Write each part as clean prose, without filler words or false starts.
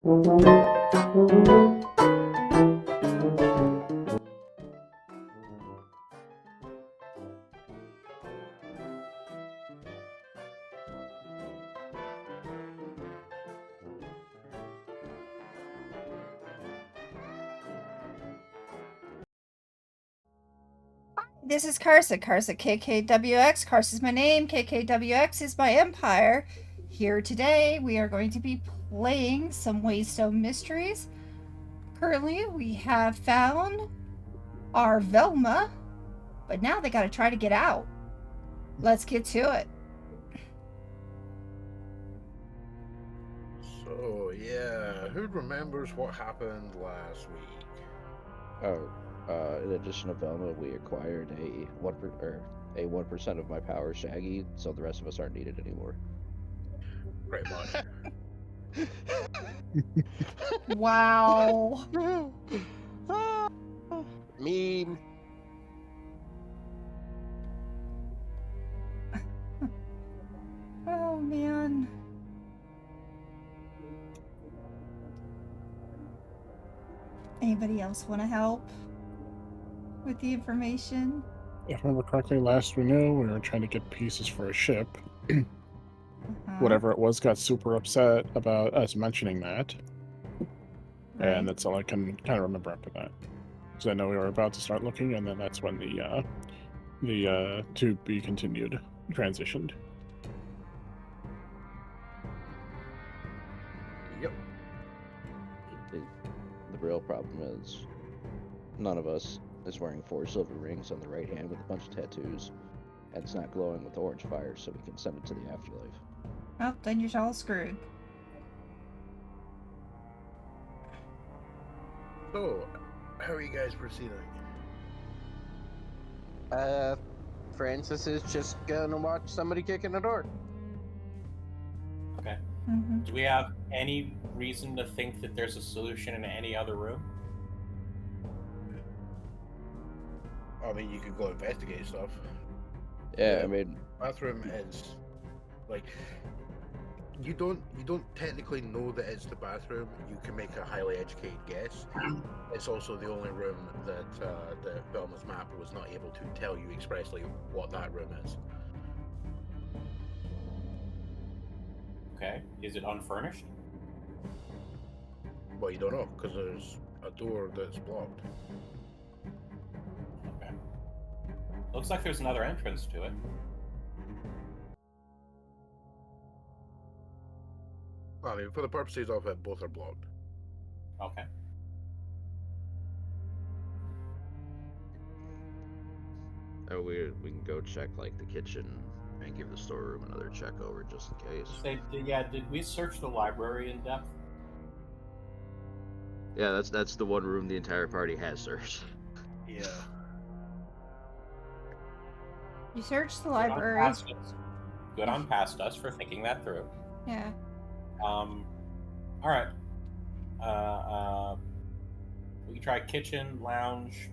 This is Karsa, KarsaKKWx. Karsa is my name, KKWx is my empire. Here today, we are going to be playing some Waystone Mysteries. Currently, we have found our Velma, but now they gotta try to get out. Let's get to it. So, yeah, who remembers what happened last week? Oh, in addition to Velma, we acquired a 1% of my power Shaggy, so the rest of us aren't needed anymore. Pretty much. Wow. Meme. Oh, man. Anybody else want to help with the information? If I remember correctly, last we knew, we were trying to get pieces for a ship. Whatever it was got super upset about us mentioning that. Right. And that's all I can kind of remember after that. Because I know we were about to start looking, and then that's when the to be continued transitioned. Yep. The real problem is none of us is wearing 4 silver rings on the right hand with a bunch of tattoos, and it's not glowing with orange fire, so we can send it to the afterlife. Well, then you're all screwed. So, how are you guys proceeding? Francis is just gonna watch somebody kick in the door. Okay. Mm-hmm. Do we have any reason to think that there's a solution in any other room? I mean, you could go investigate stuff. Yeah, I mean, Bathroom is like you don't technically know that it's the bathroom. You can make a highly educated guess. It's also the only room that the Velma's map was not able to tell you expressly what that room is. Okay. Is it unfurnished? Well, you don't know because there's a door that's blocked. Okay. Looks like there's another entrance to it. I mean, for the purposes of it, both are blocked. Okay. we can go check like the kitchen and give the storeroom another check over just in case. Did we search the library in depth? Yeah, that's the one room the entire party has searched. Yeah. You searched the library. Good on past us for thinking that through. Yeah. All right. We can try kitchen, lounge,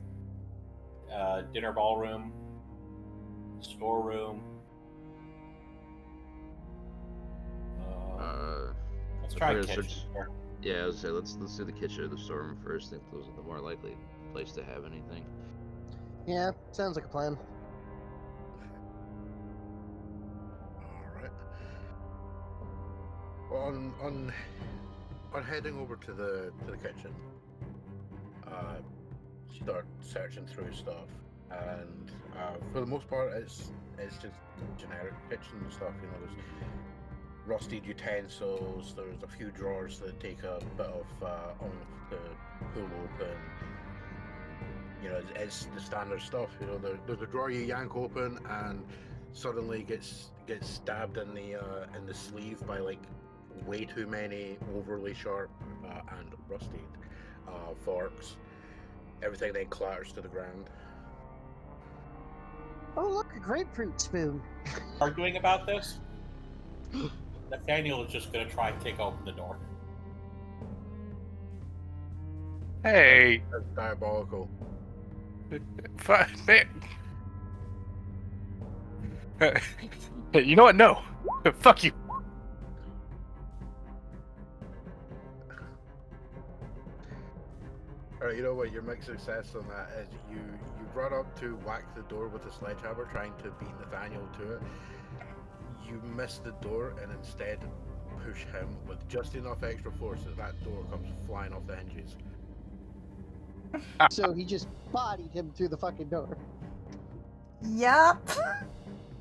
dinner ballroom, storeroom. Let's try kitchen. Yeah, I would say let's do the kitchen or the storeroom first. I think those are the more likely place to have anything. Yeah, sounds like a plan. All right. Well, on heading over to the kitchen, start searching through stuff, and for the most part, it's just generic kitchen stuff. You know, there's rusted utensils. There's a few drawers that take a bit of oomph to pull open. You know, it's the standard stuff. You know, there's a drawer you yank open and suddenly gets stabbed in the sleeve by like way too many overly sharp and rusted forks. Everything then clatters to the ground. Oh, look, a grapefruit spoon. Arguing about this? Nathaniel is just going to try and kick open the door. Hey! That's diabolical. Man. Hey, you know what? No. Fuck you. Alright, you know what? Your mixed success on that is you run up to whack the door with a sledgehammer, trying to beat Nathaniel to it. You miss the door and instead push him with just enough extra force that door comes flying off the hinges. So he just bodied him through the fucking door. Yup.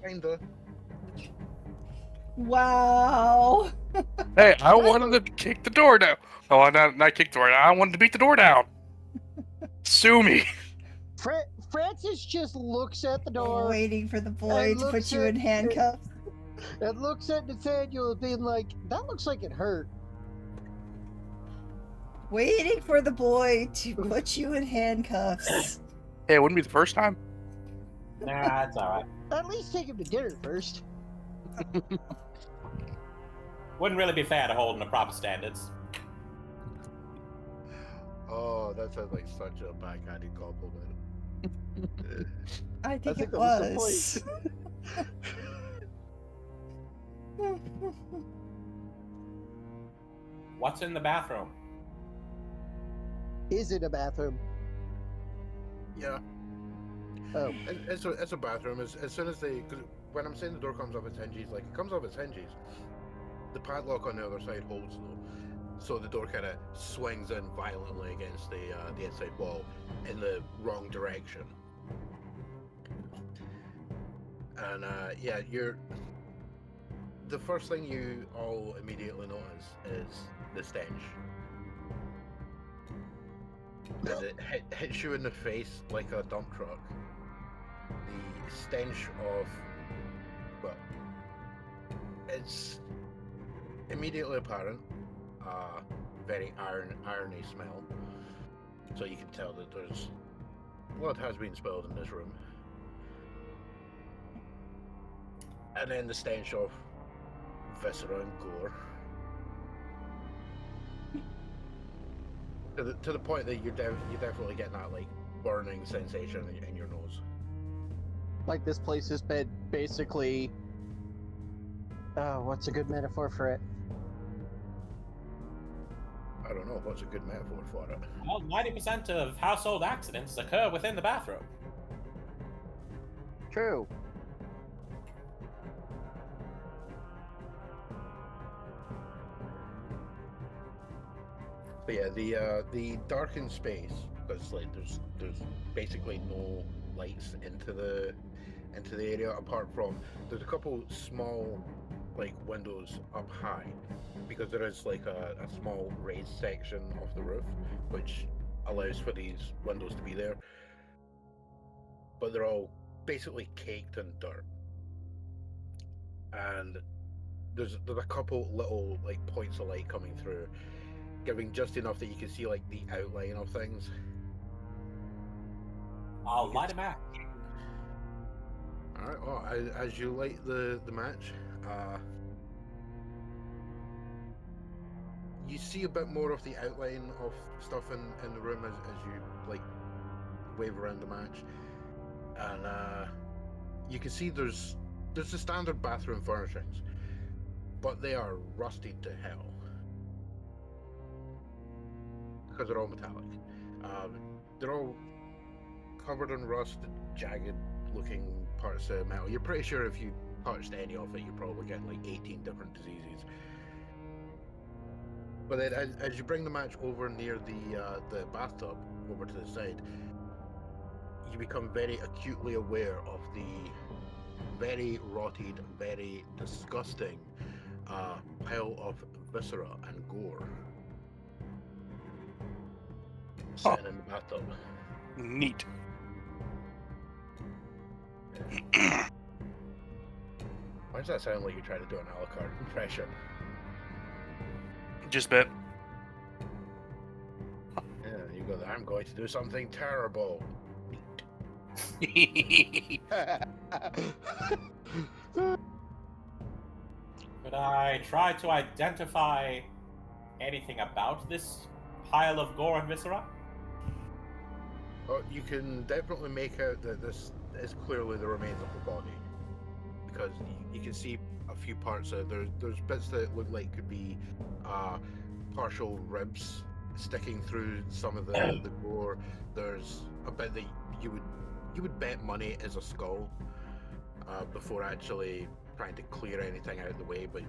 Kinda. Wow. Hey, I wanted to kick the door down. Oh, not kick the door down. I wanted to beat the door down. Sue me. Francis just looks at the door Waiting for the boy and to put looks you in at- handcuffs. and looks at Nathaniel being like, that looks like it hurt. Waiting for the boy to put you in handcuffs. Hey, it wouldn't be the first time. Nah, it's alright. At least take him to dinner first. Wouldn't really be fair to hold him to proper standards. Oh, that sounds like such a backhanded compliment. I think it that was. What's in the bathroom? Is it a bathroom? Yeah. Oh. It's a bathroom. As soon as they, cause when I'm saying the door comes off its hinges, like it comes off its hinges, the padlock on the other side holds though, so the door kind of swings in violently against the inside wall in the wrong direction. And yeah, the first thing you all immediately notice is the stench. As it hits you in the face like a dump truck. The stench of, well, it's immediately apparent. Very irony smell. So you can tell that there's blood has been spilled in this room. And then the stench of viscera and gore. To the point that you're definitely getting that like burning sensation in your nose. Like this place has been basically... what's a good metaphor for it? I don't know what's a good metaphor for it. Well, 90% of household accidents occur within the bathroom. True. But yeah, the darkened space, because like there's basically no lights into the area apart from there's a couple small like windows up high, because there is like a small raised section of the roof which allows for these windows to be there, but they're all basically caked in dirt, and there's a couple little like points of light coming through, giving just enough that you can see like the outline of things. I'll light a match. All right. Well, as you light the match, you see a bit more of the outline of stuff in the room as you like wave around the match, and you can see there's the standard bathroom furnishings, but they are rusted to hell because they're all metallic. They're all covered in rust, jagged looking parts of metal. You're pretty sure if you touched any of it, you're probably getting like 18 different diseases. But then as you bring the match over near the bathtub over to the side, you become very acutely aware of the very rotted, very disgusting pile of viscera and gore sitting in the bathtub. Neat. Why does that sound like you're trying to do an Alucard impression? Just a bit. Yeah, you go, I'm going to do something terrible. Could I try to identify anything about this pile of gore and viscera? Well, you can definitely make out that this is clearly the remains of the body, because you can see a few parts of there's bits that look like could be partial ribs sticking through some of the gore. There's a bit that you would bet money is a skull before actually trying to clear anything out of the way. But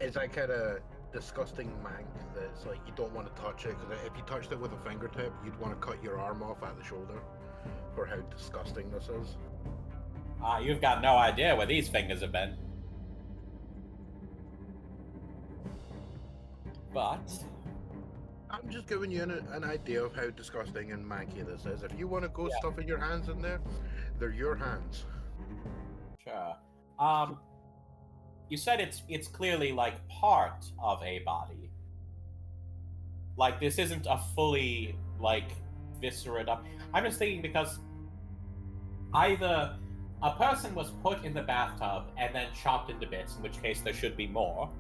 it's that kind of disgusting mank that's like you don't want to touch it, because if you touched it with a fingertip, you'd want to cut your arm off at the shoulder for how disgusting this is. You've got no idea where these fingers have been. But I'm just giving you an idea of how disgusting and manky this is. If you want to go stuffing your hands in there, they're your hands. sure. You said it's clearly like part of a body. Like this isn't a fully like viscerated up. I'm just thinking because either a person was put in the bathtub and then chopped into bits, in which case there should be more,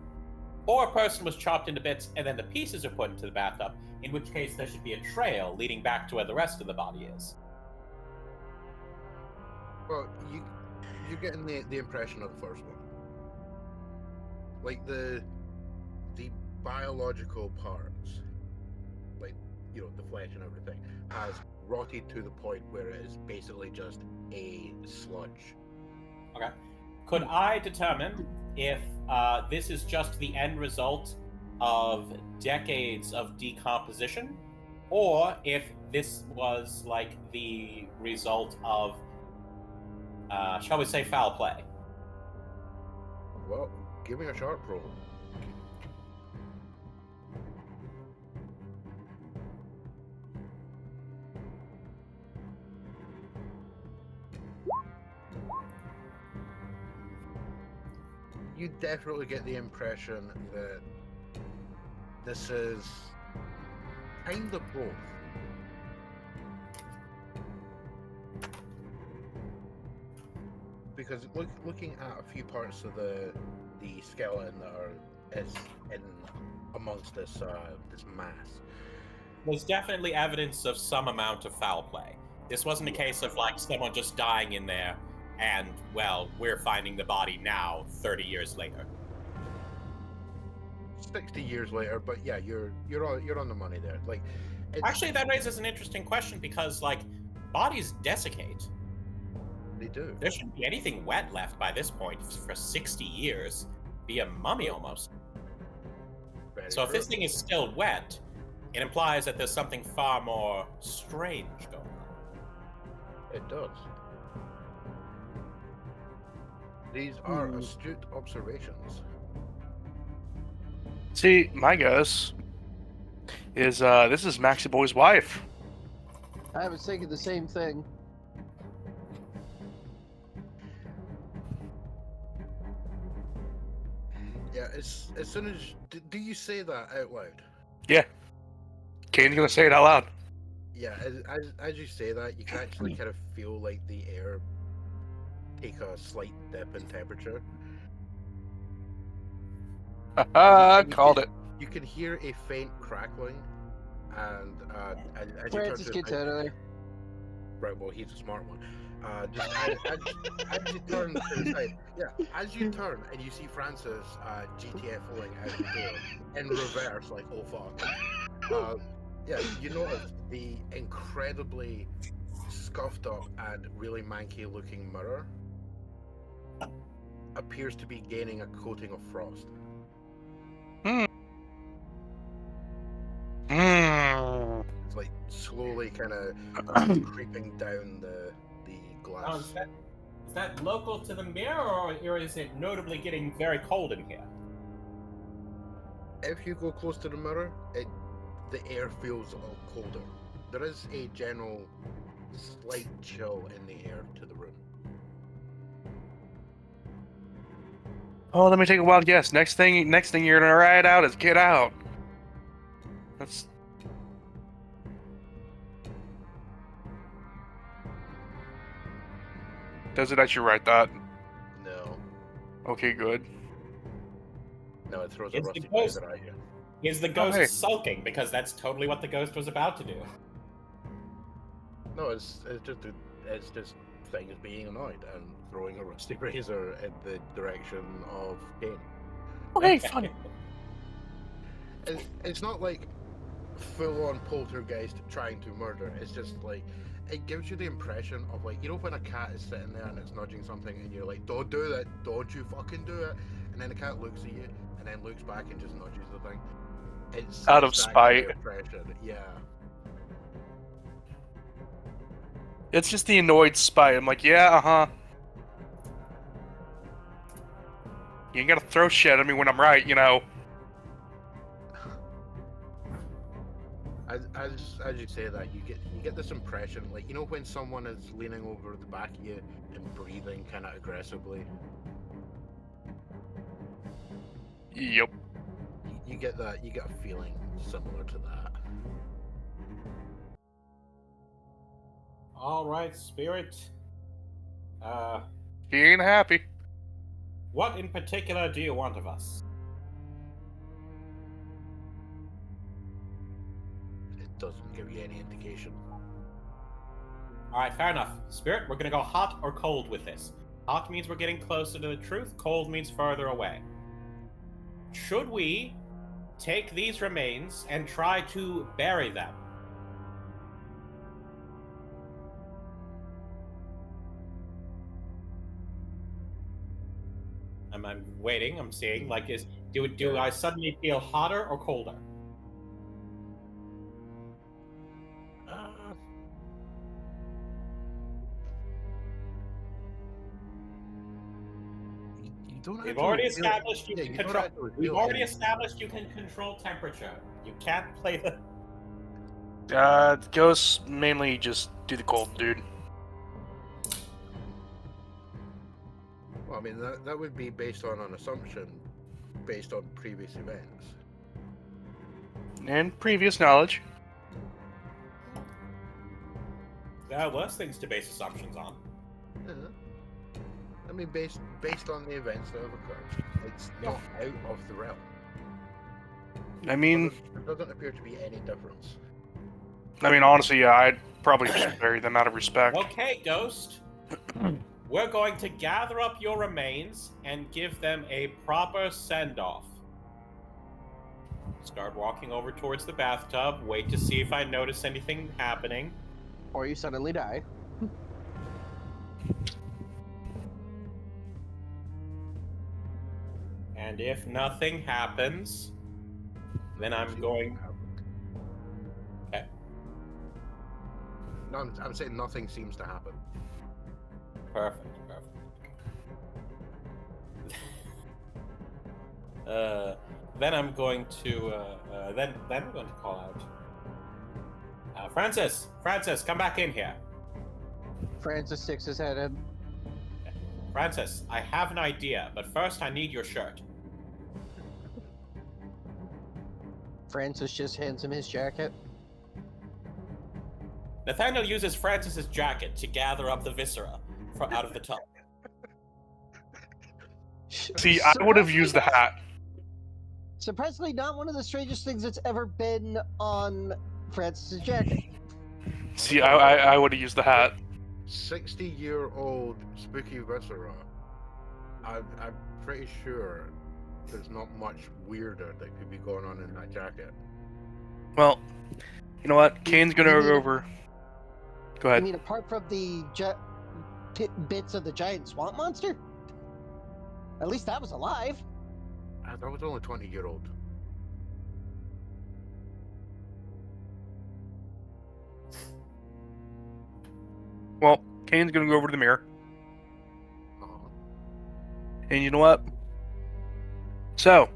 or a person was chopped into bits and then the pieces are put into the bathtub, in which case there should be a trail leading back to where the rest of the body is. Well, you're getting the impression of the first one. Like the biological parts, like, you know, the flesh and everything, has rotted to the point where it is basically just a sludge. Okay. Could I determine if this is just the end result of decades of decomposition, or if this was like the result of, shall we say, foul play? Well, give me a sharp roll. You definitely get the impression that this is kind of both. Because looking at a few parts of the skeleton that is in amongst this this mass, There's definitely evidence of some amount of foul play. This wasn't a case of like someone just dying in there and, well, we're finding the body now 30 years later. 60 years later, but yeah, you're on the money there. Like, Actually, that raises an interesting question because, like, bodies desiccate. they do. There shouldn't be anything wet left by this point for 60 years. Be a mummy almost. Very So if true. this thing is still wet, it implies that there's something far more strange going on. It does. These are astute observations. See, my guess is this is Maxie Boy's wife. I was thinking the same thing. Yeah, as soon as do you say that out loud? Yeah. Kane's gonna say it out loud. Yeah, as you say that, you can actually kind of feel like the air take a slight dip in temperature. Called it. You can hear a faint crackling, and as you turn Francis, to get the out of there. right, well, he's a smart one. Just as you turn to the side, yeah, as you turn and you see Francis GTFOing out the door in reverse, like, oh fuck. Yeah, you notice the incredibly scuffed up and really manky looking mirror appears to be gaining a coating of frost. It's like slowly kind of creeping down the glass. Now, is that local to the mirror, or is it notably getting very cold in here? If you go close to the mirror, the air feels colder. There is a general slight chill in the air to the room. Oh, let me take a wild guess. Next thing you're gonna write out is "Get Out." That's. Does it actually write that? No, Okay, good. no, it throws a It's the rusty ghost. finger at you. Is the ghost hey. sulking? Because that's totally what the ghost was about to do. No, it's just things being annoyed and throwing a rusty razor in the direction of Cain. Okay, fine. It's not like full-on poltergeist trying to murder. It's just like, it gives you the impression of like, you know, when a cat is sitting there and it's nudging something and you're like, don't do that, don't you fucking do it, and then the cat looks at you and then looks back and just nudges the thing. It's Out of that spite. kind of impression. Yeah. It's just the annoyed spite. I'm like, yeah, uh-huh. You ain't gotta throw shit at me when I'm right, you know. As you say that, you get this impression, like, you know, when someone is leaning over the back of you and breathing kind of aggressively. Yep. You get that. You get a feeling similar to that. All right, Spirit. He ain't happy. What in particular do you want of us? It doesn't give you any indication. All right, fair enough. Spirit, we're gonna go hot or cold with this. Hot means we're getting closer to the truth. Cold means further away. Should we take these remains and try to bury them? I'm waiting. I'm seeing. Like, do I suddenly feel hotter or colder? You don't. We've already actually feel it. established you Yeah, can you don't control. actually We've feel already it. established you can control temperature. You can't play the. Ghosts mainly just do the cold, dude. Well, I mean, that would be based on an assumption, based on previous events. And previous knowledge. There are worse things to base assumptions on. Yeah. I mean, based on the events that have occurred, it's not out of the realm. I mean, There doesn't appear to be any difference. honestly, yeah, I'd probably just bury them out of respect. Okay, Ghost. We're going to gather up your remains and give them a proper send-off. Start walking over towards the bathtub. Wait to see if I notice anything happening. Or you suddenly die. And if nothing happens, then I'm going... Okay. No, I'm saying nothing seems to happen. Perfect. Then I'm going to then we're going to call out Francis, come back in here. Francis sticks his head in. Francis, I have an idea, but first I need your shirt. Francis just hands him his jacket. Nathaniel uses Francis's jacket to gather up the viscera out of the tub. See, I would have used the hat. Surprisingly, not one of the strangest things that's ever been on Francis's jacket. See, I would have used the hat. 60-year-old spooky viscera. I'm pretty sure there's not much weirder that could be going on in that jacket. Well, you know what? Cain's gonna go over. Go I ahead. mean, apart from the bits of the giant swamp monster? At least that was alive. That was only 20-year-old. Well, Cain's gonna go over to the mirror. Uh-huh. And you know what? So,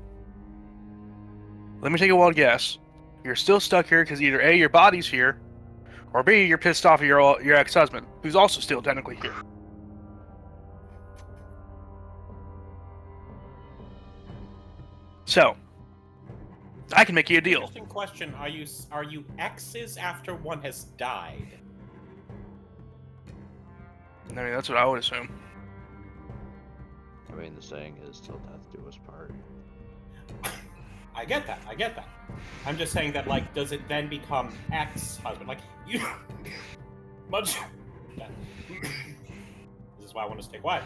let me take a wild guess. You're still stuck here because either A, your body's here, or B, you're pissed off at your ex-husband, who's also still technically here. So, I can make you a deal. Interesting question. Are you exes after one has died? I mean, that's what I would assume. I mean, the saying is, "Till death do us part." I get that. I'm just saying that, like, does it then become ex-husband? Like, you... Much... This is why I want to stay quiet.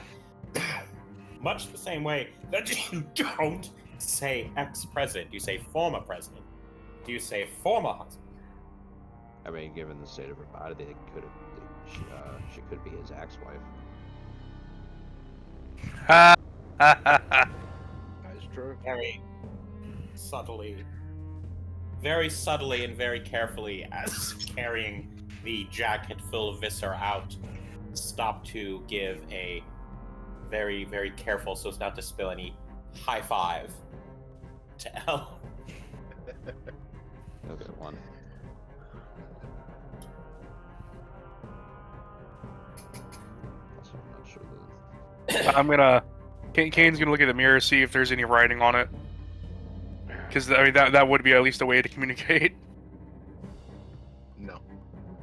Much the same way that you don't say ex-president, you say former president. Do you say former husband? I mean, given the state of her body, they could have. She could be his ex-wife. That is true. Very subtly and very carefully, as carrying the jacket full of viscera out, stop to give a very, very careful, so as not to spill any, high five to Elle. You'll get one. Also, I'm not sure that. I'm gonna. Kane's gonna look at the mirror, see if there's any writing on it. Because I mean, that would be at least a way to communicate. No.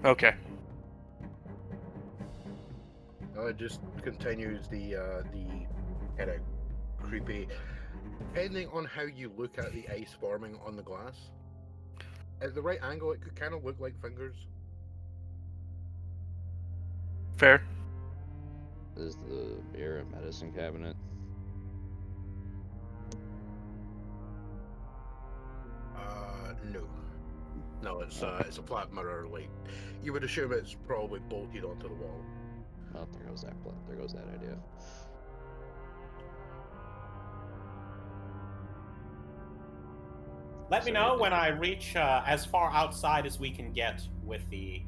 Okay. No, it just continues the kind of creepy. Depending on how you look at the ice forming on the glass, at the right angle, it could kind of look like fingers. Fair. Is the mirror a medicine cabinet? No. No, it's a flat mirror. Like, you would assume it's probably bolted onto the wall. Well, there goes that. There goes that idea. Let me know when I reach as far outside as we can get with the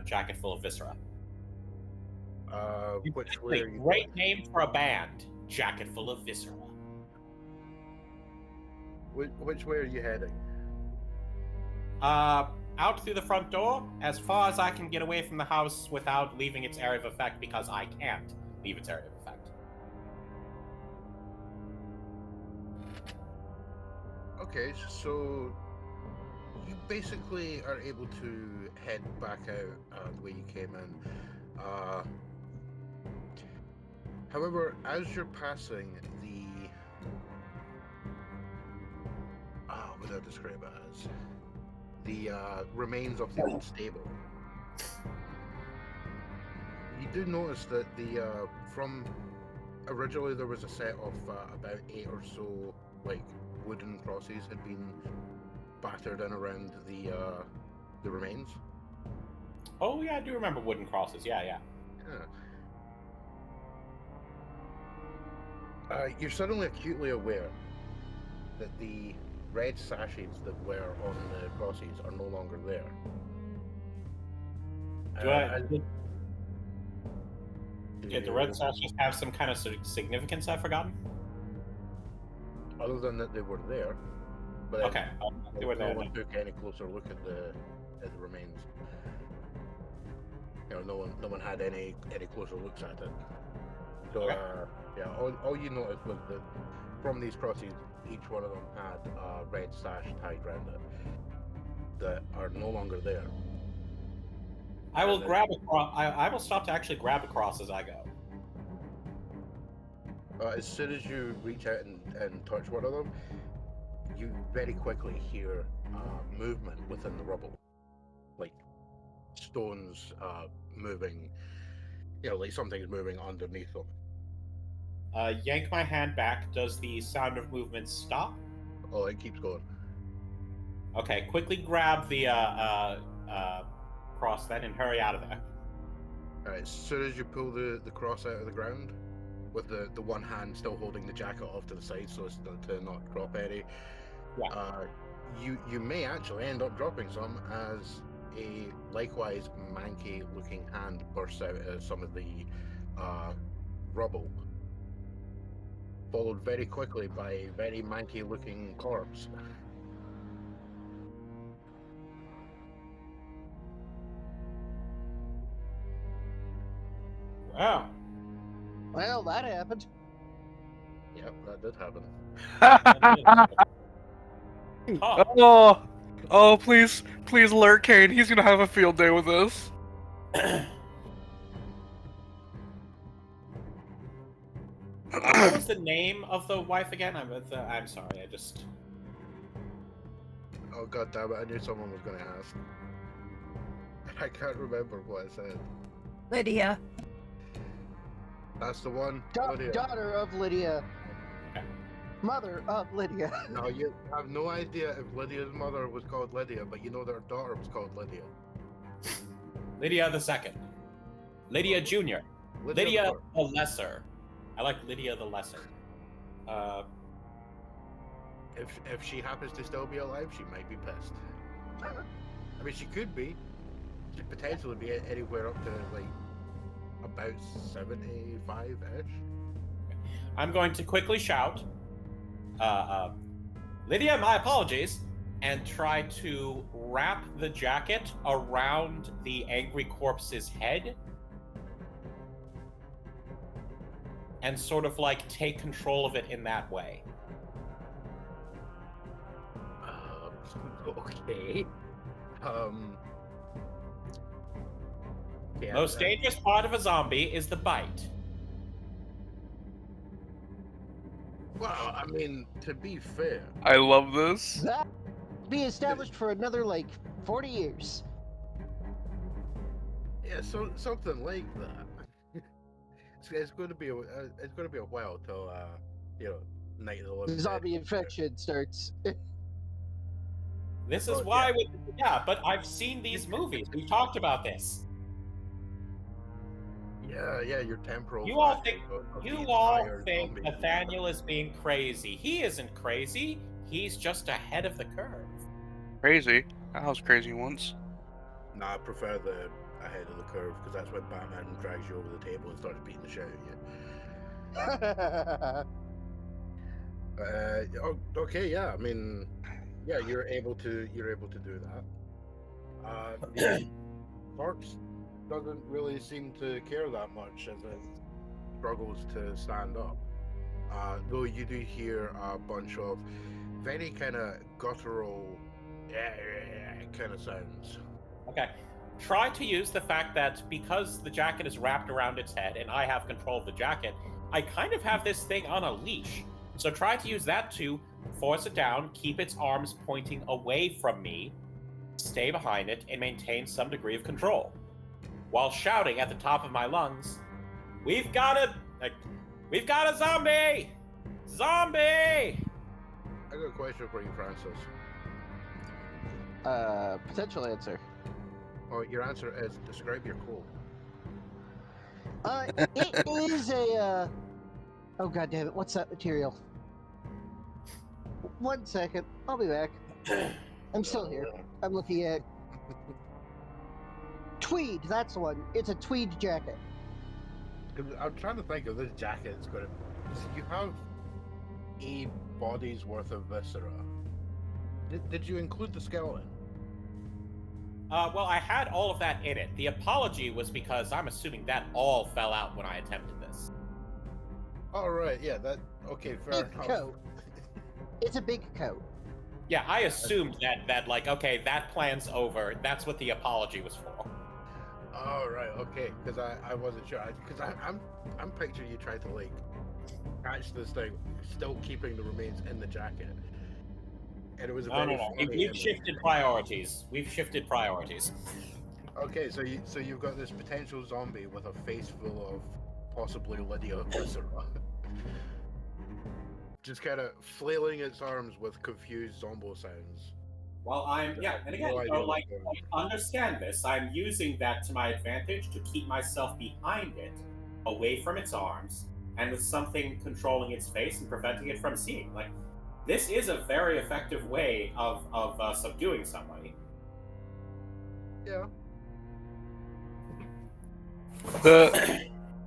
jacket full of viscera. Which way are you Great going? name for a band. Jacket full of viscera. Which way are you heading? Out through the front door, as far as I can get away from the house without leaving its area of effect, because I can't leave its area of effect. Okay, so you basically are able to head back out the way you came in. However, as you're passing the... what do I describe it as? The remains of the old stable. You do notice that from originally there was a set of about 8 or so wooden crosses had been battered in around the remains. Oh yeah, I do remember wooden crosses. Yeah. You're suddenly acutely aware that the red sashes that were on the crosses are no longer there. Did the red sashes have some kind of significance I've forgotten? Other than that they were there, but okay, no one took any closer look at the remains. You know, no one had any closer looks at it. So okay. Yeah, all you noticed was that from these crosses, each one of them had a red sash tied around it that are no longer there. I will grab a cross. I will stop to actually grab a cross as I go. As soon as you reach out and touch one of them, you very quickly hear movement within the rubble, like stones moving. You know, like something's moving underneath them. Yank my hand back. Does the sound of movement stop? Oh, it keeps going. Okay, quickly grab the cross then and hurry out of there. Alright, as soon as you pull the cross out of the ground, with the one hand still holding the jacket off to the side so as to not drop any, you may actually end up dropping some as a likewise manky looking hand bursts out of some of the rubble, followed very quickly by a very manky looking corpse. Wow. Well, that happened. Yep, that did happen. Huh. Oh, please alert Cain. He's gonna have a field day with this. What was the name of the wife again? I'm sorry. I just. Oh god damn it! I knew someone was going to ask. I can't remember what I said. Lydia. That's the one. Lydia. Daughter of Lydia. Okay. Mother of Lydia. No, you have no idea if Lydia's mother was called Lydia, but you know that her daughter was called Lydia. Lydia the Second. Lydia Jr. Lydia the Lesser. I like Lydia the Lesser. If she happens to still be alive, she might be pissed. I mean, she could be. She could potentially be anywhere up to like about 75-ish. I'm going to quickly shout, Lydia, my apologies, and try to wrap the jacket around the angry corpse's head and sort of like take control of it in that way. Okay. Yeah, Most dangerous part of a zombie is the bite. Well, I mean, to be fair, I love this. That be established for another like 40 years. yeah, so something like that. It's going to be a while till Night of the Living Dead. Zombie infection starts. This is why but I've seen these movies. We talked about this. Yeah, your temporal. You all flashing of the think entire zombie Nathaniel is being crazy. He isn't crazy. He's just ahead of the curve. Crazy. I was crazy once. Nah, I prefer the ahead of the curve because that's when Batman drags you over the table and starts beating the shit out of you. Okay, yeah. I mean, yeah, you're able to do that. The corpse doesn't really seem to care that much as it struggles to stand up. Though you do hear a bunch of very kind of guttural kind of sounds. Okay. Try to use the fact that because the jacket is wrapped around its head and I have control of the jacket, I kind of have this thing on a leash. So try to use that to force it down, keep its arms pointing away from me, stay behind it, and maintain some degree of control. While shouting at the top of my lungs, we've got a zombie! Zombie! I got a question for you, Francis. Potential answer. Oh, your answer is describe your cold. It is a, oh god damn it, what's that material? 1 second, I'll be back. I'm still here. I'm looking at tweed, that's the one. It's a tweed jacket. I'm trying to think of this jacket. It's gonna. You have a body's worth of viscera. Did you include the skeleton? Well, I had all of that in it. The apology was because I'm assuming that all fell out when I attempted this. All right, yeah, that okay, fair Big enough. coat. It's a big coat. Yeah, I assumed that like, okay, that plan's over. That's what the apology was for. All right, okay, because I wasn't sure. Because I'm picturing you trying to like catch this thing, still keeping the remains in the jacket. And it was a very funny We've image. shifted priorities. Okay, so you've got this potential zombie with a face full of possibly Lydia viscera. Just kind of flailing its arms with confused zombo sounds. Well, and again, No idea what's going on. understand this. I'm using that to my advantage to keep myself behind it, away from its arms, and with something controlling its face and preventing it from seeing. Like, this is a very effective way of subduing somebody. Yeah.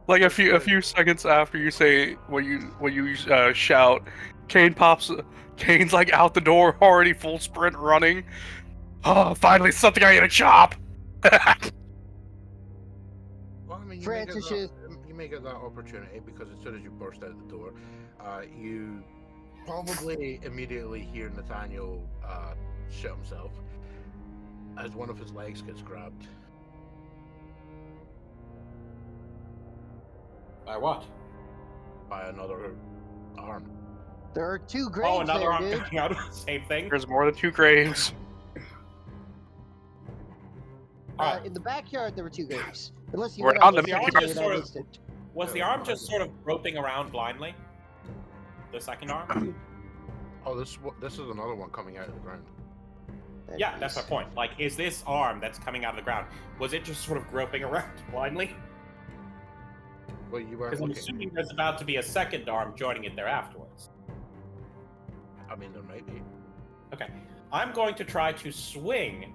Like a few seconds after you say when you shout, Cain's like out the door already, full sprint running. Oh, finally something I gotta chop. Well, I mean, you may get that opportunity because as soon as you burst out the door, you probably immediately hear Nathaniel shit himself as one of his legs gets grabbed. By what? By another arm. There are 2 graves Another there, arm dude. coming out of the same thing. There's more than 2 graves. In the backyard, there were 2 graves. Unless you We're went on the the backyard. backyard, Was the arm just sort of groping around blindly? The second arm? Oh, this is another one coming out of the ground. Yeah, that's my point. Like, is this arm that's coming out of the ground, was it just sort of groping around blindly? Well, you weren't Because I'm looking. assuming there's about to be a second arm joining it there afterwards. I mean, there might be. Okay. I'm going to try to swing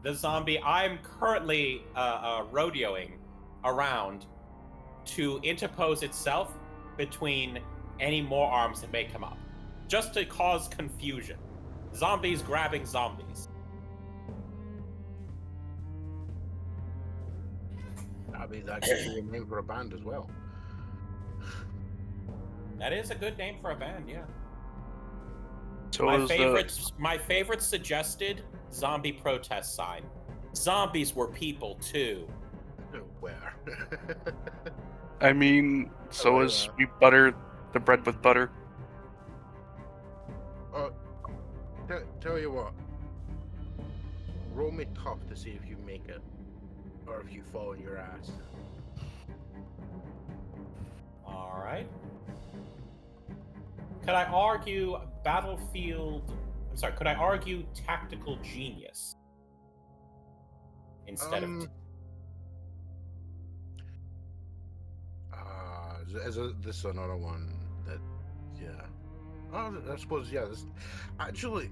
the zombie I'm currently rodeoing around to interpose itself between any more arms that may come up. Just to cause confusion. Zombies grabbing zombies. I mean, that could be a name for a band as well. That is a good name for a band, yeah. So My favorite suggested zombie protest sign. Zombies were people too. Where? I mean, so like is that. we butter the bread with butter. Oh, tell you what. Roll me tough to see if you make it, or if you fall on your ass. All right. Could I argue battlefield? I'm sorry. Could I argue tactical genius instead of? This is another one that, yeah. Oh, I suppose, yeah. This actually,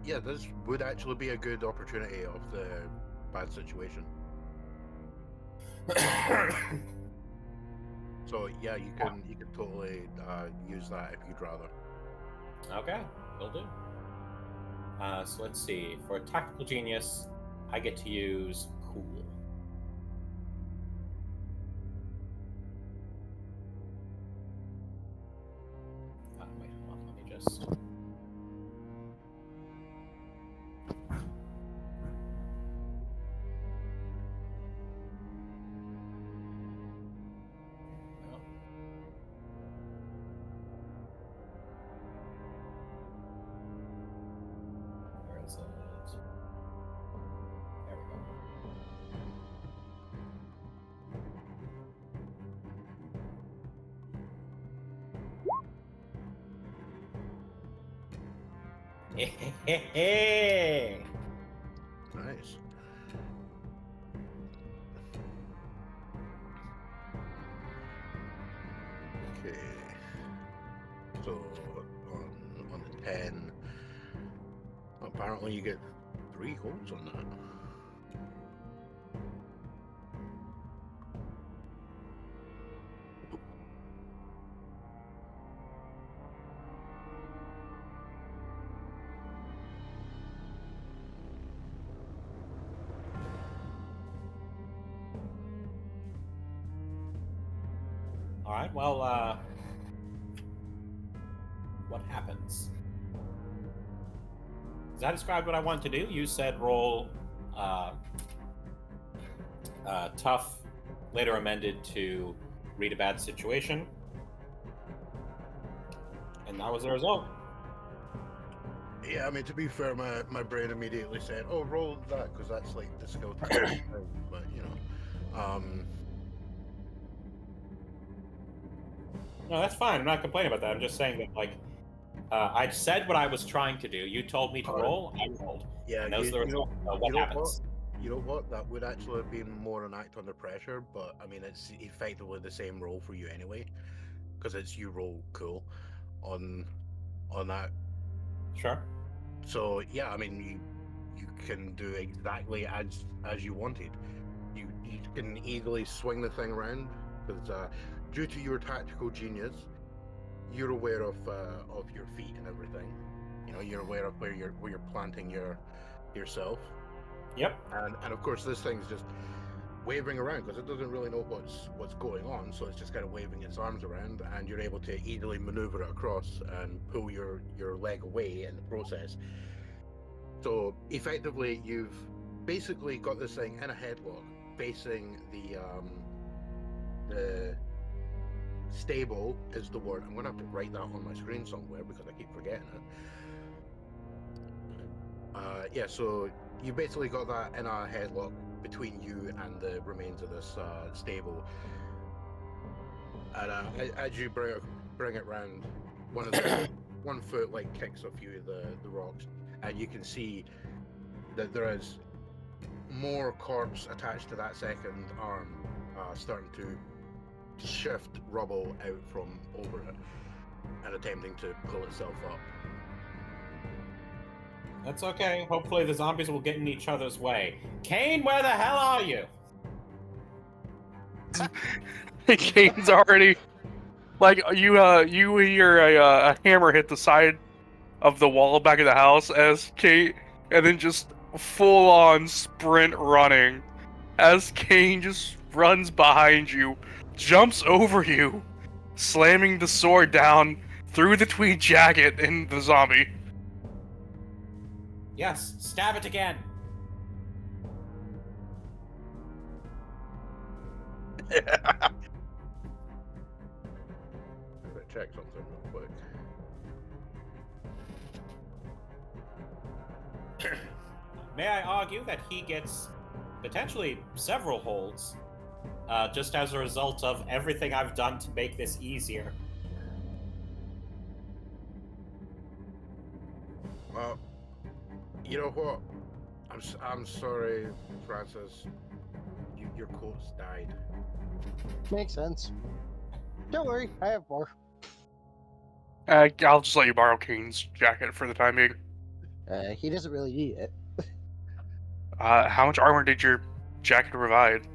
yeah, this would actually be a good opportunity of the bad situation. So yeah, you can totally use that if you'd rather. Okay, will do. So let's see. For tactical genius, I get to use cool. Wait, hold on. Let me just. No. Where is it? There we go. Nice. Okay. So on the 10, apparently you get 3 holds on that. All right. Well, what happens? Does that describe what I want to do? You said roll tough, later amended to read a bad situation, and that was the result. Yeah, I mean, to be fair, my brain immediately said, "Oh, roll that," because that's like the skill thing. But you know, No, that's fine. I'm not complaining about that. I'm just saying that, like, I said what I was trying to do. You told me to roll. I rolled. yeah, And those are the results. What happens? You know what? That would actually have been more an act under pressure, but I mean, it's effectively the same roll for you anyway, because it's you roll cool on that. Sure. So yeah, I mean, you can do exactly as you wanted. You can easily swing the thing around because due to your tactical genius, you're aware of your feet and everything. You know, you're aware of where you're planting yourself. Yep. And of course, this thing's just waving around because it doesn't really know what's going on, so it's just kind of waving its arms around, and you're able to easily maneuver it across and pull your leg away in the process. So effectively, you've basically got this thing in a headlock facing the stable is the word. I'm gonna have to write that on my screen somewhere because I keep forgetting it. Yeah, so you basically got that in a headlock between you and the remains of this stable. And as you bring it round, one of the one foot like kicks a few of the rocks, and you can see that there is more corpse attached to that second arm, starting to shift rubble out from over it and attempting to pull itself up. That's okay. Hopefully the zombies will get in each other's way. Cain, where the hell are you? Kane's already like you hear a hammer hit the side of the wall back of the house as Kane, and then just full on sprint running as Cain just runs behind you, jumps over you, slamming the sword down through the tweed jacket in the zombie. Yes, stab it again. I'm gonna check something real quick. May I argue that he gets potentially several holds, just as a result of everything I've done to make this easier. Well, you know what? I'm sorry, Francis. Your coat's died. Makes sense. Don't worry, I have more. I'll just let you borrow Kane's jacket for the time being. He doesn't really need it. How much armor did your jacket provide?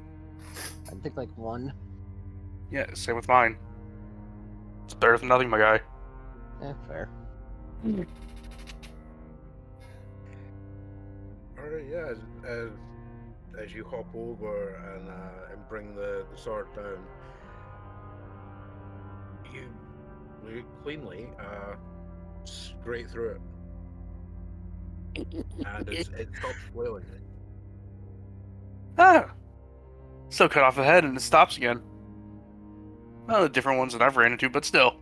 I think like 1. Yeah, same with mine. It's better than nothing, my guy. Fair. Alright, yeah. As you hop over and bring the sword down, you look cleanly straight through it, and it stops flailing. Ah! Still cut off the head and it stops again. Well, the different ones that I've ran into, but still.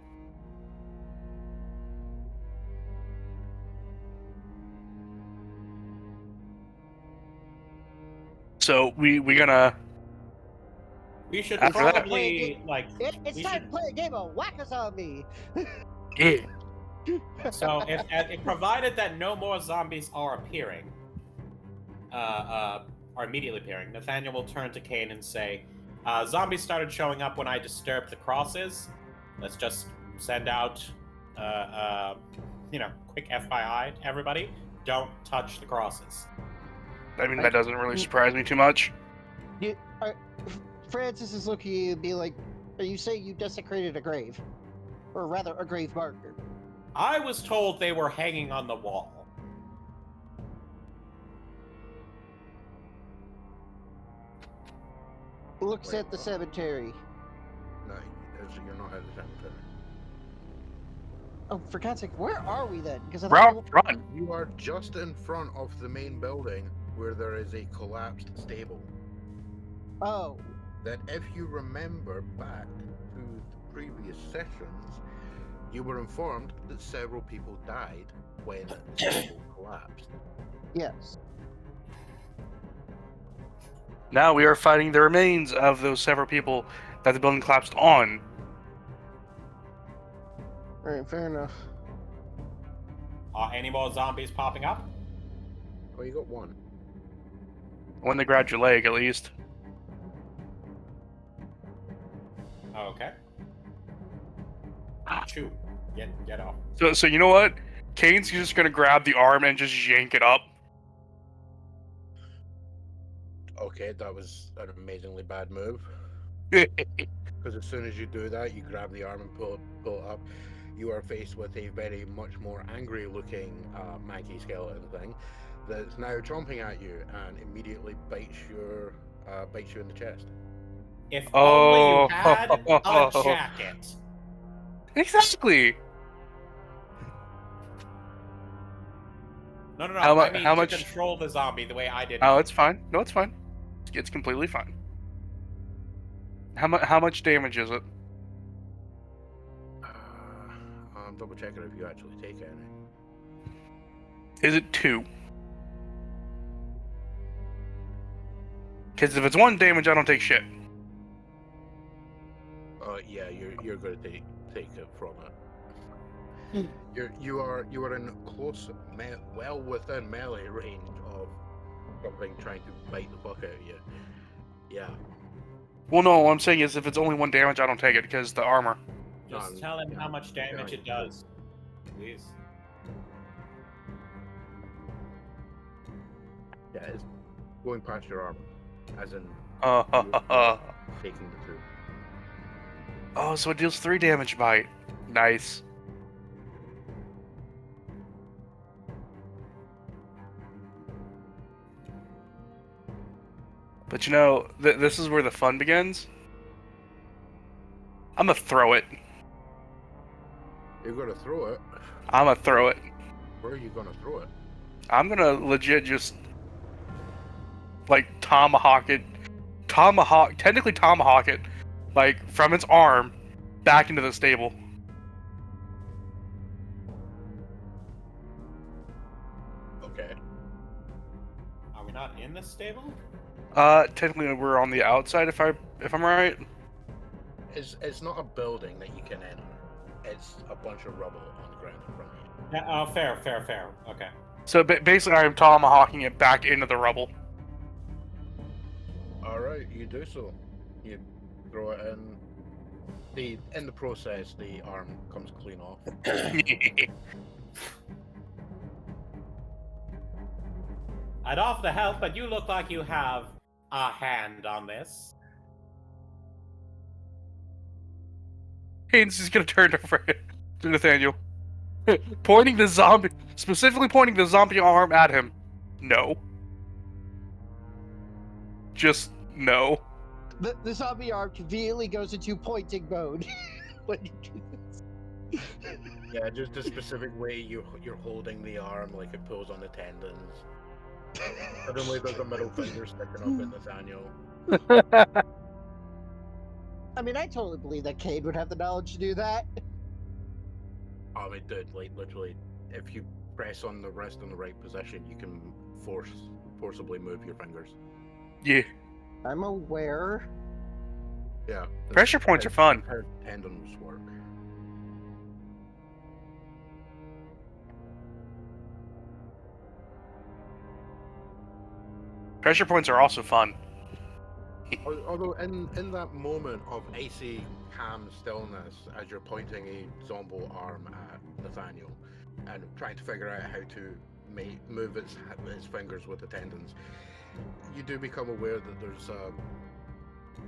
So we gonna. We should After that- probably It's time to play a game of Whack-A-Zombie! Yeah. So if provided that no more zombies are appearing, are immediately appearing, Nathaniel will turn to Cain and say, "Zombies started showing up when I disturbed the crosses. Let's just send out, quick FYI to everybody: don't touch the crosses." I mean, that doesn't really surprise me too much. Francis is looking at you and be like, are you saying you desecrated a grave? Or rather, a grave marker? I was told they were hanging on the wall. Looks Wait, at the what? cemetery. No, you're not at the cemetery. Oh, for God's sake, where are we then? Because Run! You are just in front of the main building where there is a collapsed stable. Oh, That if you remember back to the previous sessions, you were informed that several people died when the stable collapsed. yes. Now we are fighting the remains of those several people that the building collapsed on. Alright, fair enough. Any more zombies popping up? Oh, you got one. When they grabbed your leg, at least. Okay. Chew. Get off. So you know what? Kane's just gonna grab the arm and just yank it up. Okay, that was an amazingly bad move. Because as soon as you do that, you grab the arm and pull it up. You are faced with a very much more angry-looking manky skeleton thing that's now chomping at you and immediately bites you in the chest. If only you had a Oh. jacket. Exactly. No. How I mean, much- to control the zombie the way I did. Oh, it's fine. No, it's fine. It's completely fine. How much damage is it? I'm double checking if you actually take any. Is it 2? Because if it's 1 damage, I don't take shit. Yeah, you're going to take it from it. You are in close, well within melee range of something trying to bite the fuck out of you. Yeah. Well, no, what I'm saying is if it's only 1 damage, I don't take it because the armor. Just No, tell him yeah, how much damage yeah, it does, please. Yeah, it's going past your armor, as in taking the 2. Oh, so it deals 3 damage bite. Nice. But you know, this is where the fun begins. I'm gonna throw it. You're gonna throw it. I'm gonna throw it. Where are you gonna throw it? I'm gonna legit just like tomahawk it, technically tomahawk it, like from its arm back into the stable. Okay. Are we not in the stable? Technically we're on the outside if I'm right. It's not a building that you can enter. It's a bunch of rubble on the ground in front of you. Yeah, oh, fair. Okay. So basically I'm tomahawking it back into the rubble. All right, you do so. You throw it in. In the process, the arm comes clean off. I'd offer to help, but you look like you have a hand on this. Cain's just gonna turn to Nathaniel. Specifically pointing the zombie arm at him. No. Just no. The zombie arm conveniently goes into pointing mode when you do this. Yeah, just the specific way you're holding the arm, like it pulls on the tendons. Suddenly there's a middle finger sticking up in Nathaniel. I mean, I totally believe that Cain would have the knowledge to do that. Oh, it did. Like literally, if you press on the wrist in the right position, you can forcibly move your fingers. Yeah. I'm aware. Yeah. Pressure points are fun. How tendons work. Pressure points are also fun. Although in that moment of icy, calm stillness, as you're pointing a zombo arm at Nathaniel and trying to figure out how to move its fingers with the tendons, you do become aware that there's a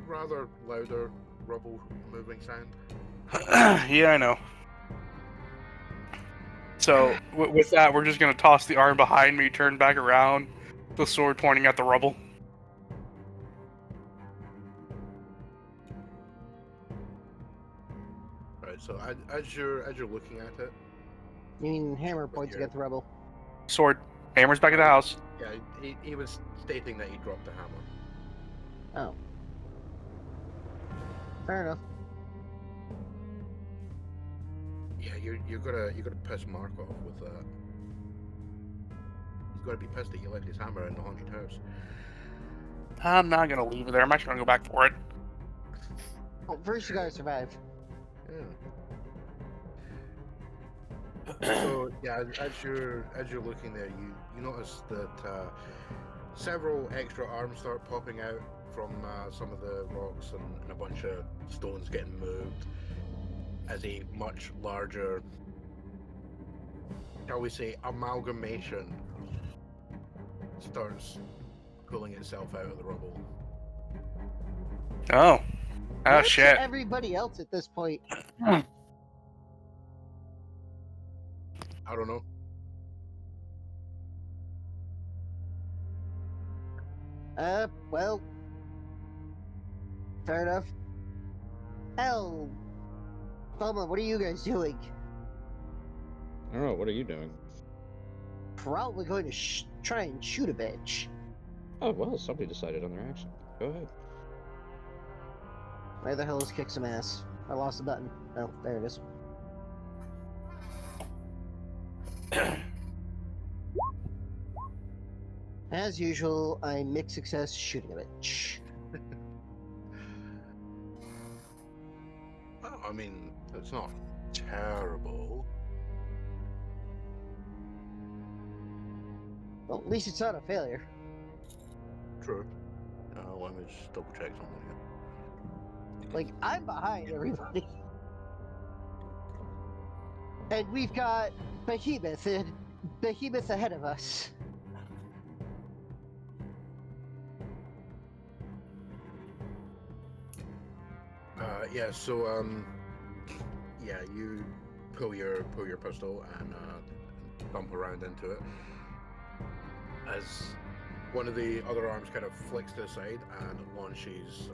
rather louder rubble moving sound. Yeah, I know. So with that, we're just gonna toss the arm behind me, turn back around, the sword pointing at the rubble. Right. So as you're looking at it, You mean hammer points your- against the rebel? Sword. Hammer's back at the house. yeah, he was stating that he dropped the hammer. Oh. Fair enough. Yeah, you're gonna piss Mark off with that. He's gonna be pissed that you left his hammer in the haunted house. I'm not gonna leave it there. I'm actually gonna go back for it. Well, first you gotta survive. Yeah. So yeah, as you're looking there, you notice that several extra arms start popping out from some of the rocks and a bunch of stones getting moved as a much larger, shall we say, amalgamation starts pulling itself out of the rubble. Oh. Oh What's shit. everybody else at this point? I don't know. Well, fair enough. Hell, Velma, what are you guys doing? I don't know. What are you doing? Probably going to try and shoot a bitch. Oh well, somebody decided on their action. Go ahead. Where the hell is kick some ass? I lost the button. Oh, there it is. As usual, I mix success shooting a bitch. Well, I mean, it's not terrible. Well, at least it's not a failure. True. Let me just double check something here. Like, I'm behind everybody. And we've got Behemoth ahead of us. Yeah. So yeah, you pull your pistol and bump around into it as one of the other arms kind of flicks to the side and launches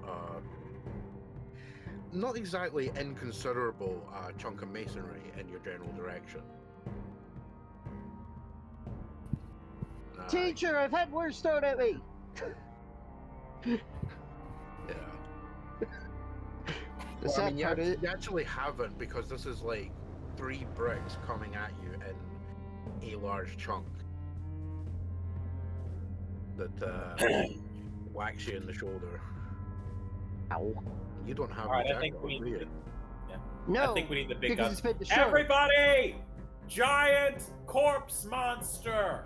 not exactly inconsiderable chunk of masonry in your general direction. Teacher, I've had worse thrown at me. Yeah. The Well, I sad mean, part is, you actually haven't, because this is like 3 bricks coming at you in a large chunk that whacks you in the shoulder. ow. You don't have Alright, the I think jacket we on, do need you? No, I think we need the big because gun. it's been destroyed. Everybody! Giant corpse monster!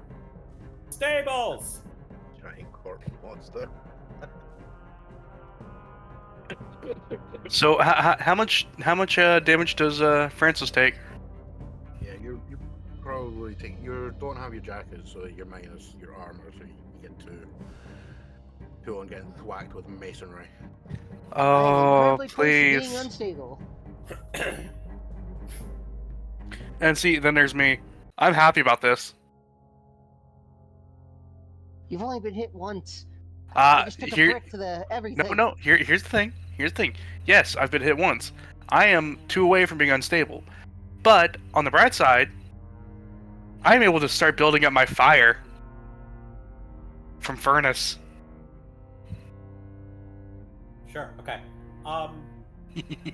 Stables! Giant corpse monster. So how much damage does Francis take? Yeah, you probably take. You don't have your jacket, so you're minus your armor, so you get two on getting whacked with masonry. I'm Oh, incredibly close to being please. unstable. And see, then there's me. I'm happy about this. You've only been hit once. I just took a Here, brick to the everything. no. Here's the thing. Yes, I've been hit once. I am 2 away from being unstable. But on the bright side, I'm able to start building up my fire from furnace. Sure, okay.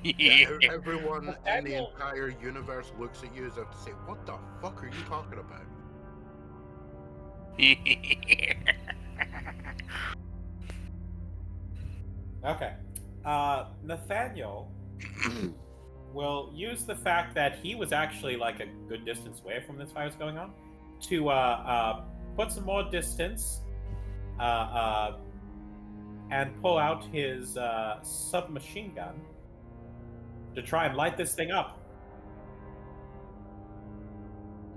Yeah, everyone in the entire universe looks at you as if to say, "What the fuck are you talking about?" Okay. Nathaniel will use the fact that he was actually like a good distance away from this fire going on to put some more distance and pull out his submachine gun to try and light this thing up.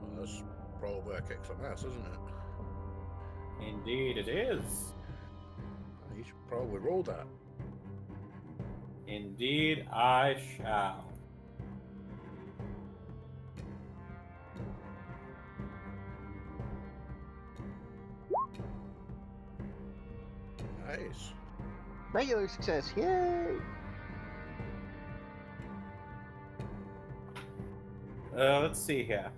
Well, that's probably a kick some ass, isn't it? Indeed it is. You should probably roll that. Indeed I shall. Nice. Regular success, yay! Let's see here.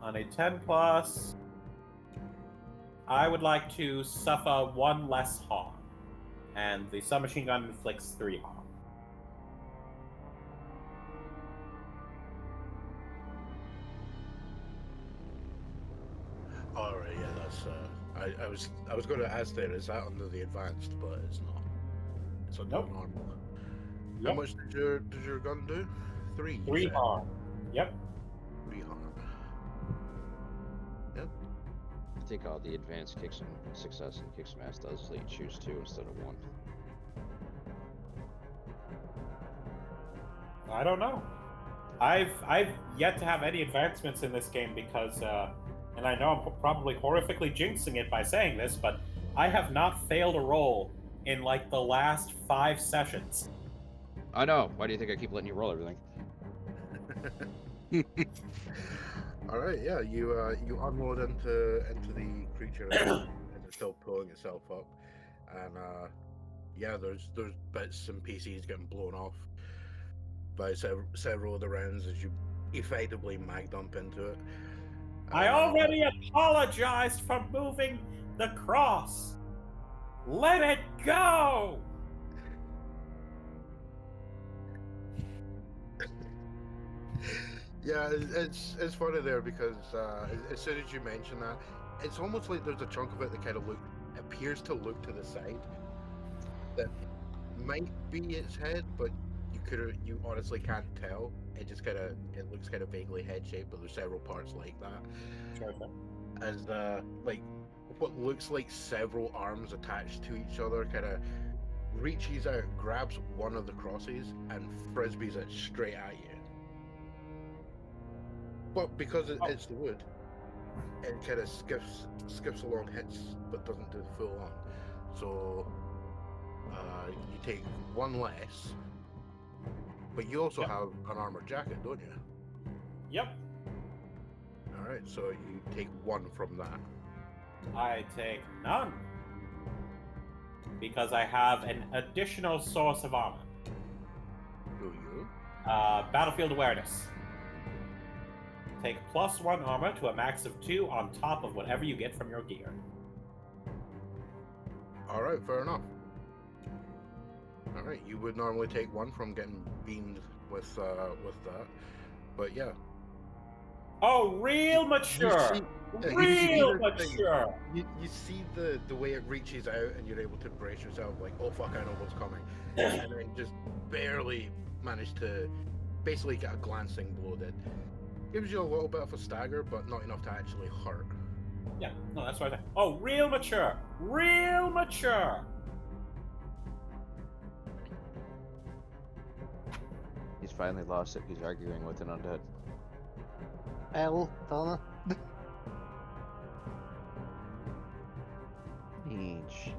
On a 10 plus, I would like to suffer 1 less harm, and the submachine gun inflicts 3 harm. All right, yeah, that's. I was going to ask there, is that under the advanced, but it's not. It's under Nope. normal. Yep. How much did your gun do? 3. you 3 said? harm. Yep. 3 harm. I think all the advanced kicks and success and kicks mass does is that you choose 2 instead of 1. I don't know. I've yet to have any advancements in this game because, and I know I'm probably horrifically jinxing it by saying this, but I have not failed a roll in like the last 5 sessions. I know. Why do you think I keep letting you roll everything? All right, yeah, you unload into the creature as it's still pulling itself up, and yeah, there's bits and pieces getting blown off by several of the rounds as you effectively mag dump into it. I already apologized for moving the cross. Let it go. Yeah, it's funny there because as soon as you mention that, it's almost like there's a chunk of it that kind of appears to look to the side. That might be its head, but you honestly can't tell. It just it looks kind of vaguely head shaped, but there's several parts like that. Sure. as like what looks like several arms attached to each other kind of reaches out, grabs one of the crosses, and frisbees it straight at you. But because it's the wood, it kind of skips along, hits, but doesn't do full on. So you take one less, but you also have an armored jacket, don't you? Yep. All right, so you take one from that. I take none. Because I have an additional source of armor. Do you? Battlefield awareness. Take +1 armor to a max of 2 on top of whatever you get from your gear. All right, fair enough. All right, you would normally take 1 from getting beamed with that, but yeah. Oh, real mature. Real mature. You see the way it reaches out, and you're able to brace yourself, like, oh fuck, I know what's coming, and then just barely manage to basically get a glancing blow that gives you a little bit of a stagger, but not enough to actually hurt. Yeah, no, that's what I think. Oh, real mature. Real mature. He's finally lost it. He's arguing with an undead. Velma. Finch.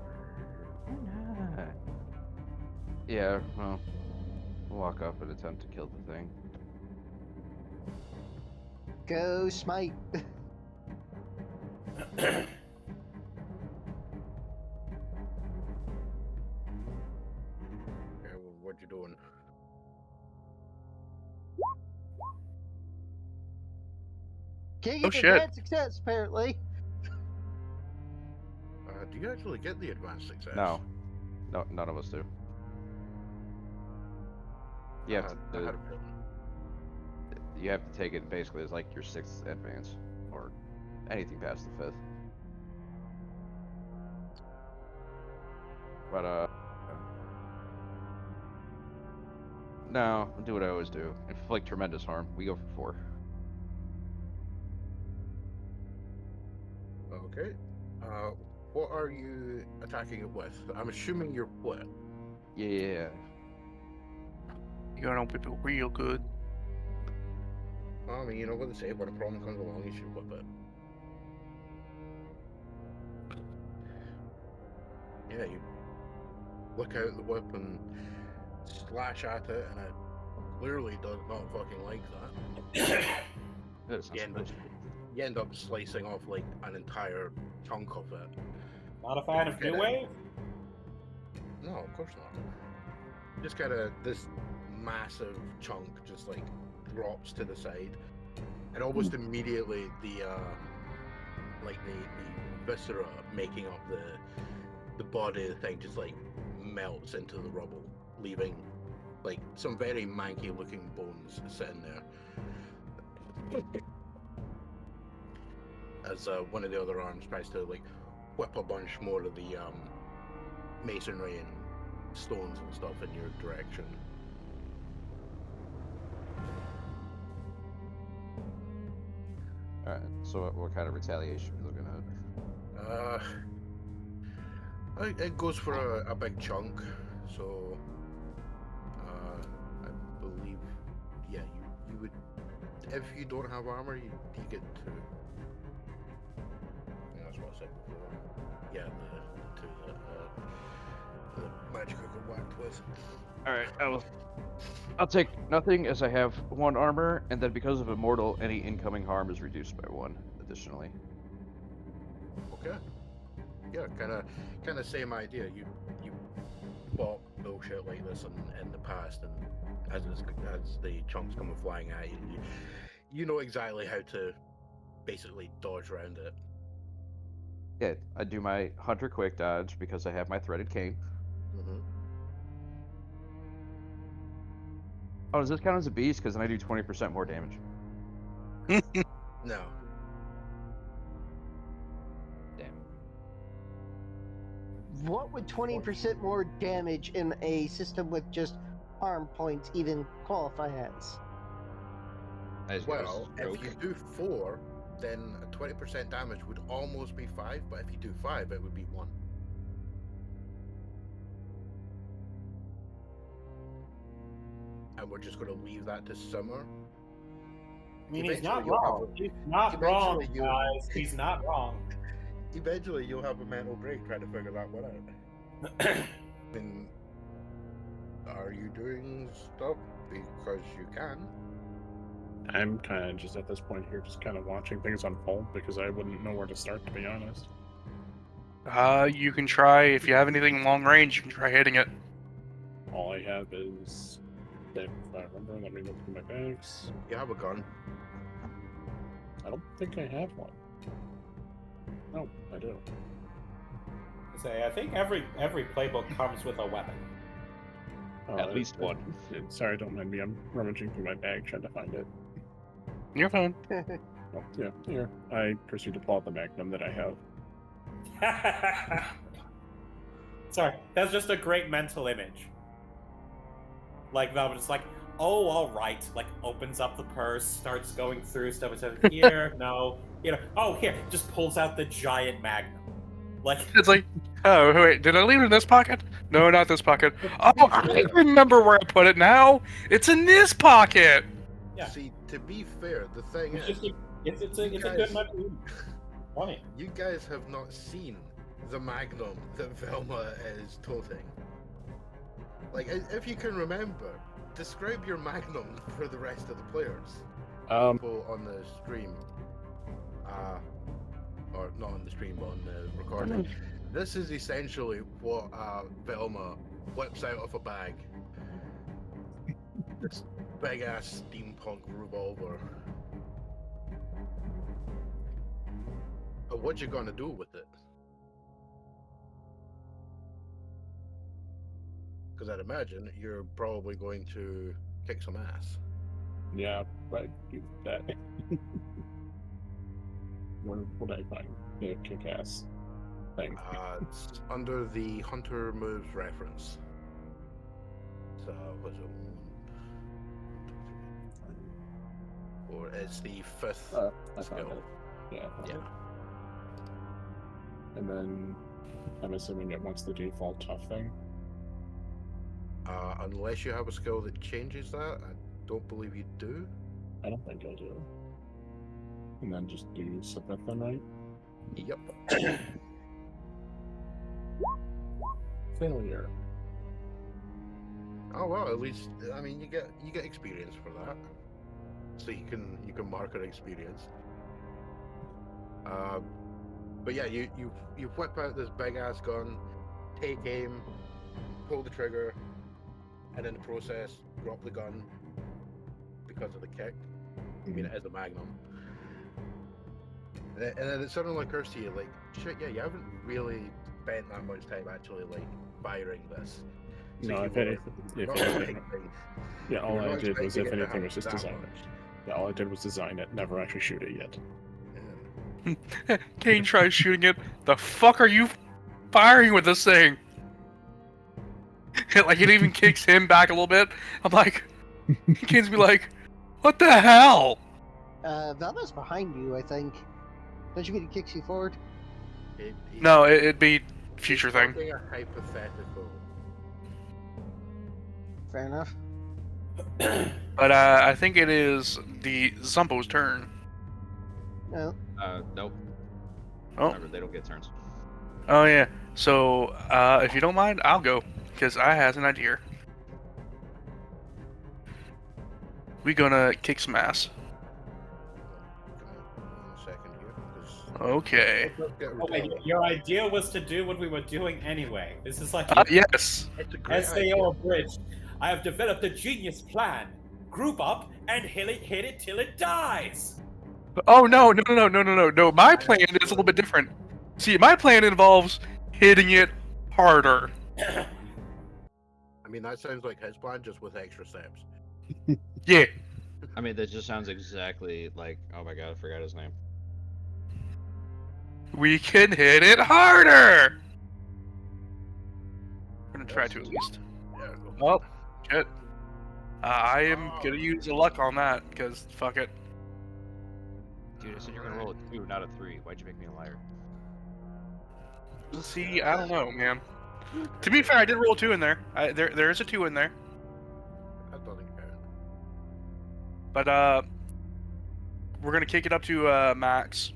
Why not? Yeah, well, we'll walk up and attempt to kill the thing. Go smite. Okay, well, what you doing? Can't Oh, get the shit. bad success, apparently. Do you actually get the advanced success? No, none of us do. You have I had to. a feeling. You have to take it basically as like your 6th advance, or anything past the 5th. But no, do what I always do. Inflict tremendous harm. We go for 4. Okay. What are you attacking it with? I'm assuming you're what? Yeah. You gotta know people real good. I mean, you know what they say, when a problem comes along, you should whip it. Yeah, you look out the whip and slash at it, and it clearly does not fucking like that. That's not You end up, supposed to. you end up slicing off like an entire chunk of it. Not a fan of New Wave? No, of course not. Just kind of this massive chunk just like drops to the side, and almost immediately the viscera making up the body of the thing just like melts into the rubble, leaving like some very manky looking bones sitting there. As one of the other arms tries to like whip a bunch more of the masonry and stones and stuff in your direction. Alright, so what kind of retaliation are we looking at? It goes for a big chunk, so I believe, yeah, you would, if you don't have armor, you get 2. Yeah, that's what I said before. Yeah, the 2 that the magic got whacked with. Alright, I'll take nothing as I have 1 armor, and then because of immortal, any incoming harm is reduced by 1 additionally. Okay. Yeah, kind of same idea. You fought bullshit like this in the past, and as the chunks come flying at you, you know exactly how to basically dodge around it. Yeah, I do my hunter quick dodge because I have my threaded cane. Mm-hmm. Oh, does this count as a beast? Because then I do 20% more damage. No. Damn. What would 20% more damage in a system with just harm points even qualify as? I just Well, got a if you stroke. do 4, then a 20% damage would almost be 5, but if you do 5, it would be 1. And we're just going to leave that to simmer. I mean, he's Eventually not you'll have wrong. a- He's not wrong, eventually you'll- guys. He's not wrong. Eventually, you'll have a mental break trying to figure that one out. I mean, are you doing stuff because you can? I'm kind of just at this point here, just kind of watching things unfold because I wouldn't know where to start, to be honest. You can try, if you have anything long range, you can try hitting it. All I have is, if I remember, let me look through my bags. You have a gun. I don't think I have one. No, I do. I think every playbook comes with a weapon. Oh, At least one. Sorry, don't mind me. I'm rummaging through my bag trying to find it. You're fine. Oh, yeah, here. I proceed to pull out the Magnum that I have. Sorry, that's just a great mental image. Like Velma just like, oh, all right. Like opens up the purse, starts going through stuff. And says, here, no, oh, here, just pulls out the giant Magnum. Like It's like, oh, wait, did I leave it in this pocket? No, not this pocket. Oh, I remember where I put it now. It's in this pocket. Yeah. See, to be fair, the thing it's is, just it's a good mental image. Funny. you guys have not seen the Magnum that Velma is toting. Like, if you can remember, describe your Magnum for the rest of the players. People on the stream, or not on the stream, but on the recording. This is essentially what Velma whips out of a bag. This big ass steampunk revolver. But what you gonna do with it? Because I'd imagine you're probably going to kick some ass. Yeah, right. Do that. Where would I find the kick-ass thing? It's under the Hunter Moves reference. So, what's it? Or it's the 5th I found skill. it. Yeah. I found Yeah. it. And then I'm assuming it wants the default tough thing. Unless you have a skill that changes that, I don't believe you do. I don't think I do. And then just do submit them, right? Yep. Failure. Oh well, at least I mean you get experience for that, so you can mark an experience. But yeah, you whip out this big ass gun, take aim, pull the trigger, and in the process drop the gun because of the kick. I mean, it is a Magnum. And then it suddenly occurs to you, like, shit, yeah, you haven't really spent that much time actually like firing this. So No, you if were anything, not expecting- yeah, all you're I not did was, expecting if it to anything, was have just that design much. it. Yeah, all I did was design it, never actually shoot it yet. Yeah. Cain tries shooting it. The fuck are you firing with this thing? Like, it even kicks him back a little bit. I'm like, Cain's be like, what the hell? Velma's behind you, I think. Don't you mean it kicks you forward? No, it'd be future He's thing. talking a hypothetical. Fair enough. But I think it is the Zumbo's turn. No. Nope. Oh. Remember, they don't get turns. Oh yeah. So if you don't mind, I'll go because I has an idea. We gonna kick some ass. Give me 1 second here, 'cause Okay. let's get rid Okay, of it. your idea was to do what we were doing anyway. This is like Yes. It's a great idea. SAO abridged. I have developed a genius plan. Group up and hit it till it dies. Oh no. My plan is a little bit different. See, my plan involves hitting it harder. I mean, that sounds like his plan, just with extra steps. Yeah. I mean, that just sounds exactly like. Oh my god, I forgot his name. We can hit it harder. I'm gonna try to at least. Yeah, go. Oh, shit. I am gonna use the luck on that because fuck it. Dude, I said you're gonna roll a 2, not a 3. Why'd you make me a liar? See, I don't know, man. To be fair, I did roll a 2 in there. There is a 2 in there. That doesn't count. But we're gonna kick it up to max.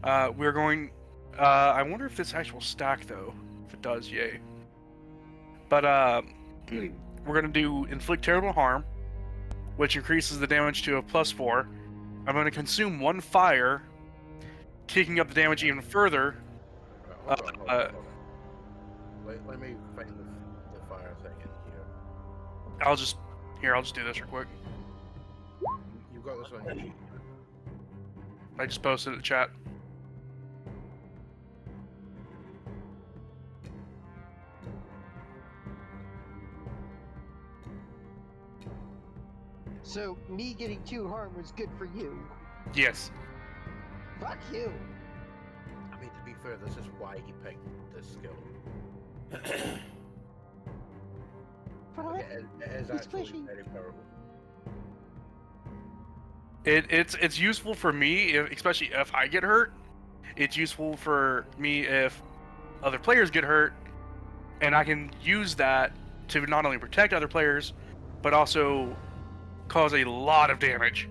We're going. I wonder if this actual stack though. If it does, yay. But we're gonna do inflict terrible harm, which increases the damage to a +4. I'm gonna consume 1 fire, kicking up the damage even further. Right, hold on. Let me find the fire thing in here. I'll just do this real quick. You've got this on your sheet. I just posted it in the chat. So me getting 2 harm was good for you. Yes. Fuck you. I mean, to be fair, this is why he picked this skill. But Like, it is He's actually squishy. very powerful. It's useful for me, especially if I get hurt. It's useful for me if other players get hurt, and I can use that to not only protect other players, but also cause a lot of damage.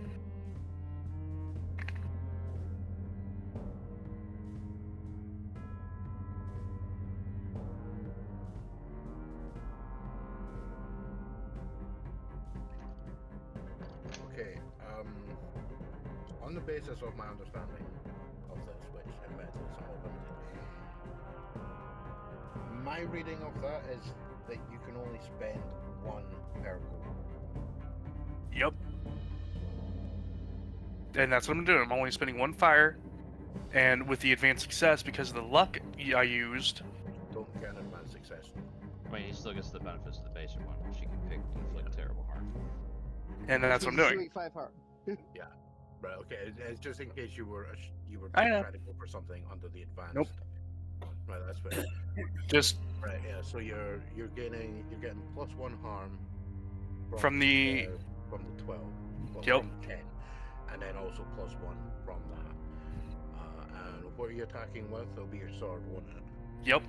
Okay, on the basis of my understanding of this, which admittedly is somewhat limited, my reading of that is that you can only spend 1 purple. Yep. And that's what I'm doing. I'm only spending 1 fire, and with the advanced success, because of the luck I used. Don't get an advanced success. I mean, he still gets the benefits of the basic one, which he can pick to inflict terrible harm. And that's what I'm doing. 5 harm. Right. Okay. It's just in case you were I know. trying to go for something under the advanced. Nope. Right. That's fair. Just Right. Yeah. So you're getting +1 harm from the 12. Well, Yep. From 10, and then also +1 from that. And what are you attacking with? It'll be your sword, won't it? Yep.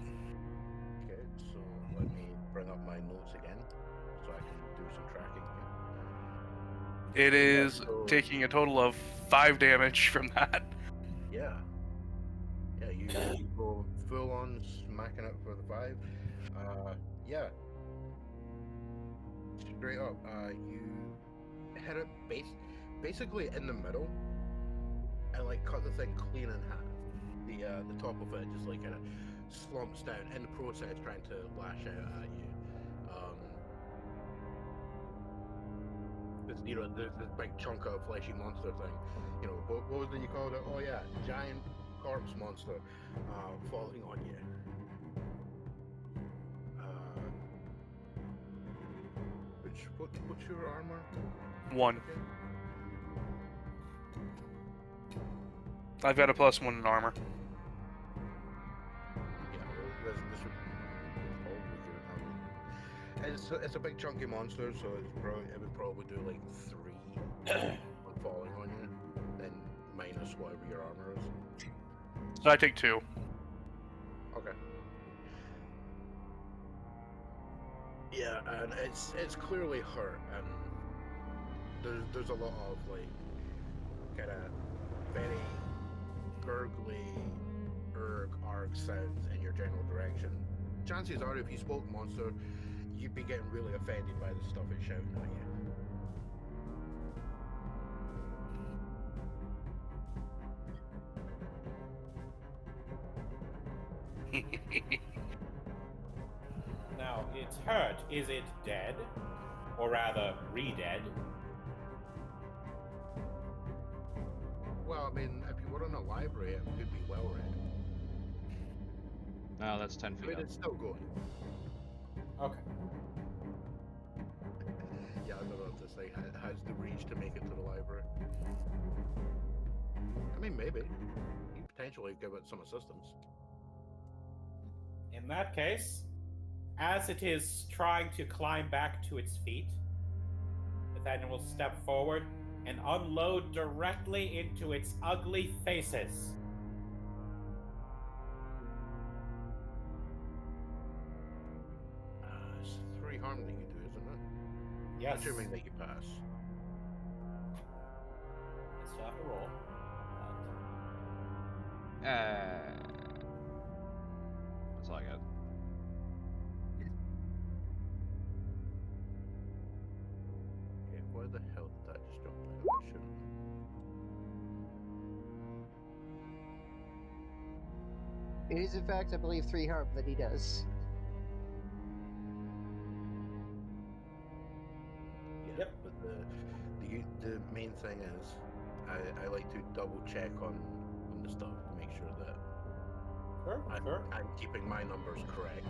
Okay. So let me bring up my notes again, so I can do some tracking here. It is so- taking a total of 5 damage from that. Yeah. Yeah, you go full on smacking it for the 5. Yeah. Straight up, you hit it basically in the middle, and like cut the thing clean in half. The top of it just like kind of slumps down in the process, trying to lash out at you. This, this big chunk of fleshy monster thing. What was it you called it? Oh yeah, giant corpse monster falling on you. What's your armor? 1. Okay. I've got a +1 in armor. Yeah, well, this would probably do it. It's a big chunky monster, so it would probably do like 3 on falling on you, then minus whatever your armor is. So I take 2. Okay. Yeah, and it's clearly hurt, and there's a lot of like kind of very gurgly, arg sounds in your general direction. Chances are, if you spoke monster, you'd be getting really offended by the stuff it's shouting at you. Now, it's hurt. Is it dead? Or rather, re-dead? Well, I mean, if you were in a library, it could be well read. No, that's 10 I feet mean, up. it's still going. Okay. Yeah, I don't know if this thing has the reach to make it to the library. I mean, maybe. You potentially give it some assistance. In that case, as it is trying to climb back to its feet, Nathaniel will step forward, and unload directly into its ugly faces. It's 3 harm that you do, isn't it? Yes. Assuming that you pass. I still have to roll. That's all I got. Okay, why the hell did that just jump out? I shouldn't. It is, in fact, I believe, 3 harm that he does. Yeah, Yep. but the main thing is, I like to double check on the stuff to make sure that Sure. I'm keeping my numbers correct.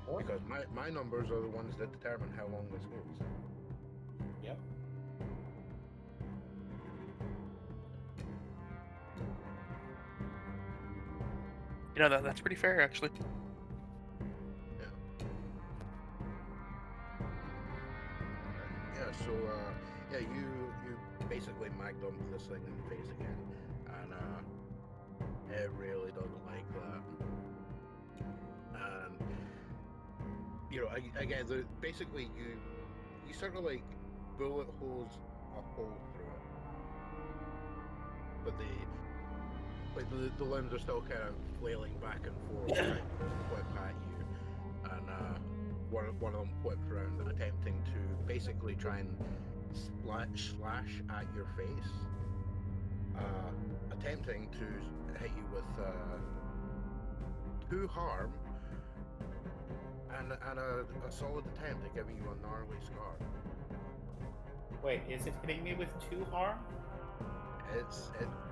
Sure. Because my numbers are the ones that determine how long this goes. Yep. You know, that's pretty fair, actually. Yeah, so yeah, you basically mag dump this thing in the face again, and it really doesn't like that. And you know, again, basically you sort of like bullet hose a hole through it, but the limbs are still kind of flailing back and forth, trying to whip at you, and one of them whips around, attempting to basically try and slash at your face, attempting to hit you with 2 harm and a solid attempt at giving you a gnarly scar. Wait, is it hitting me with 2 harm? It's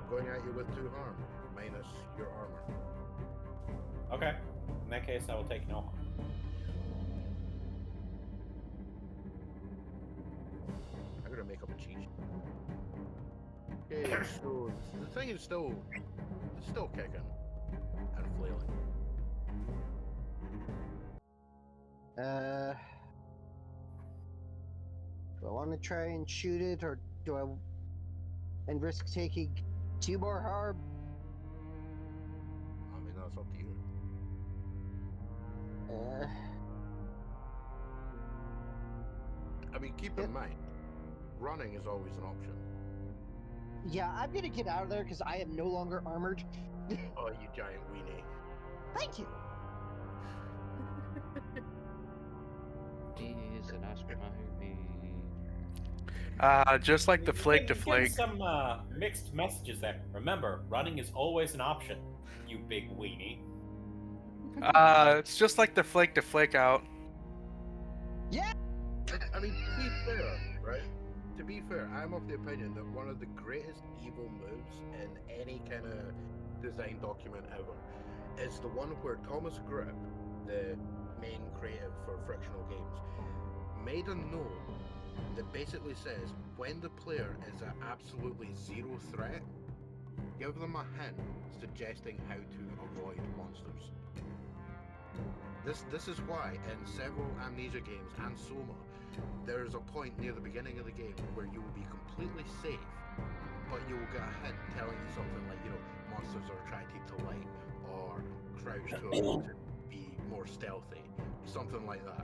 going at you with 2 harm minus your armor. Okay. In that case, I will take no harm. I'm gonna make up a cheat sheet. Okay, so the thing is still kicking and flailing. Do I want to try and shoot it, or do I and risk taking 2 more harm? I mean, that's up to you. I mean, keep in mind, running is always an option. Yeah, I'm gonna get out of there because I am no longer armored. Oh, you giant weenie. Thank you. He's an Oscar Mayer. Just like the flake to Getting flake. some mixed messages there. Remember, running is always an option, you big weenie. It's just like the flake to flake out. I mean, to be fair, right? To be fair, I'm of the opinion that one of the greatest evil moves in any kind of design document ever is the one where Thomas Grip, the main creative for Frictional Games, made a note that basically says when the player is at absolutely 0 threat, give them a hint suggesting how to avoid monsters. This is why in several Amnesia games and Soma, there's a point near the beginning of the game where you will be completely safe, but you will get a hint telling you something like, you know, monsters are attracted to light, or crouch to be more stealthy, something like that.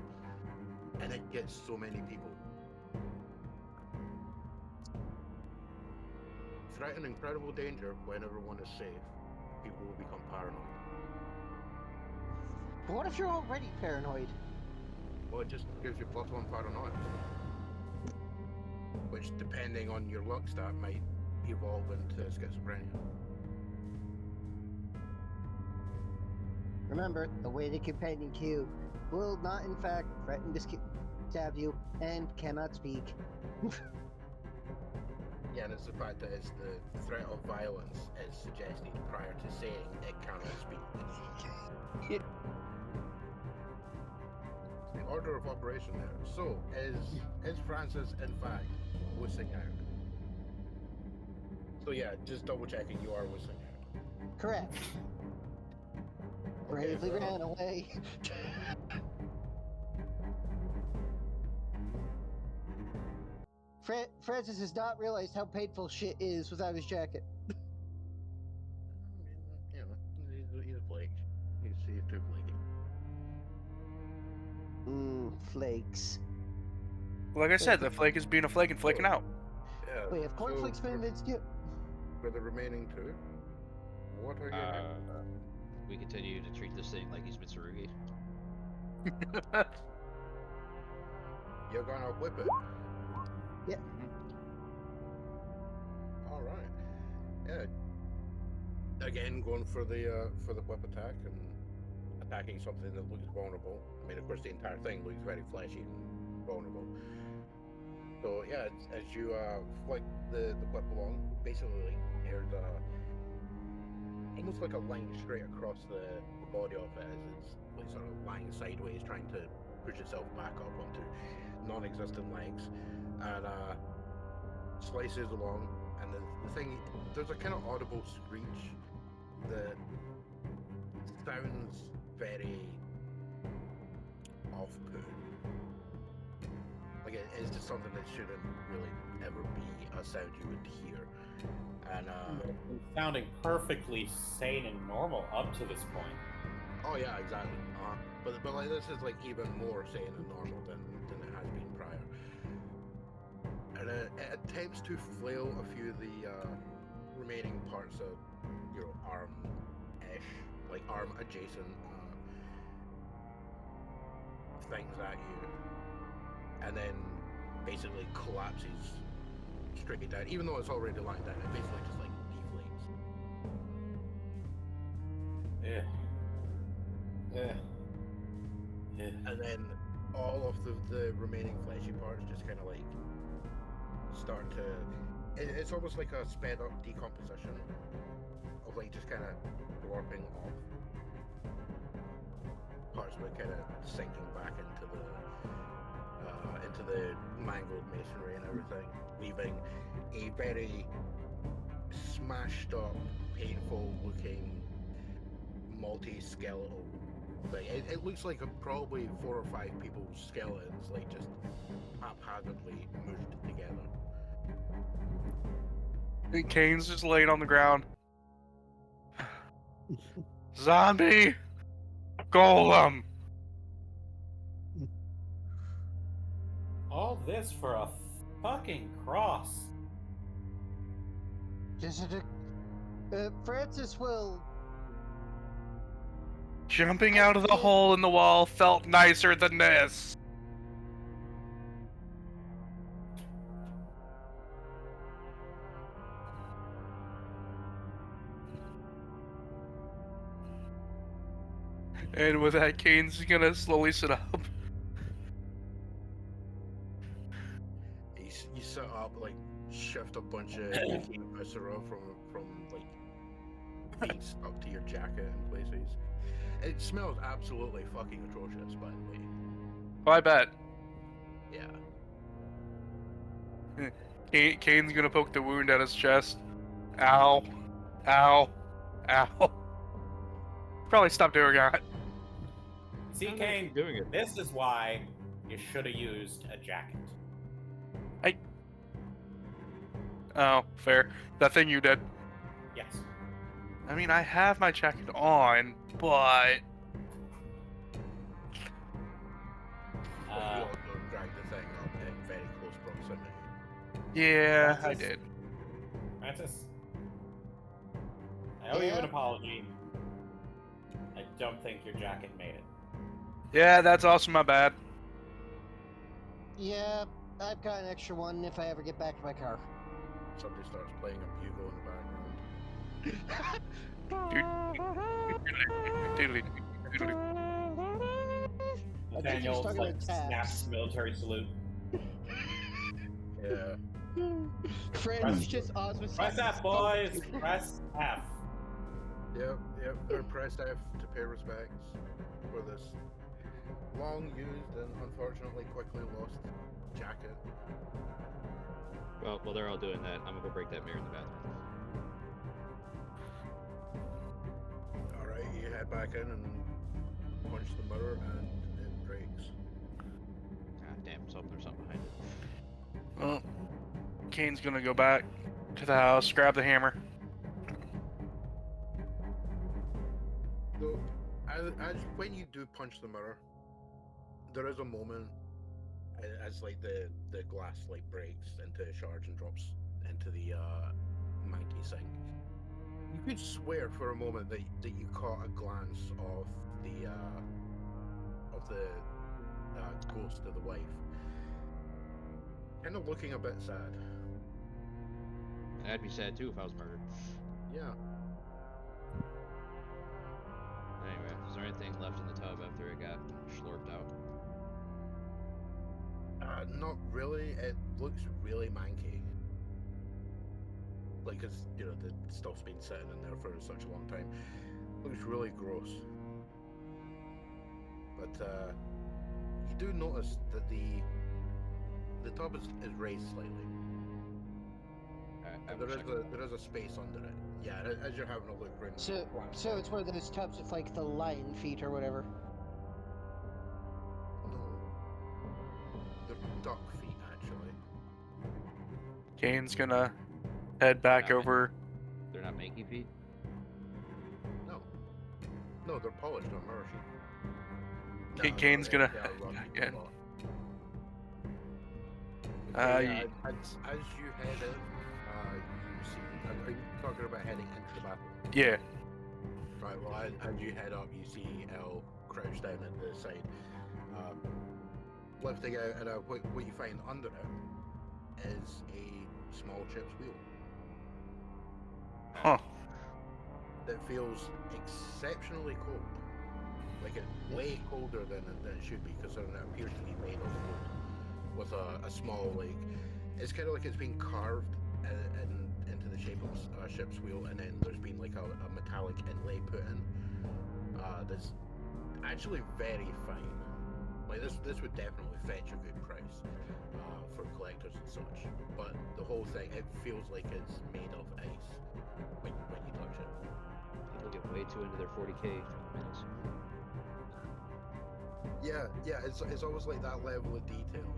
And it gets so many people. Threaten incredible danger when everyone is safe. People will become paranoid. But what if you're already paranoid? Well, it just gives you +1 paranoia. Which, depending on your luck stat, might evolve into schizophrenia. Remember, the weighted companion cube will not, in fact, threaten to stab you and cannot speak. Yeah, and it's the fact that it's the threat of violence is suggested prior to saying it cannot speak. The order of operation there. So, is Francis in fact wussing out? So yeah, just double checking, you are wussing out. Correct. Bravely ran away. Francis has not realized how painful shit is without his jacket. You know, he's a flake. He's too flaky. Flakes. Like I said, the flake is being a flake and flaking out. Yeah. Wait, have cornflakes been invented yet? For the remaining two, what are your names? We continue to treat this thing like he's Mitsurugi. You're gonna whip it. Yeah. All right. Yeah. Again, going for the whip attack and attacking something that looks vulnerable. I mean, of course, the entire thing looks very fleshy and vulnerable. So yeah, as you flick the whip along, basically there's almost like a line straight across the body of it as it's like sort of lying sideways, trying to push itself back up onto non-existent legs, and slices along. And the thing, there's a kind of audible screech that sounds very off-putting. Like it's just something that shouldn't really ever be a sound you would hear. And It's sounding perfectly sane and normal up to this point. oh yeah, exactly. But like this is like even more sane and normal than it has been prior. And it attempts to flail a few of the remaining parts of your arm-ish, like arm-adjacent things at you, and then basically collapses straight down. Even though it's already lying down, it basically just like deflates. And then all of the remaining fleshy parts just kind of like start to. It's almost like a sped up decomposition of like just kind of warping off. Parts of it kind of sinking back into the mangled masonry and everything, leaving a very smashed up, painful looking multi-skeletal thing. It looks like probably 4 or 5 people's skeletons, like just haphazardly mushed together. And Cain's just laying on the ground. Zombie! Golem! All this for a fucking cross. Francis will. Jumping out of the hole in the wall felt nicer than this. And with that, Cain's gonna slowly sit up. You set up, like, shift a bunch of decaying viscera from like being stuck to your jacket in places. It smells absolutely fucking atrocious, by the way. Oh, I bet. Yeah. Cain's gonna poke the wound at his chest. Ow. Ow. Ow. Probably stop doing that. See, I'm Cain, actually doing it. this is why you should have used a jacket. Oh, fair. That thing you did. Yes. I mean, I have my jacket on, but... You also drag the thing up in very close proximity. Yeah, I Francis? did. Francis, I owe you an apology. I don't think your jacket made it. Yeah, that's also my bad. Yeah, I've got an extra one if I ever get back to my car. Somebody starts playing a bugle in the background. Nathaniel talking like, about tabs. snaps military salute. Yeah. Francis just ostracized. Press F, boys! Press F. Yep. They're pressed F to pay respects for this long used and unfortunately quickly lost jacket. Well, while they're all doing that, I'm gonna go break that mirror in the bathroom. Alright, you head back in and punch the mirror and it breaks. God damn, so there's something behind it. Well, Cain's gonna go back to the house, grab the hammer. So, as when you do punch the mirror, there is a moment as like the glass like breaks into shards and drops into the manky sink. You could swear for a moment that you caught a glance of the ghost of the wife, kind of looking a bit sad. I'd be sad too if I was murdered. Yeah. Anyway, is there anything left in the tub after it got slurped out? Not really. It looks really manky. Like, cause you know the stuff's been sitting in there for such a long time. Looks really gross. But you do notice that the tub is raised slightly. And there is a space under it. Yeah, as you're having a look around. So it's one of those tubs with like the lion feet or whatever. No, they're duck feet actually. Cain's gonna head back Yeah. over. They're not manky feet? No, they're polished on mirror sheet. Cain's gonna they are run again. a lot. Yeah, As you head in, you see. Are you talking about heading into the bathroom? yeah. Right. Well, as you head up, you see Elle crouched down at the side, lifting out, and what you find under it is a small chip's wheel. Huh. That feels exceptionally cold. Like it's way colder than it should be, because it appears to be made of wood with a small, like, it's kind of like it's been carved into the shape of a ship's wheel, and then there's been like a metallic inlay put in. That's actually very fine. Like this would definitely fetch a good price for collectors and such. But the whole thing, it feels like it's made of ice when you touch it. People get way too into their 40k minutes. Yeah, it's almost like that level of detail.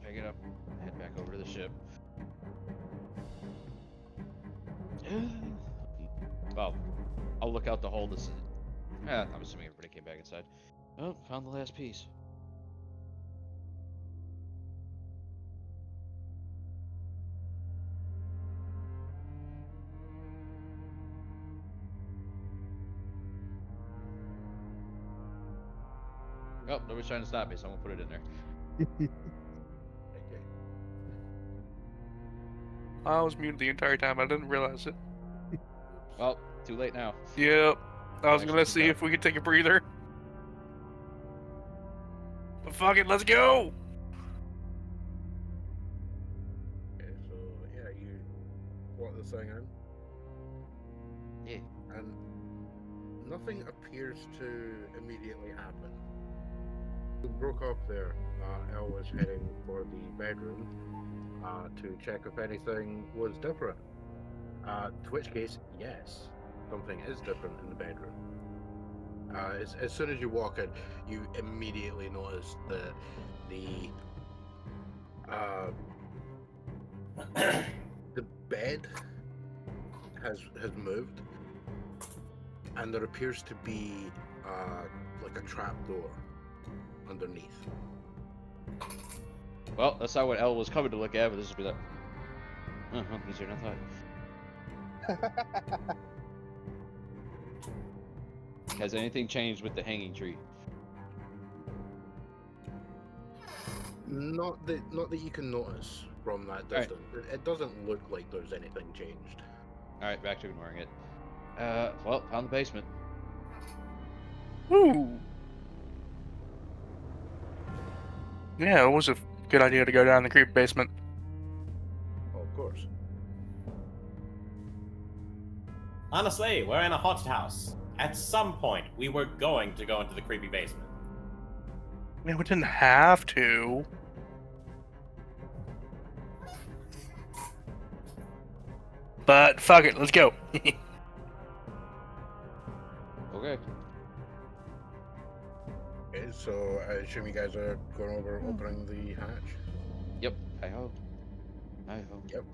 Pick it up, head back over to the ship. Well, I'll look out the hole to see. I'm assuming everybody came back inside. Oh, found the last piece. Oh, nobody's trying to stop me, so I'm gonna put it in there. Okay. I was muted the entire time. I didn't realize it. Well, too late now. Yep. I was Actually, gonna see yeah. if we could take a breather. But fuck it, let's go! Okay, so yeah, you brought this thing in. Yeah. And nothing appears to immediately happen. We broke off there. Elle was heading for the bedroom to check if anything was different. To which case, yes, something is different in the bedroom. As soon as you walk in, you immediately notice that the bed has moved, and there appears to be like a trap door underneath. Well, that's not what Elle was coming to look at, but this will be like, easier than I thought. Has anything changed with the hanging tree? Not that you can notice from that Alright. distance. It doesn't look like there's anything changed. Alright, back to ignoring it. Well, found the basement. Ooh. Yeah, it was a good idea to go down the creep basement. Oh, of course. Honestly, we're in a haunted house. At some point, we were going to go into the creepy basement. I mean, we didn't have to. But fuck it, let's go. Okay. Okay, So I assume you guys are going over opening the hatch. Yep. Hi ho. Hi ho. Yep.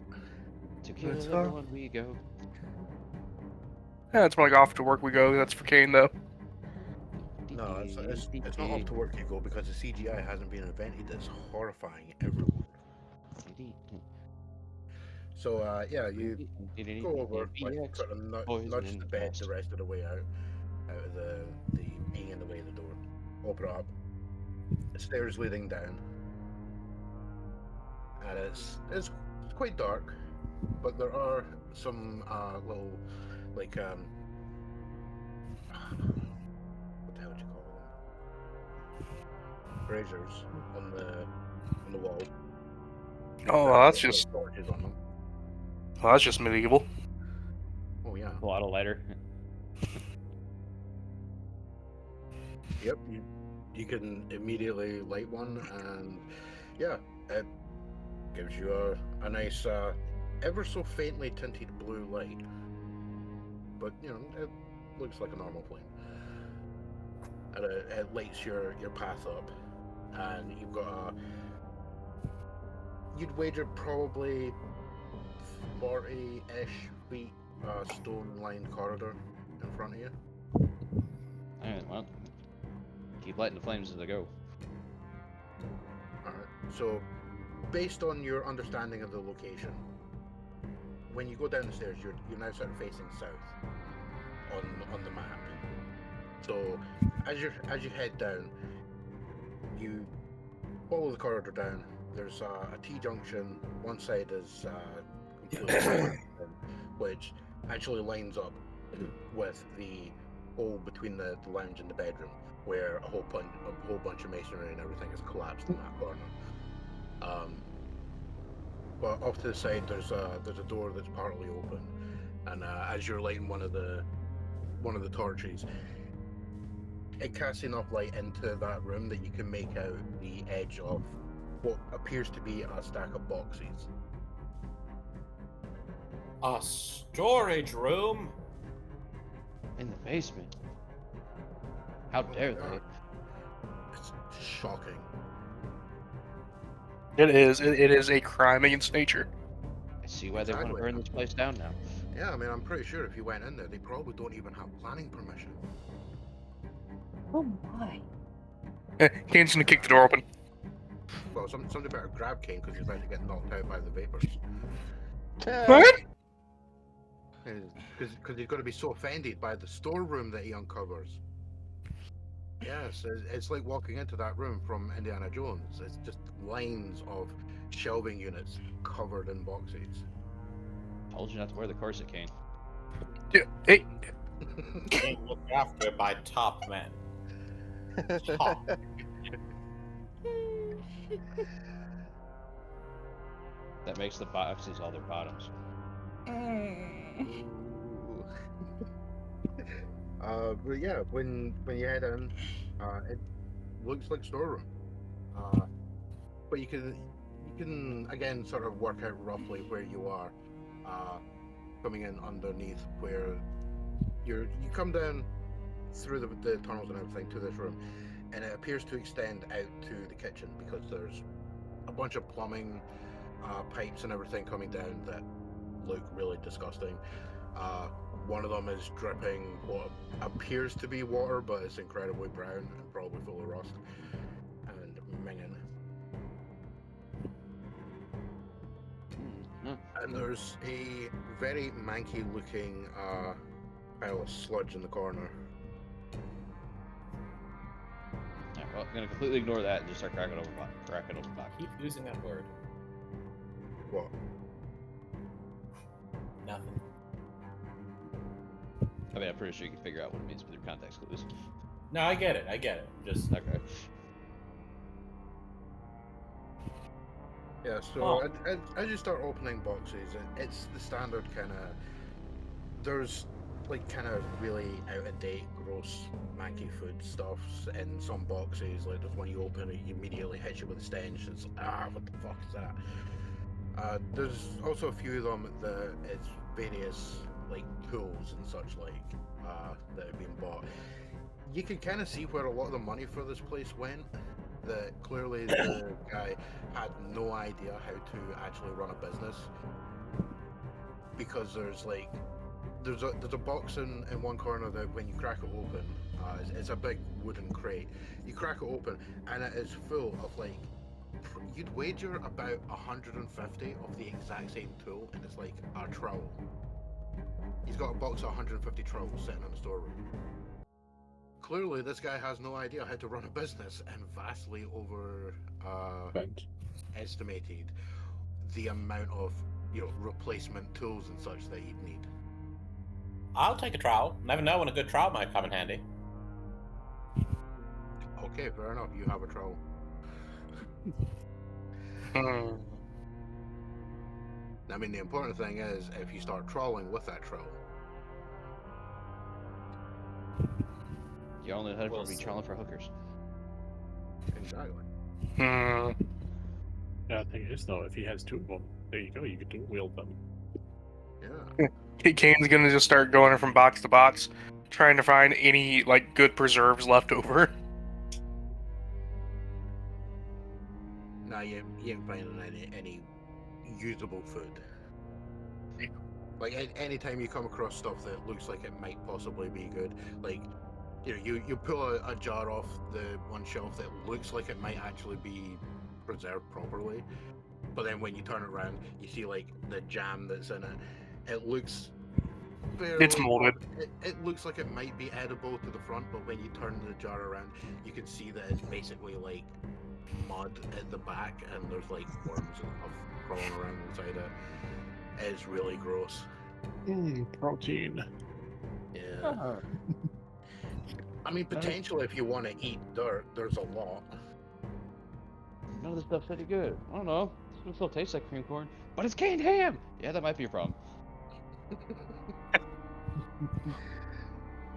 To kill Let's, everyone we go. Yeah, it's more like off to work we go. That's for Cain, though. No, it's not off to work you go because the CGI hasn't been invented. It's horrifying everyone. So yeah, you go over, like, sort of nudge the bed the rest of the way out of the being in the way of the door. Open it up. Stairs leading down, and it's quite dark, but there are some little, like, what the hell do you call them? Braziers on the wall. Oh, that well, that's have little just torches on them. medieval. Oh yeah. A lot of lighter. Yep. You can immediately light one, and yeah, it gives you a nice, ever so faintly tinted blue light. But you know, it looks like a normal flame, and it lights your path up, and you've got you'd wager probably 40-ish feet stone-lined corridor in front of you. Alright, well. Keep lighting the flames as they go. Alright, so based on your understanding of the location, when you go down the stairs, you're now sort of facing south on the map. So as you head down, you follow the corridor down. There's a T-junction. One side is completely which actually lines up with the hole between the lounge and the bedroom, where a whole bunch of masonry and everything is collapsed in that corner. But off to the side, there's a door that's partly open, and as you're lighting one of the torches, it casts enough light into that room that you can make out the edge of what appears to be a stack of boxes. A storage room? In the basement. How dare they? It's shocking. It is. It is a crime against nature. I see why they want to Exactly. burn this place down now. Yeah, I mean, I'm pretty sure if you went in there, they probably don't even have planning permission. Oh my. Cain's gonna kick the door open. Well, somebody better grab Cain because he's about to get knocked out by the vapors. What? Because he's going to be so offended by the storeroom that he uncovers. Yes, it's like walking into that room from Indiana Jones. It's just lines of shelving units covered in boxes. Told you not to wear the corset, Cain. Yeah, hey, Being looked after by top men. Top. That makes the boxes all their bottoms. Ooh. But yeah, when you head in, it looks like storeroom. But you can again sort of work out roughly where you are, coming in underneath where you come down through the tunnels and everything to this room, and it appears to extend out to the kitchen because there's a bunch of plumbing, pipes and everything coming down that look really disgusting. One of them is dripping what appears to be water, but it's incredibly brown and probably full of rust and minging. And there's a very manky looking pile of sludge in the corner. Alright, well, I'm gonna completely ignore that and just start cracking open box. Keep using that word. What? Nothing. I mean, I'm pretty sure you can figure out what it means with your context clues. No, I get it. Just Okay. Yeah, so as you start opening boxes, it's the standard kind of. There's like kind of really out of date, gross, manky food stuff in some boxes. Like there's one you open, it immediately hits you with a stench. It's what the fuck is that? There's also a few of them that it's various like tools and such like that have been bought. you can kind of see where a lot of the money for this place went. That clearly the guy had no idea how to actually run a business, because there's a box in one corner that when you crack it open, it's a big wooden crate. You crack it open and it is full of like, you'd wager about 150 of the exact same tool, and it's like a trowel. He's got a box of 150 trowels sitting in the storeroom. Clearly, this guy has no idea how to run a business and vastly estimated the amount of replacement tools and such that he'd need. I'll take a trowel. Never know when a good trowel might come in handy. Okay, fair enough. You have a trowel. I mean, the important thing is if you start trawling with that trowel. You only heard We'll for be see. trawling for hookers. Exactly. Yeah, the thing is, though, if he has two of them, there you go, you can dual wield them. Yeah. Kane's gonna just start going from box to box, trying to find any like good preserves left over. Nah, you ain't finding any usable food. Like anytime you come across stuff that looks like it might possibly be good, like you pull a jar off the one shelf that looks like it might actually be preserved properly, but then when you turn it around, you see like the jam that's in it. It looks It's molded. It looks like it might be edible to the front, but when you turn the jar around, you can see that it's basically like mud at the back, and there's like worms and stuff crawling around inside it. It's really gross. Protein. Yeah. I mean, potentially, if you want to eat dirt, there's a lot. None of this stuff's any good. I don't know. It still tastes like cream corn, but it's canned ham. Yeah, that might be a problem.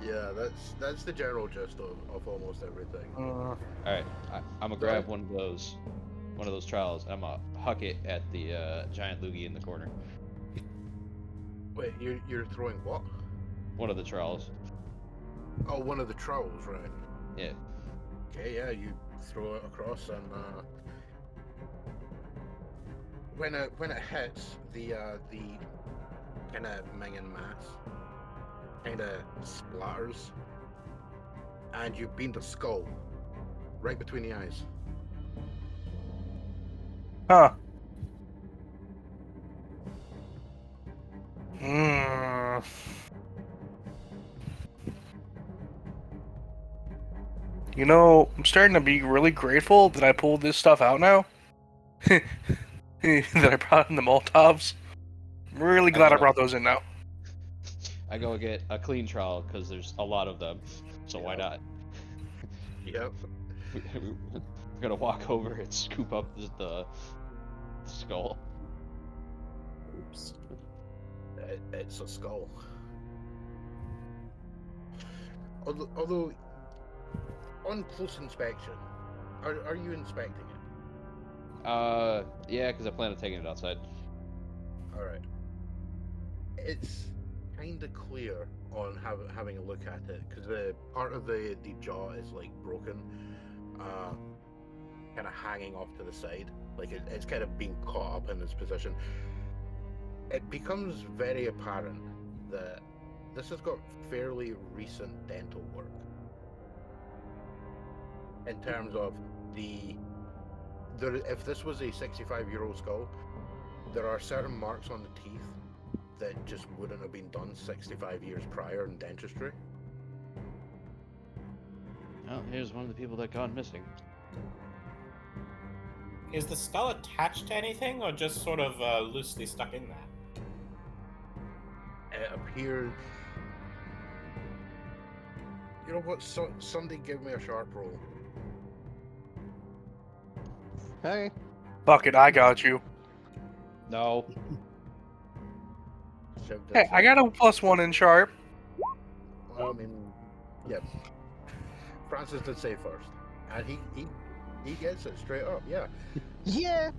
Yeah, that's the general gist of almost everything. All right, I'm gonna grab one of those trowels. I'm gonna huck it at the giant loogie in the corner. Wait, you're throwing what? One of the trowels. Oh, one of the trowels, right? Yeah. Okay, yeah, you throw it across, and when it hits the kind of minging mass, kind of splatters, and you beamed a skull right between the eyes. Huh. You know, I'm starting to be really grateful that I pulled this stuff out now. That I brought in the Molotovs. I'm really glad I brought those in now. I go get a clean trowel because there's a lot of them, so why not? Yep. We're gonna walk over and scoop up the skull. Oops. It's a skull. Although on close inspection, are you inspecting it? Yeah, because I plan on taking it outside. Alright. It's kind of clear on having a look at it, because the part of the jaw is like broken, kind of hanging off to the side, like it's kind of being caught up in its position. It becomes very apparent that this has got fairly recent dental work. In terms of if this was a 65-year-old skull, there are certain marks on the teeth that just wouldn't have been done 65 years prior in dentistry. Well, here's one of the people that gone missing. Is the skull attached to anything, or just sort of loosely stuck in there? It appears... You know what? Somebody give me a sharp roll. Hey. Fuck it, I got you. No. Hey, I got a +1 in sharp. Well, I mean, yeah. Francis did say first, and he gets it straight up. Yeah. Yeah.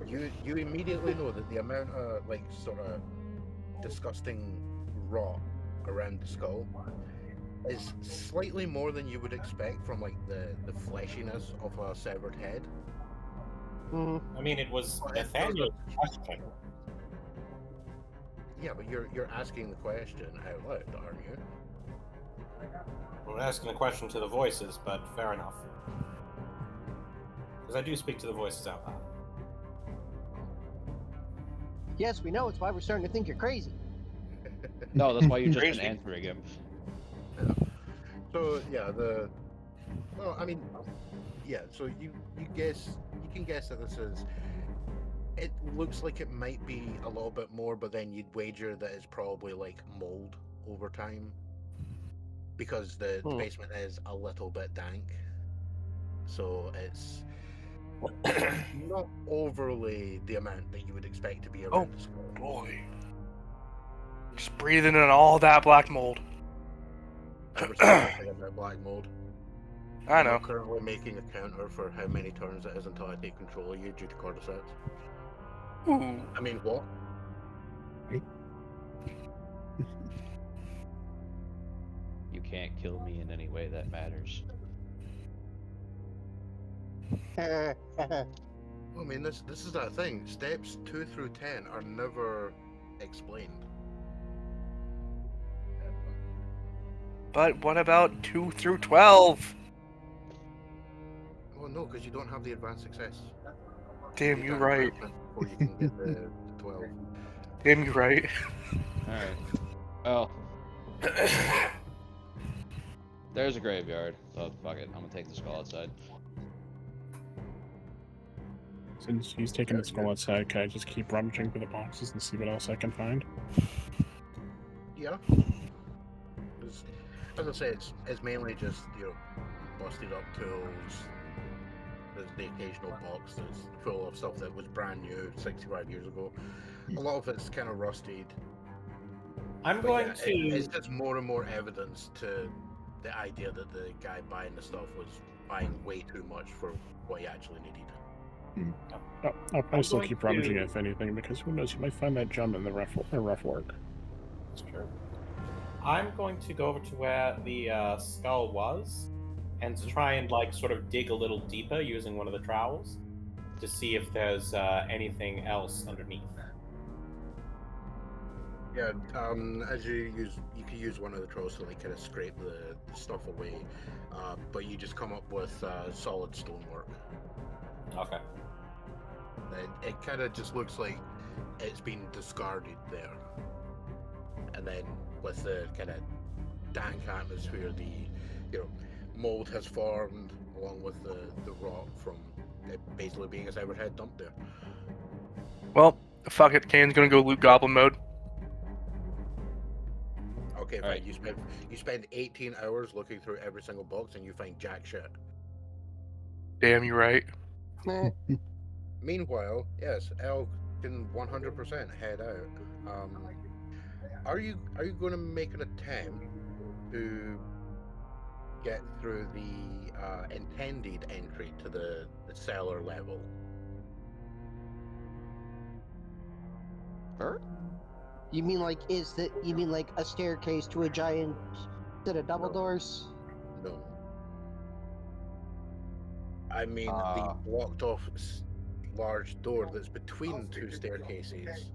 You immediately know that the amount of like sort of disgusting rot around the skull is slightly more than you would expect from like the fleshiness of a severed head. Mhm. I mean, it was Well, Nathaniel's question. Yeah, but you're asking the question out loud, aren't you? I'm asking a question to the voices, but fair enough. Because I do speak to the voices out loud. Yes, we know. It's why we're starting to think you're crazy. No, that's why you've just been Crazy. answering him. So yeah, well, I mean, yeah. So you can guess that this is. It looks like it might be a little bit more, but then you'd wager that it's probably like mold over time, because the basement is a little bit dank. So it's not overly the amount that you would expect to be around the skull. Boy. Just breathing in all that black mold. Never say anything about black mold. I know. I'm currently making a counter for how many turns it is until I take control of you due to cordyceps. Ooh. I mean, what? You can't kill me in any way that matters. I mean, this is that thing. Steps 2 through 10 are never explained. But what about 2 through 12? Well, no, because you don't have the advanced success. Damn, need you that right. improvement before you can get the 12. Damn, you right. Alright. Well, there's a graveyard. So fuck it. I'm gonna take the skull outside. Since he's taking the skull outside, can I just keep rummaging through the boxes and see what else I can find? Yeah. As I say, it's mainly just, busted up tools. There's the occasional box that's full of stuff that was brand new 65 years ago. A lot of it's kind of rusted. I'm But going yeah, to. it's just more and more evidence to the idea that the guy buying the stuff was buying way too much for what he actually needed. Oh, I'll probably still going keep rummaging to- if anything, because who knows, you might find that gem in the rough work. That's true. I'm going to go over to where the skull was and try and sort of dig a little deeper using one of the trowels to see if there's anything else underneath. Yeah, as you can use one of the trolls to kind of scrape the stuff away, but you just come up with solid stonework. Okay. It kind of just looks like it's been discarded there, and then with the kind of dank atmosphere, the mold has formed along with the rot from it basically being a severed head dumped there. Well, fuck it. Cain's gonna go loot goblin mode. Okay, fine. Alright. You spend 18 hours looking through every single box and you find jack shit. Damn, you right. Meh. Meanwhile, yes, Elle can 100% head out. Are you going to make an attempt to get through the intended entry to the cellar level? Bert? You mean like a staircase to a giant set of double No. doors? No. I mean the Uh. blocked off large door that's between two staircases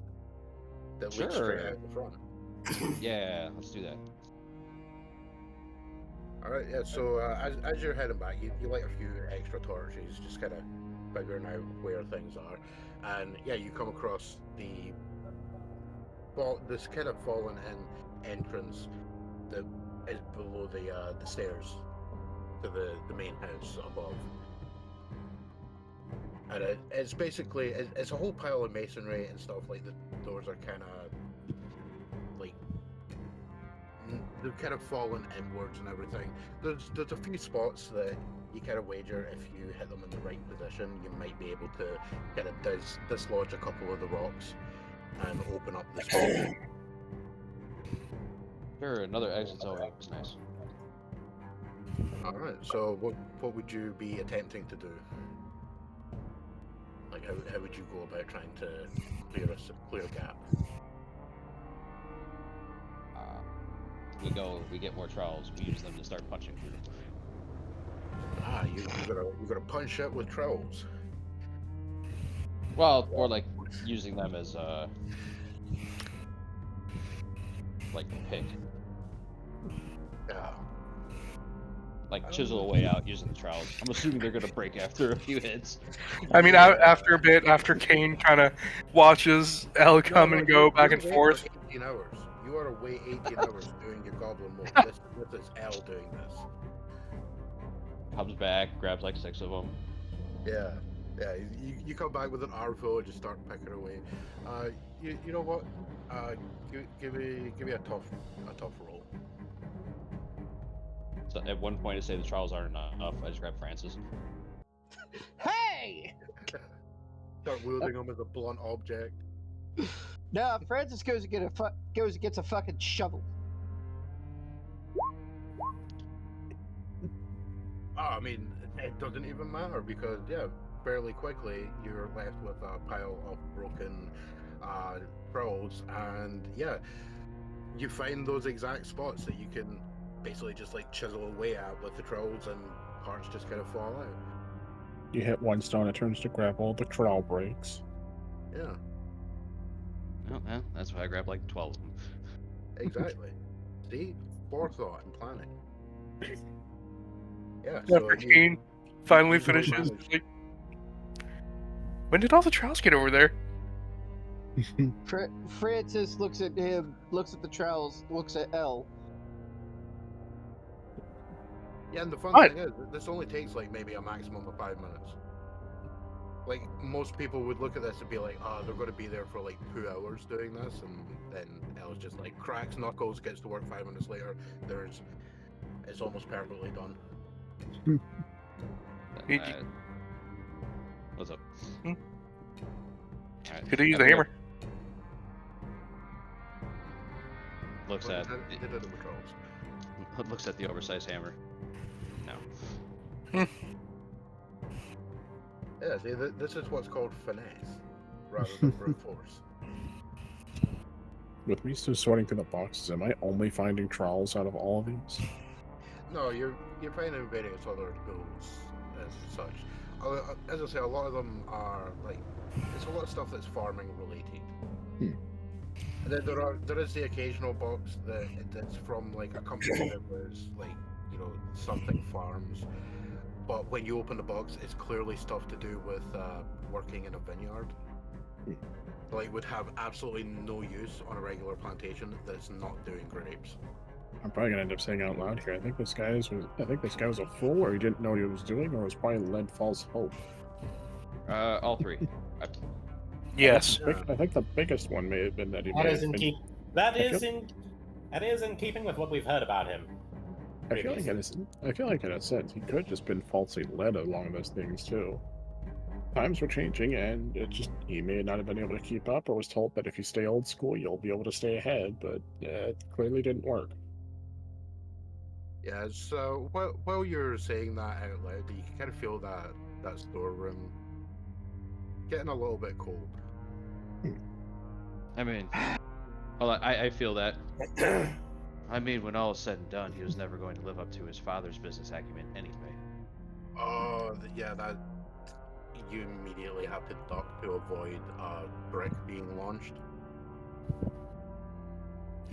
that leads straight Sure. out the front. Yeah, let's do that. All right, yeah. So as you're heading back, you light a few extra torches, just kind of figuring out where things are, and yeah, you come across this kind of fallen in entrance that is below the stairs to the main house above, and it's basically it's a whole pile of masonry and stuff. Like the doors are kind of like they've kind of fallen inwards and everything. There's a few spots that you kind of wager if you hit them in the right position, you might be able to kind of dislodge a couple of the rocks and open up the space. Sure, another exit's always nice. All right. So what would you be attempting to do? Like how would you go about trying to clear a gap? we get more trowels, we use them to start punching through. You gotta punch it with trolls. Well, or like using them as like pick, Yeah. like chisel a way out using the trowels. I'm assuming they're gonna break after a few hits. I mean, after a bit, after Cain kind of watches Elle come and go back and forth. 18 hours. You are away 18 hours doing your goblin mode. This is Elle doing this. Comes back, grabs like 6 of them. Yeah. You come back with an armful and just start picking away. You know what? Give me a tough roll. So at one point, I say the trowels aren't enough. I just grab Francis. Hey! Start wielding them as a blunt object. No, Francis goes and gets a fucking shovel. I mean, it doesn't even matter because fairly quickly you're left with a pile of broken trolls, and you find those exact spots that you can basically just like chisel away at with the trolls, and parts just kind of fall out. You hit one stone, it turns to gravel, the trowel breaks. Yeah, Oh, yeah, that's why I grabbed like 12 of them. exactly. See, forethought and planning. Yeah. After Cain finally finishes, managed. like, when did all the trowels get over there? Francis looks at him, looks at the trowels, looks at Elle. Yeah, and the fun What? thing is, this only takes like maybe a maximum of 5 minutes. Like, most people would look at this and be like, oh, they're going to be there for like 2 hours doing this, and then Elle's just like cracks knuckles, gets to work 5 minutes later. It's almost perfectly done. What's up? Hmm? Alright, Could have used a hammer. Looks Well, at they did it with trolls. looks at the oversized hammer. No. Yeah, see, this is what's called finesse, rather than brute force. With me still sorting through the boxes, am I only finding trowels out of all of these? No, you're finding various other tools as such. As I say, a lot of them are like, it's a lot of stuff that's farming related. And then there is the occasional box that's from like a company that was like, something farms. But when you open the box, it's clearly stuff to do with working in a vineyard. Like, would have absolutely no use on a regular plantation that's not doing grapes. I'm probably gonna end up saying out loud here. I think this guy was a fool, or he didn't know what he was doing, or was probably led false hope. All three. Yes. I think the biggest one may have been that he That may is have in been- keep. That is in keeping with what we've heard about him. I feel like in a sense he could have just been falsely led along those things too. Times were changing, and he may not have been able to keep up, or was told that if you stay old school, you'll be able to stay ahead. But it clearly didn't work. Yeah, so while you're saying that out loud, you can kind of feel that storeroom getting a little bit cold. I mean, well, I feel that. I mean, when all is said and done, he was never going to live up to his father's business acumen anyway. Oh, yeah, that you immediately have to duck to avoid a brick being launched.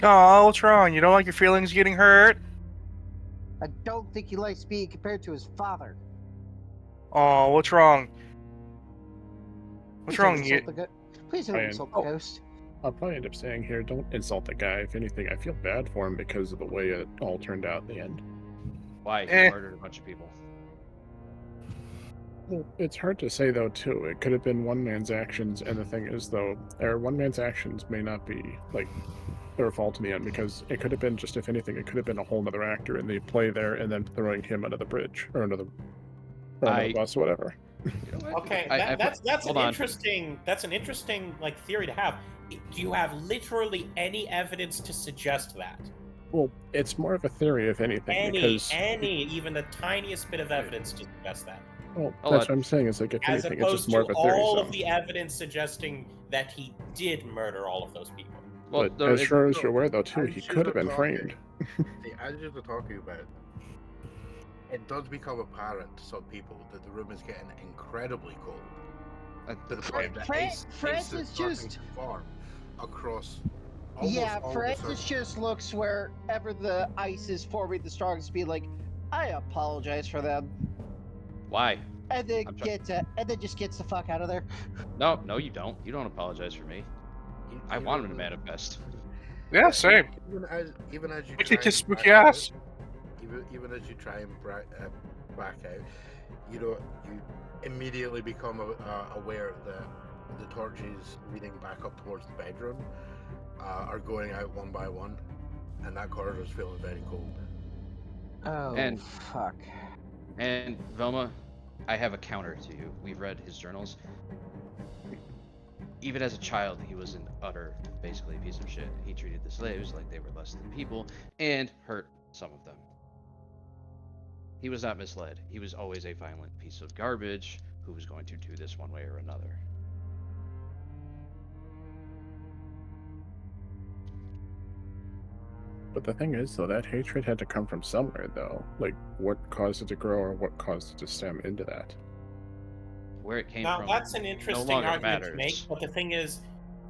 Oh, what's wrong? You don't like your feelings getting hurt? I don't think he likes being compared to his father. Oh, what's wrong? What's Please don't wrong? insult the go- Please don't Ryan. insult the ghost. I'll probably end up saying here, don't insult the guy. If anything, I feel bad for him because of the way it all turned out in the end. Why? He Eh. murdered a bunch of people. Well, it's hard to say though too. It could have been one man's actions, and the thing is though, one man's actions may not be like their fault in the end, because it could have been just, if anything, it could have been a whole other actor and they play there and then throwing him under the bridge or under the bus or whatever. You know what? Okay, that's hold an on. interesting like theory to have. Do you have literally any evidence to suggest that? Well, it's more of a theory, if anything, because Even the tiniest bit of evidence to suggest that, well, Hold that's on. what I'm saying. Is like, if as anything, it's just opposed more to of a theory. all So. of the evidence suggesting that he did murder all of those people. Well, But no, as sure as no, you're aware, though, too, as he you could have were been talking- framed. See, as you're talking about, it does become apparent to some people that the room is getting incredibly cold. To the point that ice Francis is starting just- to form across almost Yeah, all Francis the surface. just looks wherever the ice is forming the strongest, be like, I apologize for them, why? and then I'm try- just gets the fuck out of there. No, you don't. You don't apologize for me. I want him to manifest. Yeah, same. Even as you Make try it just and back spooky ass. out, even as you try and back out, you immediately become aware that the torches leading back up towards the bedroom are going out one by one, and that corridor is feeling very cold. Oh, And- fuck. And Velma, I have a counter to you. We've read his journals. Even as a child, he was an utter, basically, piece of shit. He treated the slaves like they were less than people and hurt some of them. He was not misled. He was always a violent piece of garbage who was going to do this one way or another. But the thing is, though, that hatred had to come from somewhere, though. Like, what caused it to grow, or what caused it to stem into that? Where it came Now, from. that's an interesting longer argument to matters. make, but the thing is,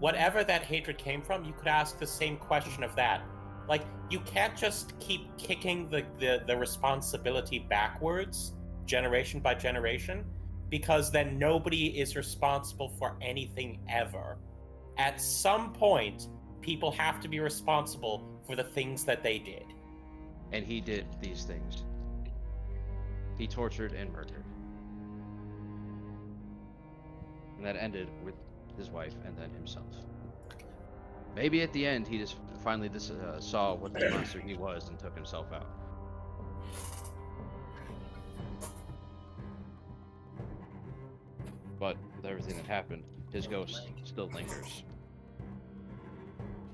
whatever that hatred came from, you could ask the same question of that. Like, you can't just keep kicking the responsibility backwards, generation by generation, because then nobody is responsible for anything ever. At some point, people have to be responsible for the things that they did. And he did these things. He tortured and murdered. And that ended with his wife and then himself. Maybe at the end he just finally saw what the monster he was and took himself out. But with everything that happened, his ghost still lingers.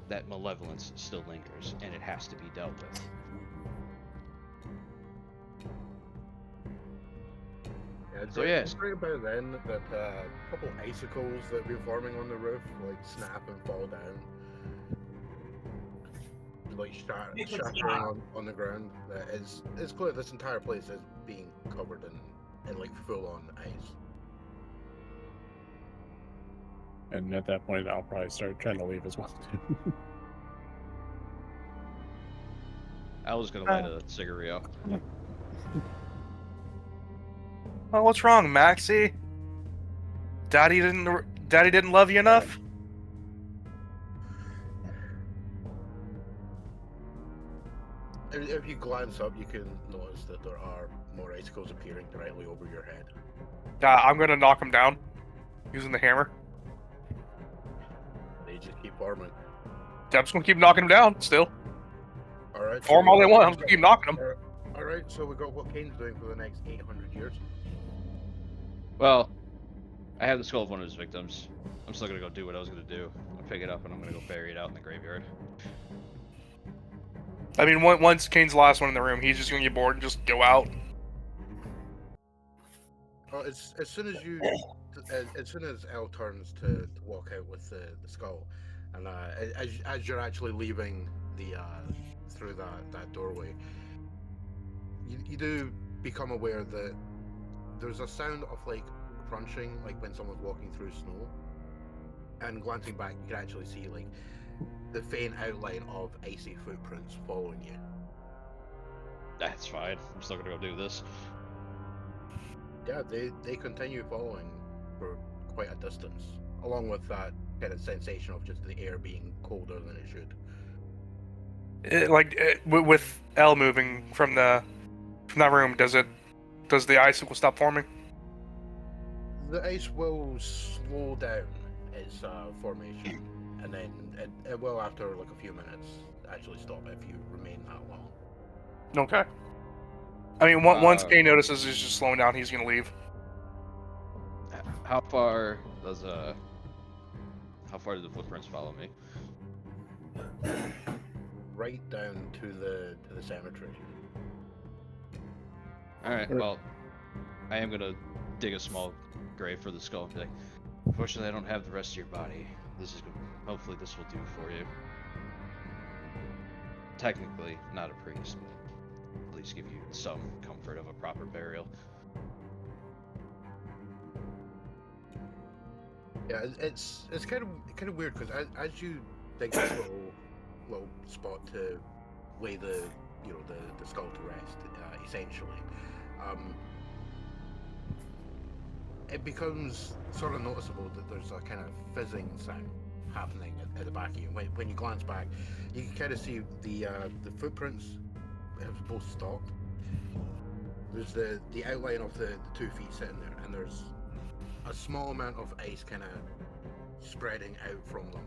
That malevolence still lingers, and it has to be dealt with. So, yeah. It's right about then that a couple icicles that have been forming on the roof like snap and fall down, like shattering on the ground. That it's clear this entire place is being covered in like full on ice. And at that point, I'll probably start trying to leave as well. I was gonna light a cigarette. Oh, what's wrong, Maxie? Daddy didn't love you enough? If you glance up, you can notice that there are more icicles appearing directly over your head. I'm gonna knock him down using the hammer. They just keep forming. I'm just gonna keep knocking him down still. All right. Form all they want. I'm just gonna keep knocking them. All right. So we got what Cain's doing for the next 800 years. Well, I have the skull of one of his victims. I'm still gonna go do what I was gonna do. I'm gonna pick it up and I'm gonna go bury it out in the graveyard. I mean, once Cain's the last one in the room, he's just gonna get bored and just go out. Well, as soon as Elle turns to walk out with the skull, and as you're actually leaving the through that doorway, you do become aware that there's a sound of like crunching, like when someone's walking through snow. And glancing back, you can actually see like the faint outline of icy footprints following you. That's fine. I'm still gonna go do this. Yeah, they continue following for quite a distance, along with that kind of sensation of just the air being colder than it should. With L moving from that room, does the icicle stop forming? The ice will slow down its formation, and then it will, after like a few minutes, actually stop if you remain that long. Okay. I mean, once Cain notices it's just slowing down, he's gonna leave. How far do the footprints follow me? Right down to the cemetery. Alright, well, I am gonna dig a small grave for the skull and be like, unfortunately I don't have the rest of your body. Hopefully this will do for you. technically not a priest, but at least give you some comfort of a proper burial. Yeah, it's kind of weird because as you dig this little spot to lay the the skull to rest, essentially, it becomes sort of noticeable that there's a kind of fizzing sound happening at the back of you. When you glance back, you can kind of see the footprints have both stopped. There's the outline of the 2 feet sitting there, and there's a small amount of ice kind of spreading out from them.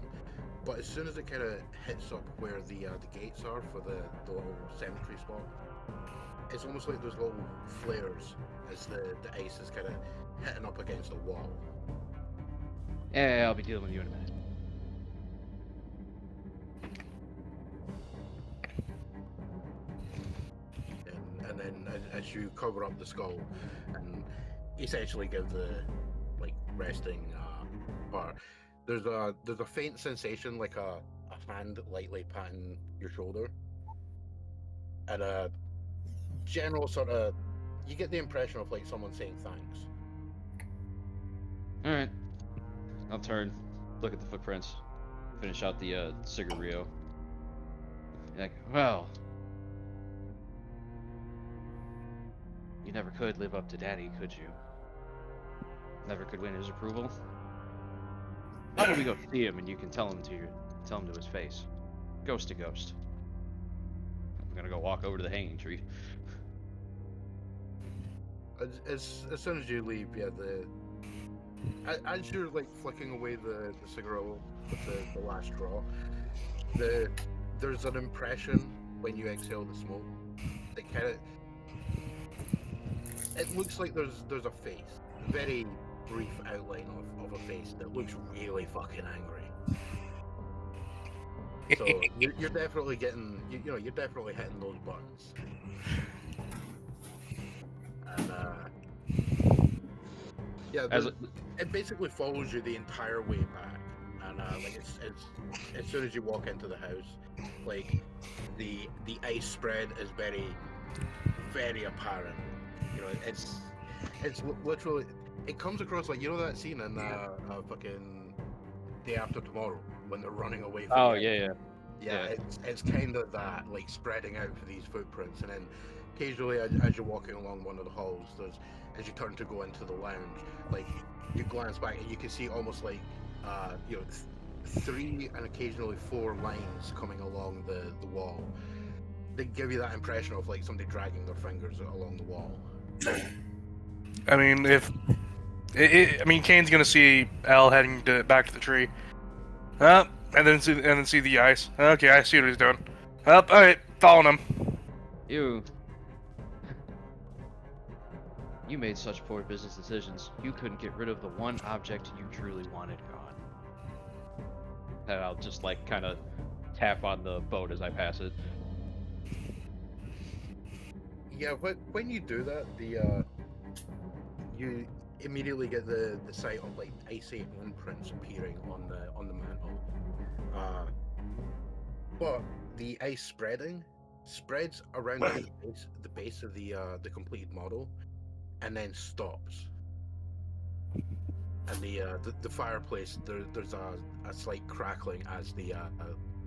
But as soon as it kind of hits up where the gates are for the little cemetery spot, it's almost like those little flares as the ice is kind of hitting up against the wall. Yeah, I'll be dealing with you in a minute. And then as you cover up the skull and essentially give the resting part, there's a faint sensation like a hand lightly patting your shoulder, and a general sort of, you get the impression of like someone saying thanks. All right, I'll turn, look at the footprints, finish out the cigarillo. Like, well, you never could live up to Daddy, could you? Never could win his approval. Why don't we go see him and you can tell him to his face, ghost to ghost. I'm gonna go walk over to the hanging tree. As soon as you leave, yeah, as you're like flicking away the cigarillo with the last straw, there's an impression when you exhale the smoke that kind of, it looks like there's a face, a very brief outline of a face that looks really fucking angry. So you're definitely getting, you're definitely hitting those buttons. And yeah, it basically follows you the entire way back, and it's as soon as you walk into the house, like the ice spread is very, very apparent. It's literally, it comes across like, that scene in fucking Day After Tomorrow when they're running away from Oh the yeah. It's kind of that, like spreading out for these footprints, and then occasionally as you're walking along one of the halls, as you turn to go into the lounge, like you glance back and you can see almost like 3 and occasionally 4 lines coming along the wall. They give you that impression of like somebody dragging their fingers along the wall. I mean, Cain's gonna see Al heading back to the tree. And then see the ice. Okay, I see what he's doing. All right, following him. You made such poor business decisions. You couldn't get rid of the one object you truly wanted gone. And I'll just like kind of tap on the boat as I pass it. Yeah, but when you do that, you immediately get the sight of like icy imprints appearing on the mantle. But the ice spreads around the base of the completed model, and then stops. And the fireplace, there's a slight crackling as the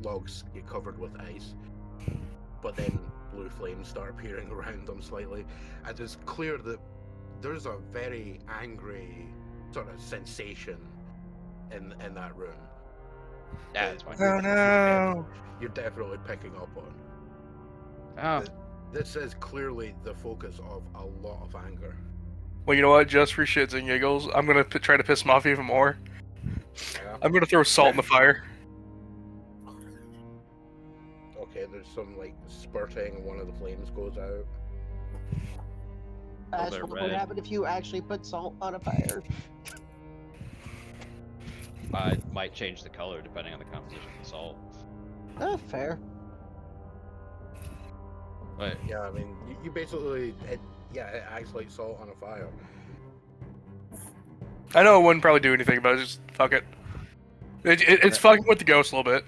logs get covered with ice, but then blue flames start appearing around them slightly, and it's clear that there's a very angry sort of sensation in that room. Yeah, that's fine. Oh no! You're definitely picking up on. Oh, This is clearly the focus of a lot of anger. Well, you know what? Just for shits and giggles, I'm gonna try to piss him off even more. Yeah. I'm gonna throw salt in the fire. Okay, there's some like spurting, and one of the flames goes out. That's they're what would red. happen if you actually put salt on a fire. I might change the color depending on the composition of the salt. Oh, fair. But Yeah, I mean, you basically, it acts like salt on a fire. I know it wouldn't probably do anything, but just fuck it. It's fucking with the ghost a little bit.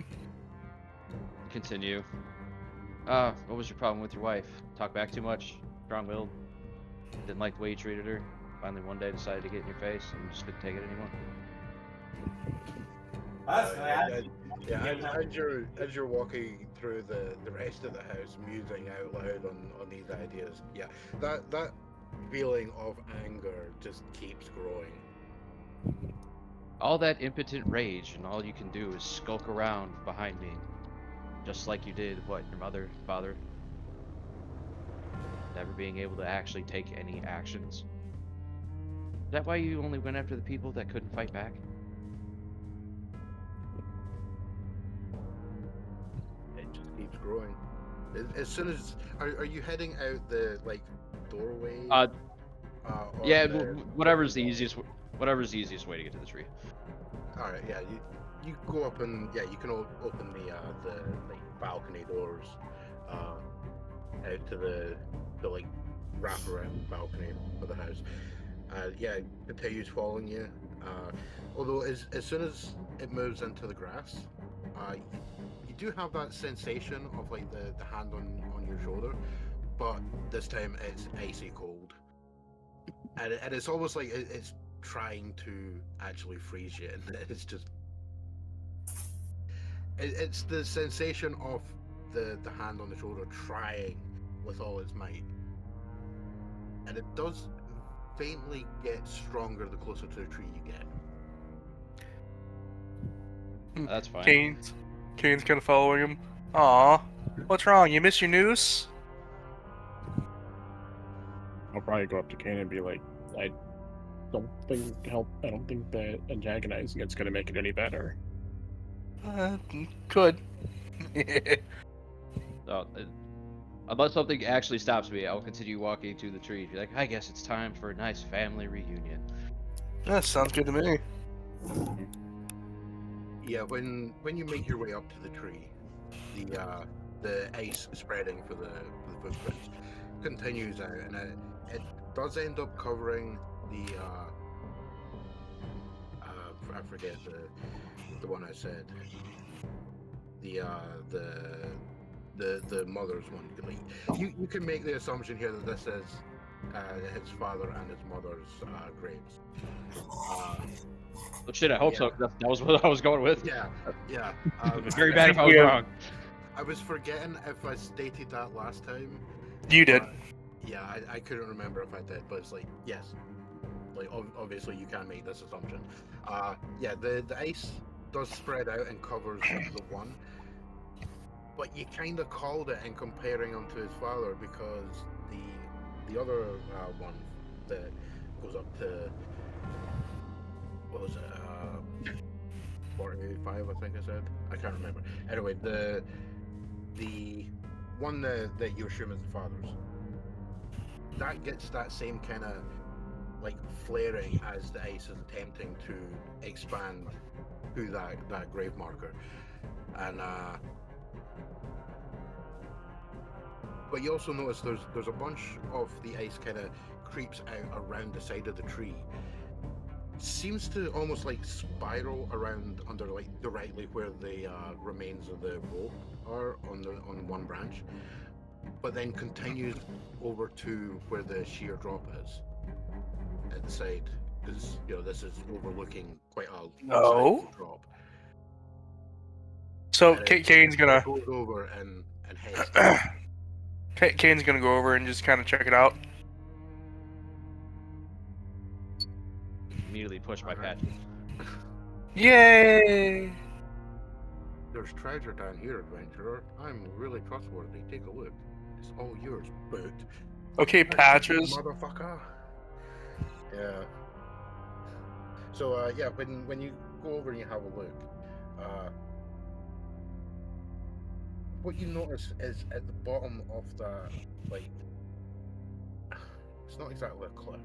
continue. What was your problem with your wife? Talk back too much? Strong-willed? Didn't like the way you treated her? Finally one day decided to get in your face and you just couldn't take it anymore? As you're walking through the rest of the house, musing out loud on these ideas, that feeling of anger just keeps growing. All that impotent rage, and all you can do is skulk around behind me. Just like you did, what, your mother, father? Never being able to actually take any actions. Is that why you only went after the people that couldn't fight back? It just keeps growing. As soon as are you heading out the doorway? Yeah, whatever's the easiest way to get to the tree. All right, yeah, you go up and you can open the balcony doors out to the wraparound balcony of the house. It continues following you. Although as soon as it moves into the grass, you do have that sensation of the hand on your shoulder, but this time it's icy cold, and it's almost like it's trying to actually freeze you, and it's just it's the sensation of the hand on the shoulder trying with all its might, and it does faintly get stronger the closer to the tree you get. That's fine. Cain's kind of following him. Aw, what's wrong? You miss your noose? I'll probably go up to Cain and be like, I don't think that antagonizing it's going to make it any better. Could. Unless something actually stops me, I'll continue walking to the tree. Be like, I guess it's time for a nice family reunion. That sounds good to me. Yeah, when you make your way up to the tree, the ice spreading for the footprints continues out, and it does end up covering the I forget the one I said, the mother's one. You can make the assumption here that this is his father and his mother's graves. But shit, I hope so. That was what I was going with. Yeah. Very bad if I was wrong. I was forgetting if I stated that last time. You did. I couldn't remember if I did, but it's yes. Obviously you can make this assumption. The ice does spread out and covers the one, but you kind of called it in comparing him to his father, because the other one that goes up to, what was it, 45, I think I said. I can't remember. Anyway, the one that you assume is the father's, that gets that same kind of flaring as the ice is attempting to expand through that grave marker, and but you also notice there's a bunch of the ice kind of creeps out around the side of the tree. Seems to almost spiral around under directly where the remains of the rope are on one branch, but then continues over to where the sheer drop is at the side, because this is overlooking quite a sizable drop. So and Cain's gonna goes over and heads. Cain's gonna go over and just kind of check it out. Immediately push my patches. Yay! There's treasure down here, adventurer. I'm really trustworthy. Take a look. It's all yours, boot. Okay, Patches. Motherfucker. Yeah. So when you go over and you have a look, what you notice is at the bottom of that, it's not exactly a cliff.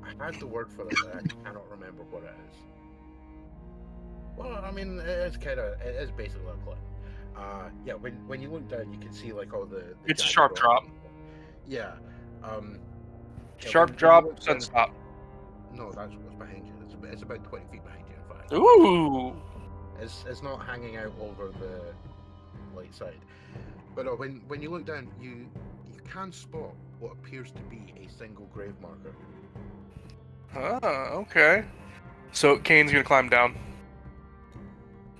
I had the word for it, but I cannot remember what it is. Well, I mean, it is basically a cliff. When you look down, you can see all the it's a sharp drop. Yeah. Sharp drop, sudden stop. No, that's what's behind you. It's about 20 feet behind you, in fact. Ooh. It's not hanging out over the light side. But when you look down, you can spot what appears to be a single grave marker. Ah, okay. So Cain's gonna climb down.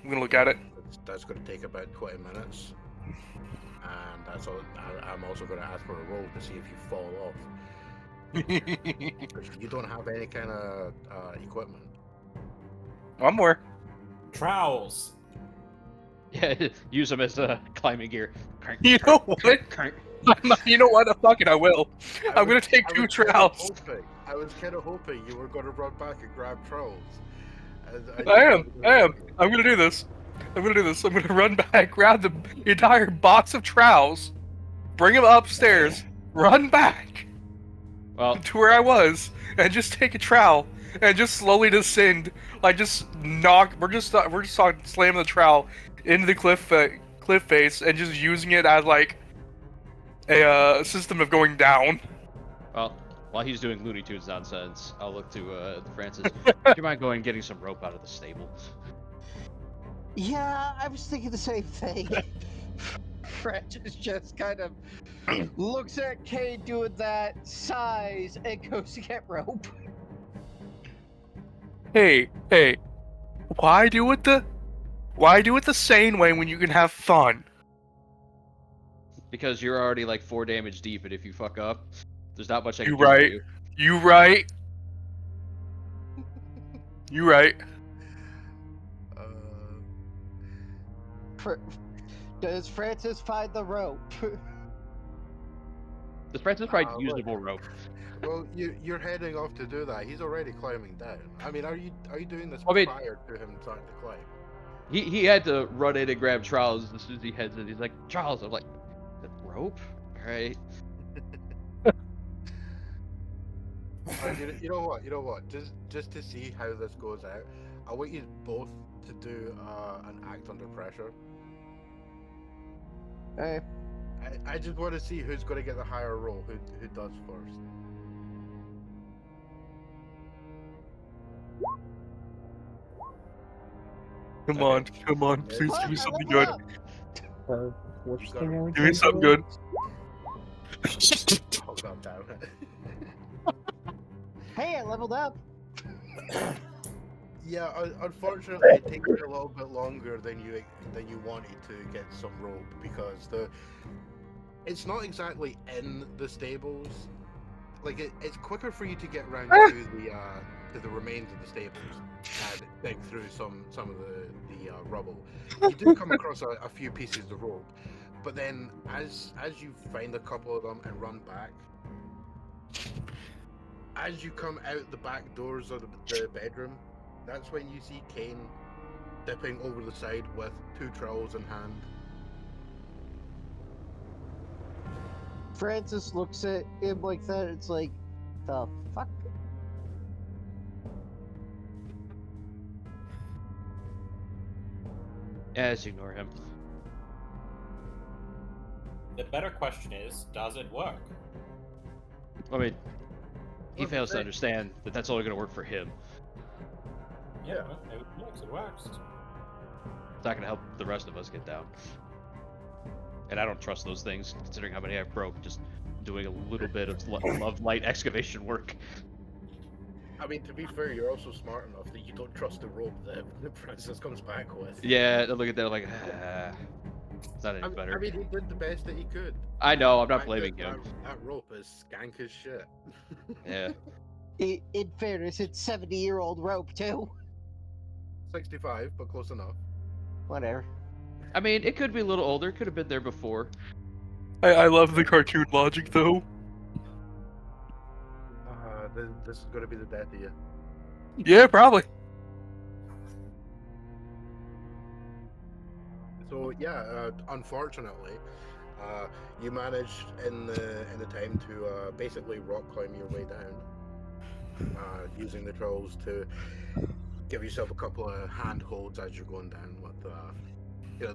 I'm gonna look at it. That's going to take about 20 minutes, and that's all. I'm also going to ask for a roll to see if you fall off. Because you don't have any kind of equipment. One more. Trowels. Yeah, use them as climbing gear. Crank, You crank, know what? crank, crank. You know what? Fuck it, I will. I'm gonna take two trowels. I was kind of hoping you were going to run back and grab trowels. I am. I'm gonna do this. I'm gonna run back, grab the entire box of trowels, bring them upstairs, run back Well, to where I was, and just take a trowel and just slowly descend. Like just knock. We're just slamming the trowel into the cliff face and just using it as like a system of going down. well, while he's doing Looney Tunes nonsense, I'll look to Francis. Do you mind going and getting some rope out of the stable? Yeah, I was thinking the same thing. Francis just kind of looks at Cain doing that, sighs, and goes to get rope. Hey, why do it the sane way when you can have fun? Because you're already like 4 damage deep, and if you fuck up, there's not much I can You do for right. you. You right. You right. Does Francis find the rope? Does Francis find usable rope? Well, you're heading off to do that. He's already climbing down. I mean, are you doing this I mean- prior to him starting to climb? He had to run in and grab Charles as soon as he heads in. He's like, Charles, I'm like, the rope? Alright. You know what? Just to see how this goes out, I want you both to do an act under pressure. Hey, I just want to see who's going to get the higher roll, who does first. Come Okay. on, please what? give me I something leveled good. up. Which You got thing it. are we Give me doing? something good. Oh, God damn it. Hey, I leveled up. Yeah, unfortunately, it takes you a little bit longer than you wanted to get some rope because it's not exactly in the stables. Like it's quicker for you to get around to the remains of the stables and dig through some of the rubble. You do come across a few pieces of rope, but then as you find a couple of them and run back, as you come out the back doors of the bedroom, that's when you see Cain dipping over the side with 2 trowels in hand. Francis looks at him like that. It's like, the fuck? Yeah, just ignore him. The better question is, does it work? I mean, he Look, fails to they- understand that that's only going to work for him. Yeah, it works. It works. It's not going to help the rest of us get down. And I don't trust those things, considering how many I broke just doing a little bit of love light excavation work. I mean, to be fair, you're also smart enough that you don't trust the rope that Francis comes back with. Yeah, I look at that like, it's not any better. I mean, he did the best that he could. I know, I'm not Fact blaming that him. That rope is skank as shit. Yeah. In fairness, it's 70-year-old rope, too. 65, but close enough. Whatever. I mean, it could be a little older, could have been there before. I love the cartoon logic though. This is going to be the death of you. Yeah, probably. So yeah, unfortunately, you managed in the time to basically rock climb your way down, using the trolls to give yourself a couple of handholds as you're going down. With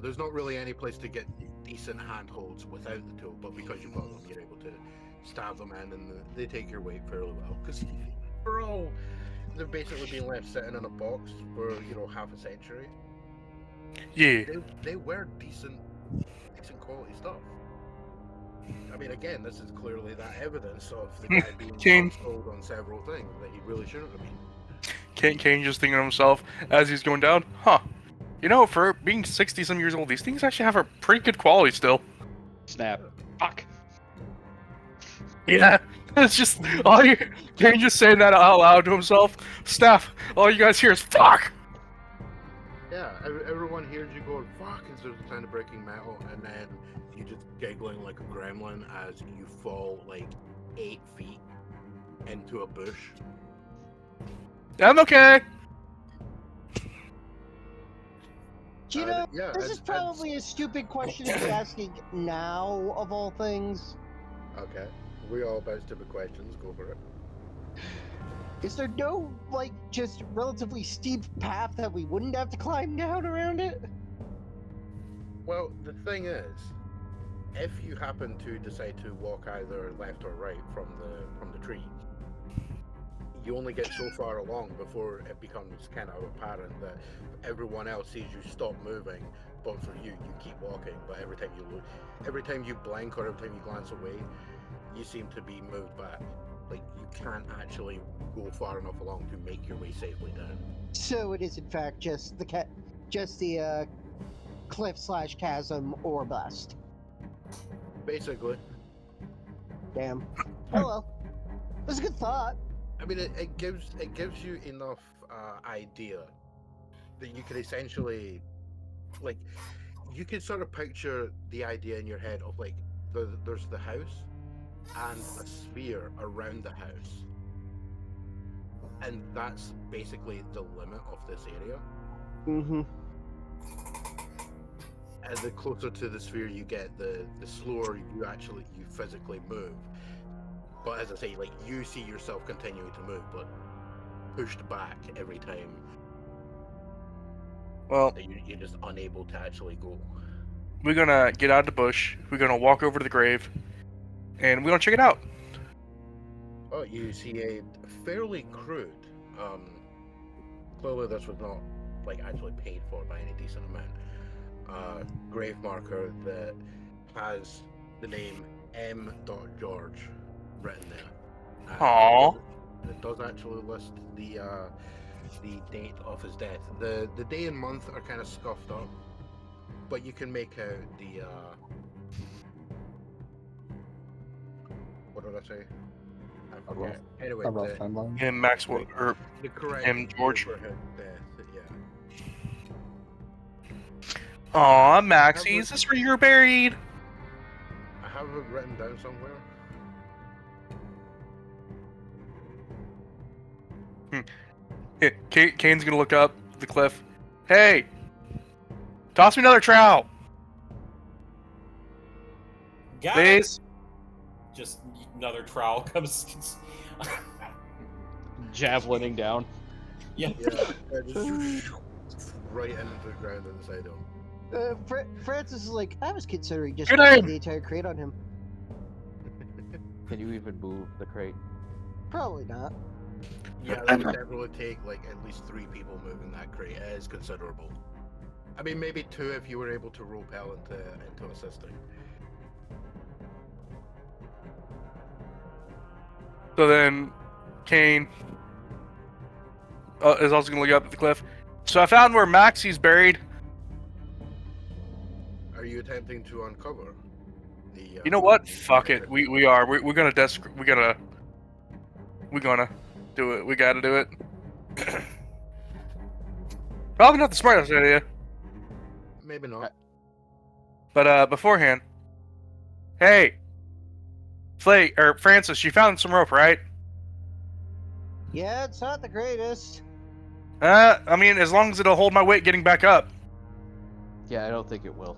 there's not really any place to get decent handholds without the tool, but because you've got them, you're able to stab them in, and they take your weight fairly well. Because for all, they've basically been left sitting in a box for half a century. Yeah. They were decent decent quality stuff. I mean, again, this is clearly that evidence of the guy being Cain. sold on several things that he really shouldn't have been. Cain just thinking to himself as he's going down, huh? You know, for being 60-some years old, these things actually have a pretty good quality still. Snap. Fuck. Yeah, it's just all you. Cain just saying that out loud to himself. Snap! All you guys hear is fuck. Yeah, everyone hears you going fuck as there's a sound of breaking metal, and then you just giggling like a gremlin as you fall like 8 feet into a bush. I'm okay. Do you know, yeah, this is probably a stupid question to be asking now, of all things. Okay, we all about stupid questions. Go for it. Is there no, like, just relatively steep path that we wouldn't have to climb down around it? Well, the thing is, if you happen to decide to walk either left or right from the trees, you only get so far along before it becomes kind of apparent that everyone else sees you stop moving, but for you keep walking. But every time you look, every time you blink or every time you glance away, you seem to be moved back. Like you can't actually go far enough along to make your way safely down. So it is in fact just the cliff/chasm or bust. Basically. Damn. Oh well. That's a good thought. I mean, it gives you enough idea that you could essentially, like, you could sort of picture the idea in your head of like there's the house and a sphere around the house, and that's basically the limit of this area. Mm-hmm. And the closer to the sphere you get, the slower you physically move. But as I say, like, you see yourself continuing to move, but pushed back every time. Well, You're just unable to actually go. we're gonna get out of the bush. We're gonna walk over to the grave, and we're gonna check it out. Oh, you see a fairly crude, clearly this was not, like, actually paid for by any decent amount, grave marker that has the name M. George written there. Aww. It does actually list the date of his death. The day and month are kind of scuffed up, but you can make out the what did I say? I forget. Anyway, A rough timeline. Him, Maxwell, or the correct him, year George. for his death. Yeah. Aw, Maxie, is this where you're buried? I have it written down somewhere. Yeah, Cain's gonna look up the cliff. Hey, toss me another trowel, Got it. please. Just another trowel comes. Javelining down. Yeah. Yeah, just right into the ground on the side of him. Francis is like, I was considering just Good putting aim. the entire crate on him. Can you even move the crate? Probably not. Yeah, that would definitely take like at least 3 people moving that crate. It is considerable. I mean, maybe 2 if you were able to rappel into assisting. So then, Cain is also gonna look up at the cliff. So I found where Maxie's buried. Are you attempting to uncover the? You know what? Fuck it. We are. We're gonna We're gonna do it. We gotta do it. Probably not the smartest idea, Maybe not. but beforehand. Hey, Francis, you found some rope, right? Yeah, it's not the greatest. I mean, as long as it'll hold my weight getting back up. Yeah, I don't think it will.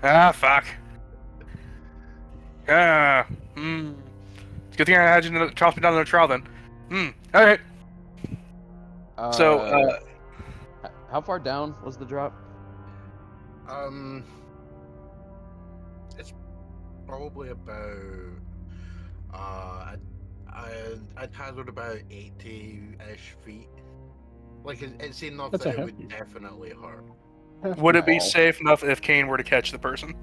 Ah, fuck. It's a good thing I had you to toss me down the trial then. Alright. So, how far down was the drop? It's probably about I'd hazard about 80-ish feet. Like it's enough That's that a it would hefty. definitely hurt. would it be Wow. safe enough if Cain were to catch the person?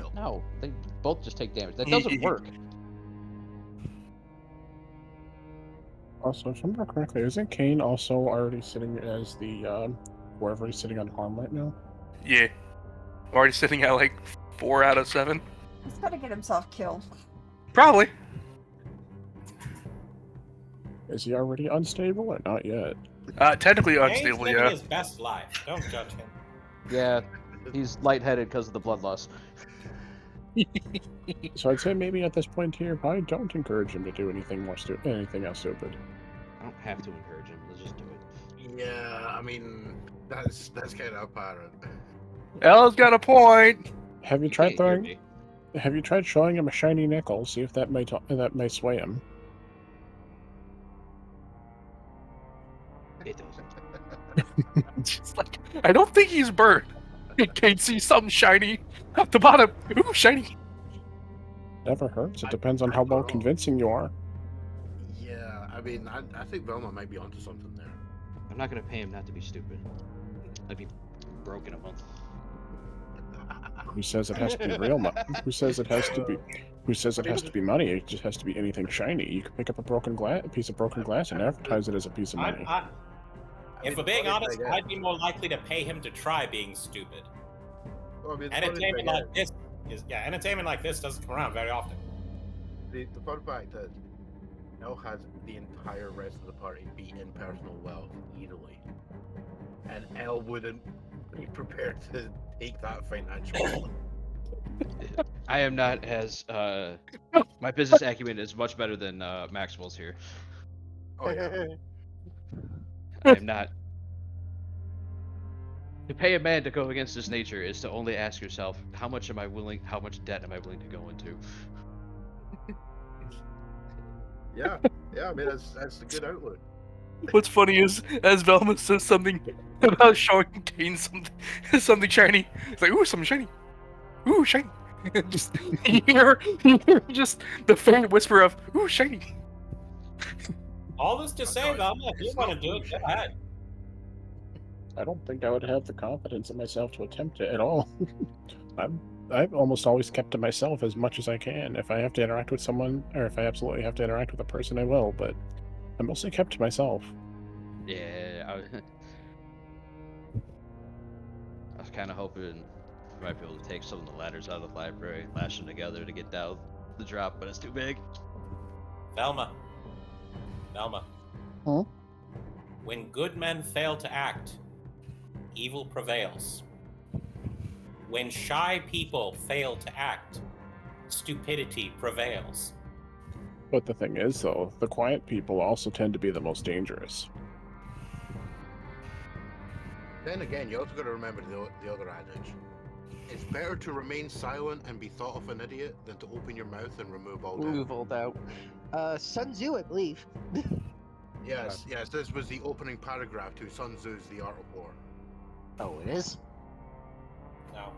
What? No, they both just take damage. That doesn't work. Also, if I remember correctly, isn't Cain also already sitting as the wherever he's sitting on harm right now? Yeah. Already sitting at like 4 out of 7. He's gotta get himself killed. Probably. Is he already unstable or not yet? Technically Cain's unstable, living yeah. his best life. Don't judge him. Yeah, he's lightheaded because of the blood loss. So I'd say maybe at this point here, probably don't encourage him to do anything anything else stupid. I don't have to encourage him. Let's just do it. Yeah, I mean, that's kind of apparent. Ella's got a point. Have you He tried can't hear throwing? me. Have you tried showing him a shiny nickel? See if that may sway him. It doesn't. It's like, I don't think he's burnt. Kate sees something shiny at the bottom. Ooh, shiny. Never hurts. It depends on how well convincing you are. Yeah, I mean, I think Velma might be onto something there. I'm not gonna pay him not to be stupid. I'd be broke in a month. Who says it has to be real money? Who says it has to be? Who says it has to be money? It just has to be anything shiny. You can pick up a piece of broken glass, and advertise it as a piece of money. If we're being honest, I'd be more likely to pay him to try being stupid. Well, I mean, Entertainment like this entertainment like this doesn't come around very often. The fun fact is, El has the entire rest of the party beat in personal wealth easily, and El wouldn't be prepared to take that financial. I am not as my business acumen is much better than Maxwell's here. Oh yeah. I am not. To pay a man to go against his nature is to only ask yourself, how much debt am I willing to go into? Yeah, I mean that's a good outlook. What's funny is, as Velma says something about showing Cain something shiny, it's like, ooh, something shiny. Ooh, shiny. Just you hear just the faint whisper of, ooh, shiny. All this to say, Velma, if you want to do it, go ahead. I don't think I would have the confidence in myself to attempt it at all. I've almost always kept to myself as much as I can. If I have to interact with someone, or if I absolutely have to interact with a person, I will. But I'm mostly kept to myself. Yeah, I was kind of hoping I might be able to take some of the ladders out of the library, lash them together to get down the drop, but it's too big. Velma. Huh? When good men fail to act, evil prevails. When shy people fail to act, stupidity prevails. But the thing is, though, the quiet people also tend to be the most dangerous. Then again, you also got to remember the other adage. It's better to remain silent and be thought of an idiot than to open your mouth and remove all doubt. Remove all doubt. Sun Tzu, I believe. Yes, this was the opening paragraph to Sun Tzu's The Art of War. Oh, it is? No.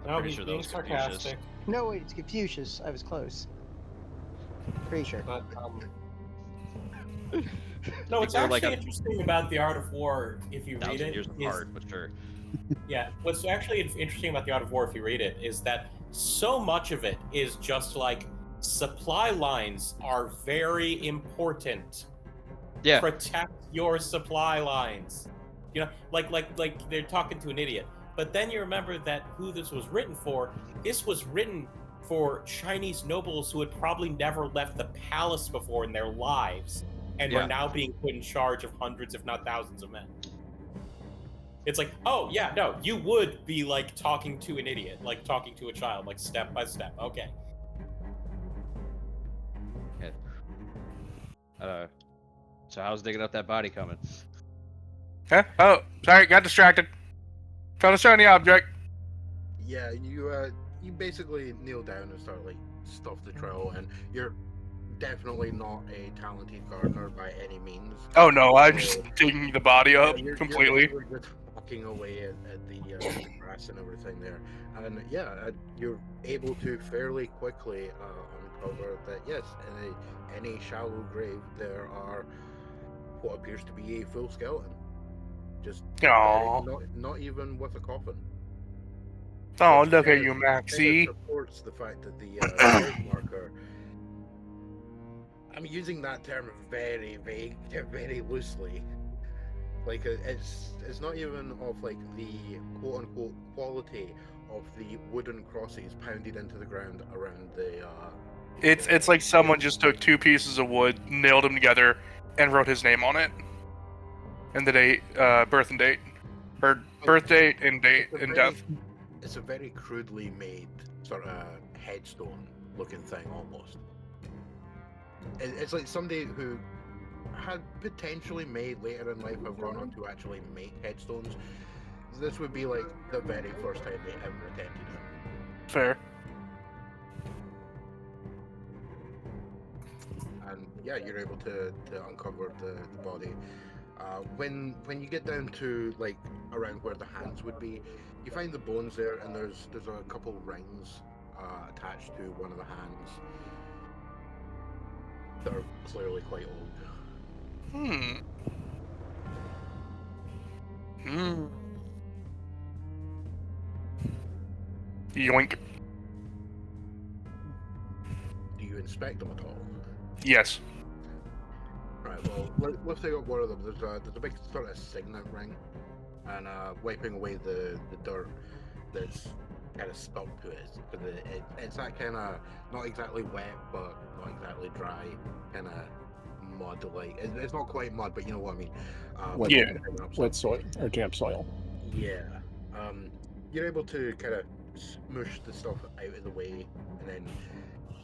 I'm No, pretty he's sure that being was Confucius. sarcastic. No, wait, it's Confucius. I was close. Pretty sure. But, no, what's Or like actually a interesting about The Art of War, if you read 1,000 it, years is, apart, but sure. yeah, what's actually interesting about The Art of War, if you read it, is that so much of it is just like supply lines are very important. Yeah. Protect your supply lines. You know, like they're talking to an idiot. But then you remember that who this was written for. This was written for Chinese nobles who had probably never left the palace before in their lives, and Yeah. were now being put in charge of hundreds, if not thousands, of men. It's like, oh yeah, no, you would be like talking to an idiot, like talking to a child, like step by step. Okay. So how's digging up that body coming? Huh? Oh, sorry, got distracted. Trying to shiny object. Yeah, you basically kneel down and start like stuff the trail, and you're definitely not a talented gardener by any means. Oh no, I'm just digging the body up completely. You're just hacking away at the grass and everything there, and you're able to fairly quickly uncover that yes, in any shallow grave there are what appears to be a full skeleton, just Aww. not even with a coffin. Oh, which look at kind you, of Maxie. supports the fact that the grave marker. I'm using that term very vague, very loosely. Like it's not even of like the quote unquote quality of the wooden crosses pounded into the ground around the. It's like someone just took 2 pieces of wood, nailed them together, and wrote his name on it, and the date, birth and date, or birth date and date It's a and very- death. It's a very crudely made sort of headstone looking thing almost. It's like somebody who had potentially may later in life have gone on to actually make headstones. This would be like the very first time they ever attempted it. Fair. And yeah, you're able to uncover the body. When you get down to like around where the hands would be, you find the bones there, and there's a couple rings attached to one of the hands. They're clearly quite old. Yoink. Do you inspect them at all? Yes. Right. Well, let's take up one of them. There's a big sort of signet ring, and wiping away the dirt that's kind of stuck to it. Because it's that kind of not exactly wet, but not exactly dry, kind of mud. Like it's not quite mud, but you know what I mean. Wet, Yeah. wet soil or damp soil. Yeah. You're able to kind of smush the stuff out of the way, and then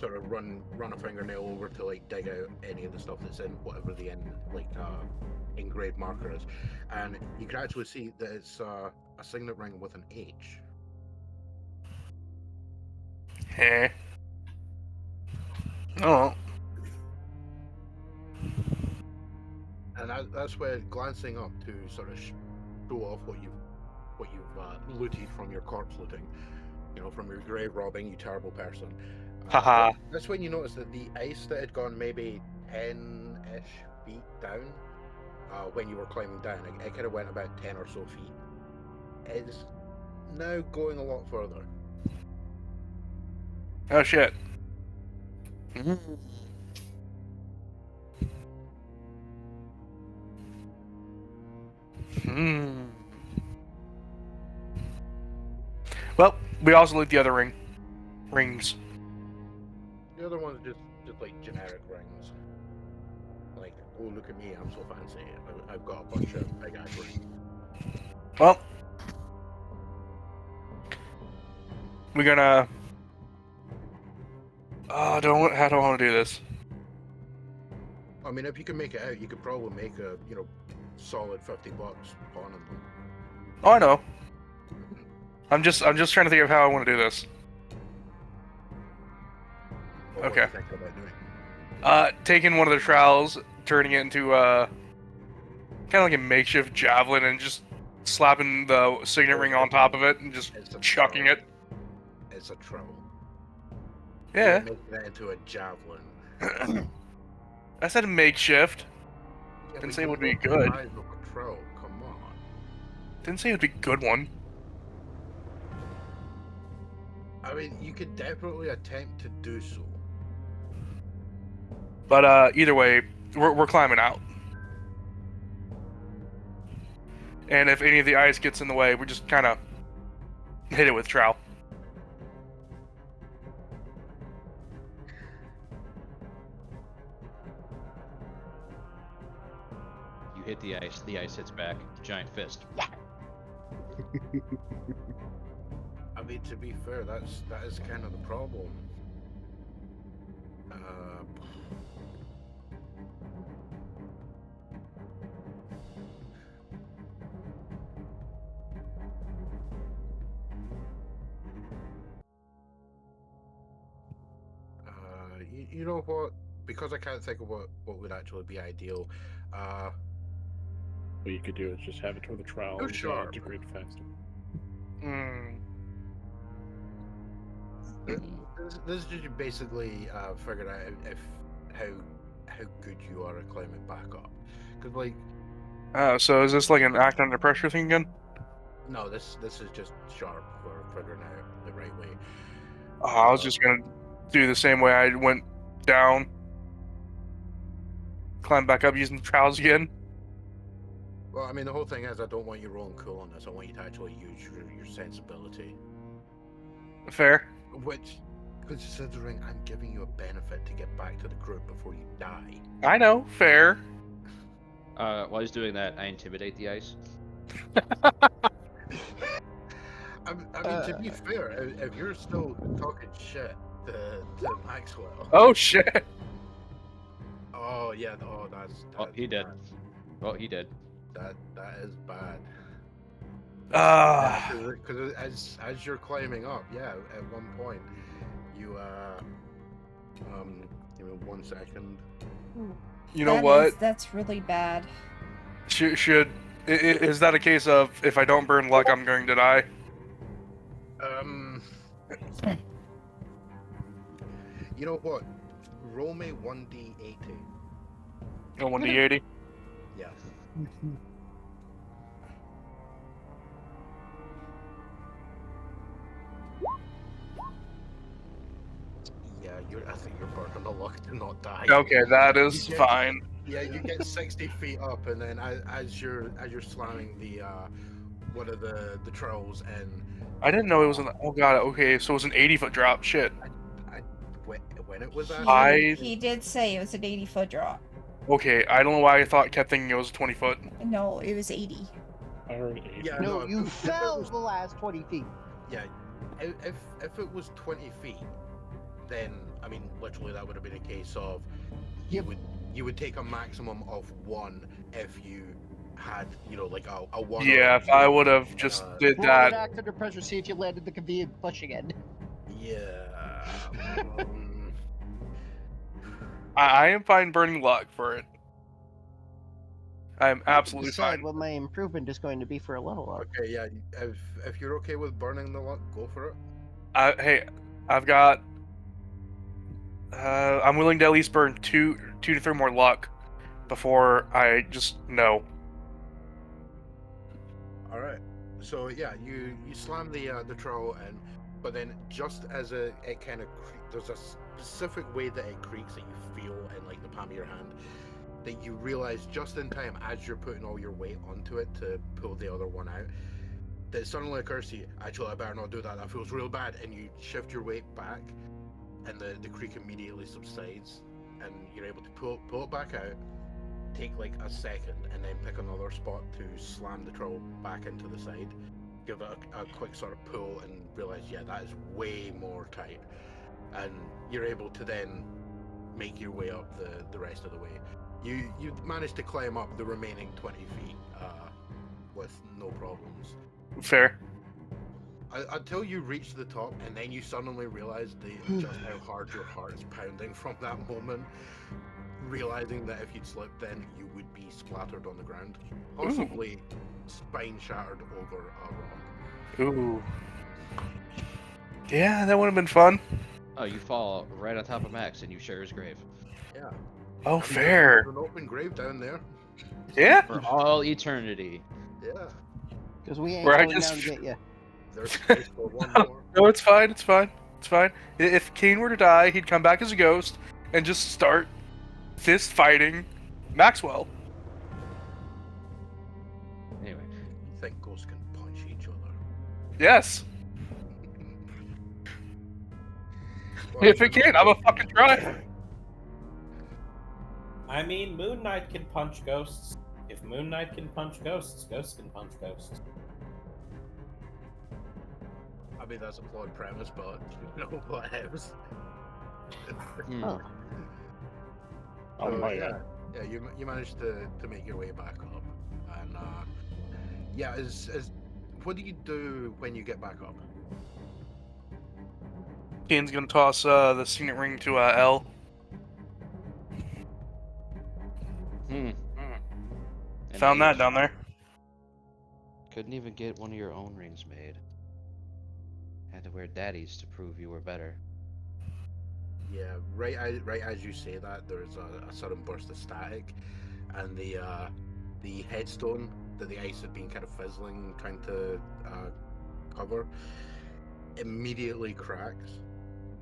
sort of run a fingernail over to like dig out any of the stuff that's in whatever the engraved marker is, and you can actually see that it's a signet ring with an H. Eh. Oh. And that's where glancing up to sort of show off what you've looted from your corpse looting, from your grave robbing, you terrible person. Haha. That's when you notice that the ice that had gone maybe 10-ish feet down when you were climbing down, it kind of went about 10 or so feet. It's now going a lot further. Oh shit. Well, we also loot the other rings. The other one's just like generic rings. Like, oh look at me, I'm so fancy. I've got a bunch of big ass rings. Well, we're gonna. How do I want to do this? I mean, if you can make it out, you could probably make a solid $50 pawning them. Oh, I know. I'm just trying to think of how I want to do this. Or what Okay. you think about doing. Taking one of the trowels, turning it into kind of like a makeshift javelin, and just slapping the signet ring on top of it, and just It's a chucking trowel. it. It's a trowel. Yeah, You're making that into a javelin. I said makeshift. Yeah, Didn't but say it you would be look the good. size of a trowel, come on. Didn't say it would be a good one. I mean, you could definitely attempt to do so. But either way, we're climbing out. And if any of the ice gets in the way, we just kind of hit it with trowel. You hit the ice hits back, giant fist. I mean, to be fair, that is kind of the problem. You know what? Because I can't think of what would actually be ideal. What you could do is just have it with a trowel Oh, and sure. degrade faster. This is just basically figuring out if how good you are at climbing back up. Because like, So is this like an act under pressure thing again? no, this is just sharp for figuring out the right way. I was just gonna do the same way I went down, climb back up using the trowels again. Well, I mean, the whole thing is I don't want you rolling cool on this. I want you to actually use your sensibility. Fair. Which, considering I'm giving you a benefit to get back to the group before you die. I know. Fair. While he's doing that, I intimidate the ice. I mean, to be fair, if you're still talking shit to Maxwell. Oh shit. Oh yeah. Oh, that's Oh, he did. bad. Well, he did. That is bad. Ah. Because as you're climbing up, yeah, at one point, you give me 1 second. You know what? That's really bad. Is that a case of if I don't burn luck, I'm going to die? You know what? Roll me 1d80. Oh, 1d80. Yeah. Yeah, I think you're burning the luck to not die. Okay, that is fine. Yeah, you get 60 feet up, and then as you're slamming the one of the trolls, and I didn't know it was an. Oh god. Okay, so it was an 80-foot drop. Shit. when it was that, He did say it was an 80-foot drop. Okay, I don't know why I kept thinking it was 20 foot. No, it was 80. I heard 80. Yeah, No, you if it fell was- the last 20 feet. Yeah, if it was 20 feet, then I mean, literally that would have been a case of you would take a maximum of 1 if you had, like a 1. Yeah, if I would have just did Roll an that. act under pressure, see if you landed the convenient push again. Yeah. I am fine burning luck for it. I'm absolutely Decide fine. what my improvement is going to be for a level up. Okay, yeah. If you're okay with burning the luck, go for it. Hey, I've got. I'm willing to at least burn 2 to 3 more luck before I just no. All right. So yeah, you slam the troll in, but then just as it kind of there's a specific way that it creaks that you feel in like the palm of your hand, that you realize just in time as you're putting all your weight onto it to pull the other one out, that it suddenly occurs to you, actually I better not do that. That feels real bad, and you shift your weight back, and the creak immediately subsides, and you're able to pull it back out. Take like a second and then pick another spot to slam the troll back into the side. Give it a quick sort of pull and realize, yeah, that is way more tight. And you're able to then make your way up the rest of the way. You managed to climb up the remaining 20 feet with no problems. Fair. Until you reach the top, and then you suddenly realize just how hard your heart is pounding from that moment. Realizing that if you'd slipped, then you would be splattered on the ground, possibly spine shattered over a rock. Ooh. Yeah, that would have been fun. Oh, you fall right on top of Max and you share his grave. Yeah. Oh, I mean, fair. there's an open grave down there. Yeah. For all eternity. Yeah. Because we ain't Where I going just- down to get you. There's space for one more. No, it's fine. It's fine. It's fine. If Cain were to die, he'd come back as a ghost and just start fist fighting Maxwell. Anyway. You think ghosts can punch each other? Yes. Well, If it can, I'm a fucking try. I mean, Moon Knight can punch ghosts. If Moon Knight can punch ghosts, ghosts can punch ghosts. I mean, that's a flawed premise, but what else? Hmm. Oh. Oh my yeah, god. yeah, you managed to make your way back up, and yeah, what do you do when you get back up? Cain's gonna toss the signet ring to L. Hmm. And Found that H. down there. Couldn't even get one of your own rings made. Had to wear daddy's to prove you were better. Yeah, right as you say that, there's a sudden burst of static, and the headstone that the ice had been kind of fizzling, trying to cover, immediately cracks,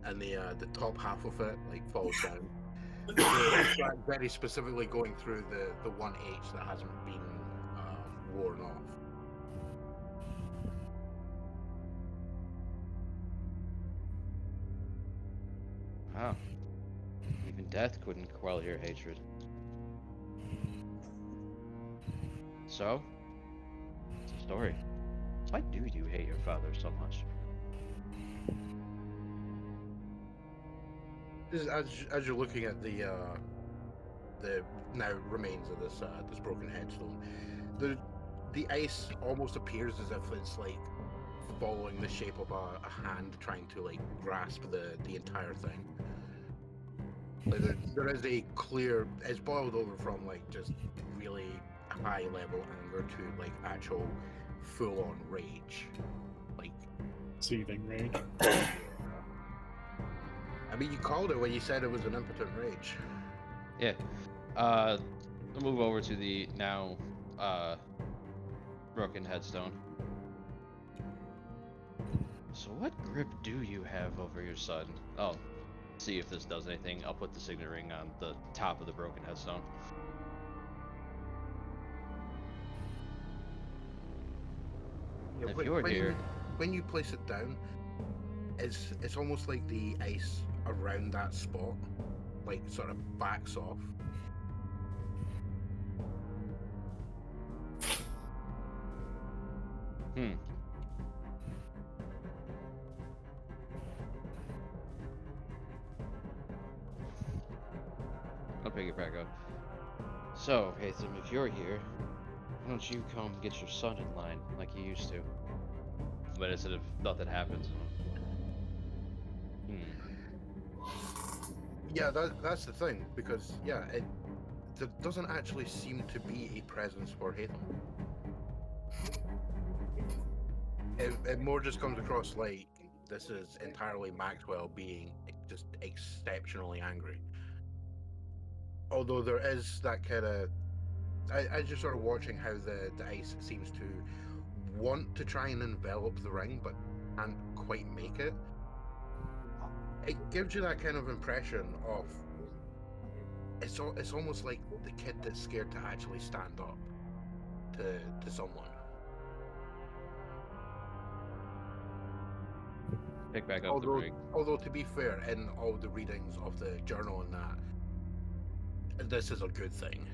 and the top half of it like falls down. The crack very specifically going through the one H that hasn't been worn off. Wow. Even death couldn't quell your hatred. So, what's the story? Why do you hate your father so much? As you're looking at the now remains of this broken headstone, the ice almost appears as if it's like following the shape of a hand trying to like grasp the entire thing. Like there is a clear, it's boiled over from like just really high level anger to like actual full on rage, like Seething rage. I mean, you called it when you said it was an impotent rage. Yeah. I'll move over to the now broken headstone. So what grip do you have over your son? I'll see if this does anything. I'll put the signet ring on the top of the broken headstone. Yeah, If you're here, when you place it down, it's almost like the ice around that spot, like sort of backs off. I'll pick it back up. So, Hatham, if you're here, why don't you come get your son in line like you used to? But instead of nothing happens. Yeah, that's the thing, because yeah, there doesn't actually seem to be a presence for Hatham. It more just comes across like this is entirely Maxwell being just exceptionally angry. Although there is that kind of, I just sort of watching how the ice seems to want to try and envelop the ring, but can't quite make it. It gives you that kind of impression of it's almost like the kid that's scared to actually stand up to someone. Pick back up the ring. Although to be fair, in all the readings of the journal and that, this is a good thing.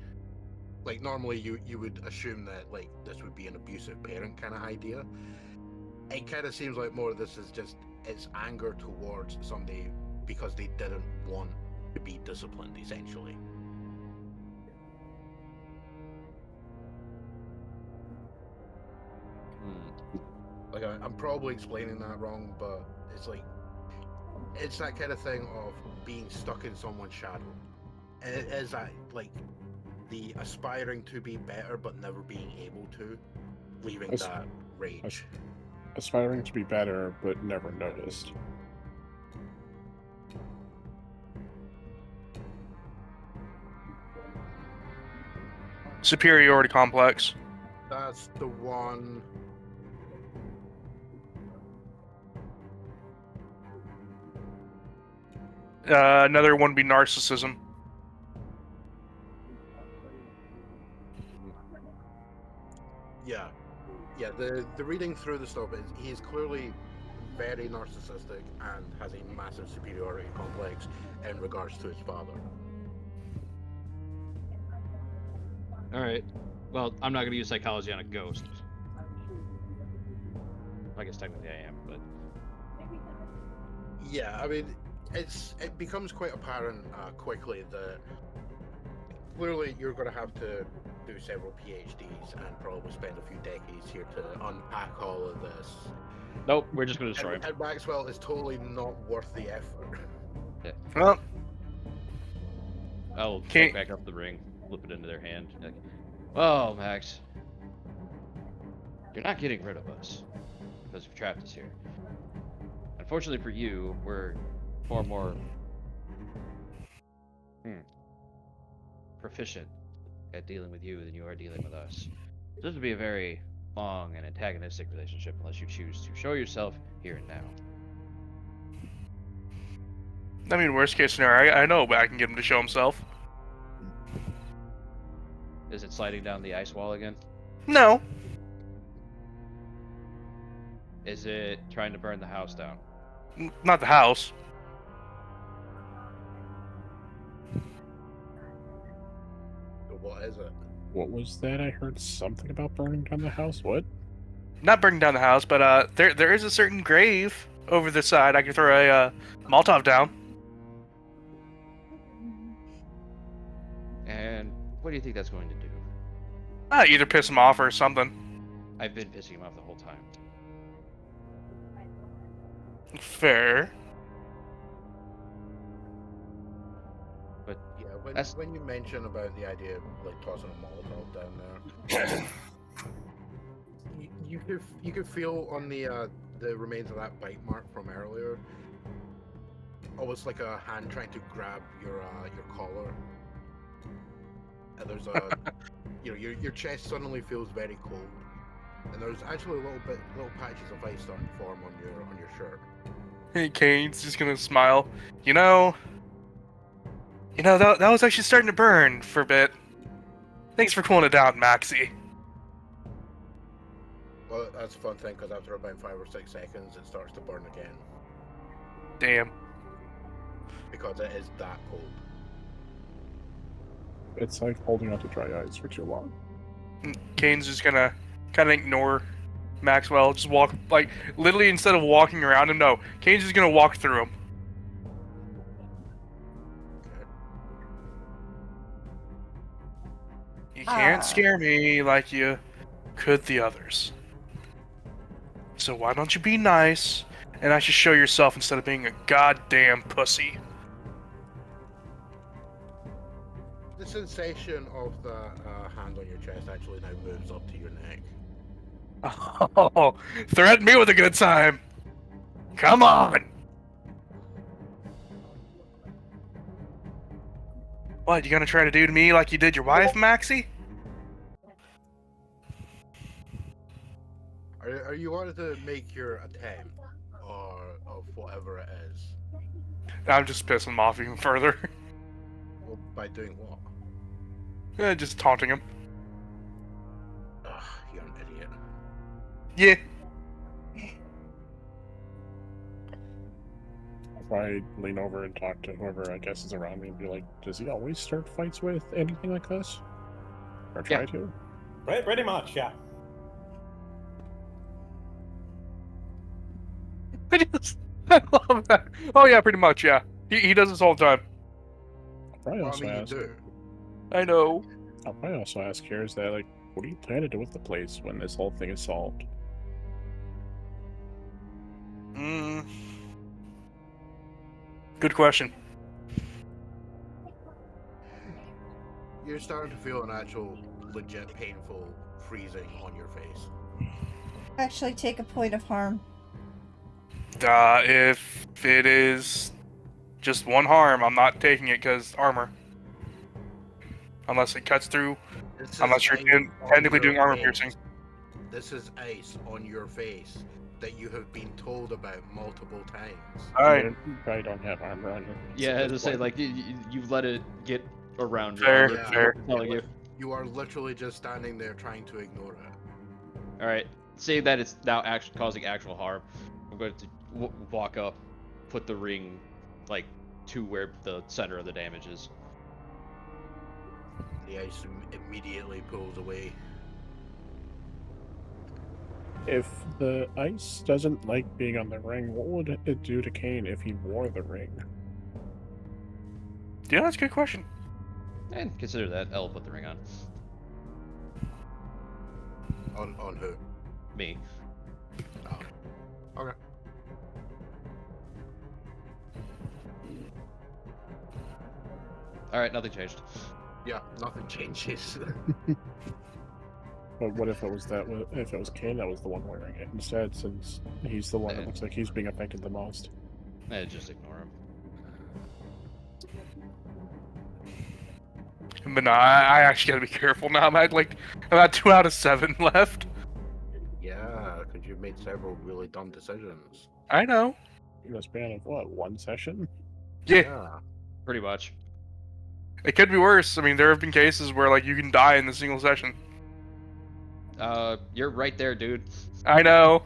Like normally you would assume that like this would be an abusive parent kind of idea. It kind of seems like more of this is just it's anger towards somebody because they didn't want to be disciplined, essentially. Like I'm probably explaining that wrong, but it's like it's that kind of thing of being stuck in someone's shadow. And it is that like the aspiring to be better but never being able to, leaving that rage. Aspiring to be better but never noticed. Superiority complex. That's the one. Another one would be narcissism. Yeah. The reading through the stuff is he's clearly very narcissistic and has a massive superiority complex in regards to his father. All right. Well, I'm not going to use psychology on a ghost. I guess technically I am, but yeah, I mean, it becomes quite apparent quickly that clearly you're going to have to do several PhDs and probably spend a few decades here to unpack all of this. Nope, we're just going to destroy him. And Maxwell is totally not worth the effort. Yeah. Well, I'll pick back up the ring, flip it into their hand. Like, well, Max, you're not getting rid of us because you've trapped us here. Unfortunately for you, we're far more proficient at dealing with you than you are dealing with us. This would be a very long and antagonistic relationship unless you choose to show yourself here and now. I mean, worst case scenario, I know, but I can get him to show himself. Is it sliding down the ice wall again? No. Is it trying to burn the house down? Not the house. So what is it? What was that? I heard something about burning down the house. What? Not burning down the house, but there is a certain grave over the side. I can throw a Molotov down. And what do you think that's going to do? Either piss him off or something. I've been pissing him off the whole time. Fair. But Yeah, That's- when you mention about the idea of like tossing a Molotov down there, you could feel on the remains of that bite mark from earlier, almost like a hand trying to grab your collar, and there's a your chest suddenly feels very cold, and there's actually little patches of ice starting to form on your shirt. Hey, Cain's just gonna smile. You know, that was actually starting to burn for a bit. Thanks for cooling it down, Maxie. Well, that's a fun thing because after about 5 or 6 seconds, it starts to burn again Damn. because it is that cold. It's like holding onto dry ice for too long. Cain's just gonna kind of ignore Maxwell. Just walk, like, literally instead of walking around him, no. Cain's just gonna walk through him. You can't scare me like you could the others. So why don't you be nice and actually show yourself instead of being a goddamn pussy? The sensation of the hand on your chest actually now moves up to your neck. Oh, threaten me with a good time. Come on. What, you gonna try to do to me like you did your wife, Maxie? Are you wanting to make your attempt, or of whatever it is? I'm just pissing him off even further. Well, by doing what? Just taunting him. Ugh, you're an idiot. Yeah. If I lean over and talk to whoever I guess is around me and be like, does he always start fights with anything like this? Or try Yeah. to? Pretty much, yeah. I love that. Oh yeah, pretty much, yeah. He does this all the time. I'll probably Well, I also mean, you ask. do. I know. I'll probably also ask here is that like, what do you plan to do with the place when this whole thing is solved? Good question. You're starting to feel an actual, legit, painful freezing on your face. Actually, take a point of harm. If it is just one harm, I'm not taking it because armor. Unless it cuts through. This Unless is you're ice technically on doing your armor face. piercing. This is ice on your face that you have been told about multiple times. Alright. You probably don't have armor on your face. Yeah, at as I this say, point. like you've let it get around you. Fair, Yeah. fair. Telling you. You are literally just standing there trying to ignore it. All right, say that it's now actually causing actual harm. I'm going to walk up, put the ring, like, to where the center of the damage is. The ice immediately pulls away. If the ice doesn't like being on the ring, what would it do to Cain if he wore the ring? Yeah, that's a good question. And consider that, I'll put the ring on. On who? Me. Oh. Okay. All right, nothing changed. Yeah, nothing changes. But what if it was that? If it was Cain that was the one wearing it instead, since he's the one that looks like he's being affected the most? Just ignore him. But no, I actually gotta be careful now. I'm at like about 2 out of 7 left. Yeah, because you've made several really dumb decisions. I know. In a span of what, one session? Yeah, Pretty much. it could be worse. I mean, there have been cases where like you can die in a single session. You're right there, dude. I know.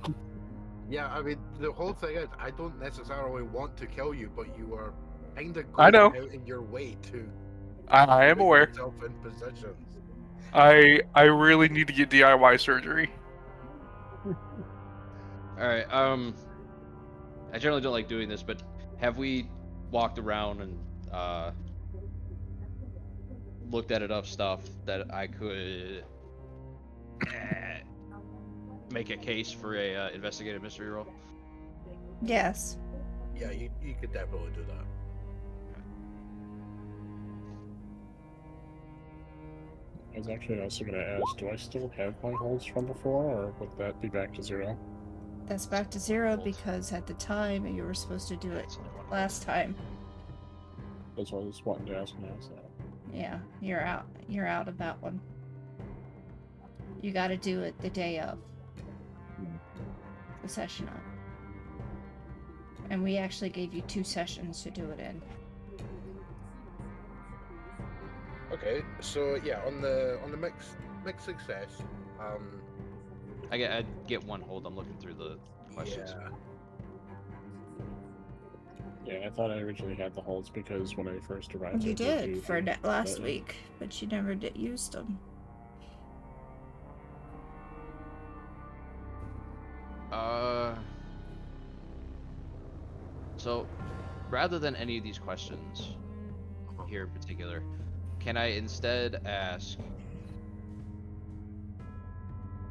Yeah, I mean, the whole thing is, I don't necessarily want to kill you, but you are kind of I going know. out in your way to I am put aware. yourself in positions. I really need to get DIY surgery. Alright, I generally don't like doing this, but have we walked around and looked at enough stuff that I could make a case for a investigative mystery roll? Yes. Yeah, you could definitely do that. I was actually also going to ask, do I still have my holds from before, or would that be back to 0? That's back to 0 because at the time you were supposed to do it It's only one last time. That's what I was wanting to ask now. So. Yeah, you're out. You're out of that one. You got to do it the day of the session of. And we actually gave you 2 sessions to do it in. Okay, so yeah, on the mixed success, I get one hold. I'm looking through the questions. yeah, Yeah, I thought I originally had the holds because when I first arrived, You I did do for the last button. week, but you never did use them. So, rather than any of these questions here in particular, can I instead ask,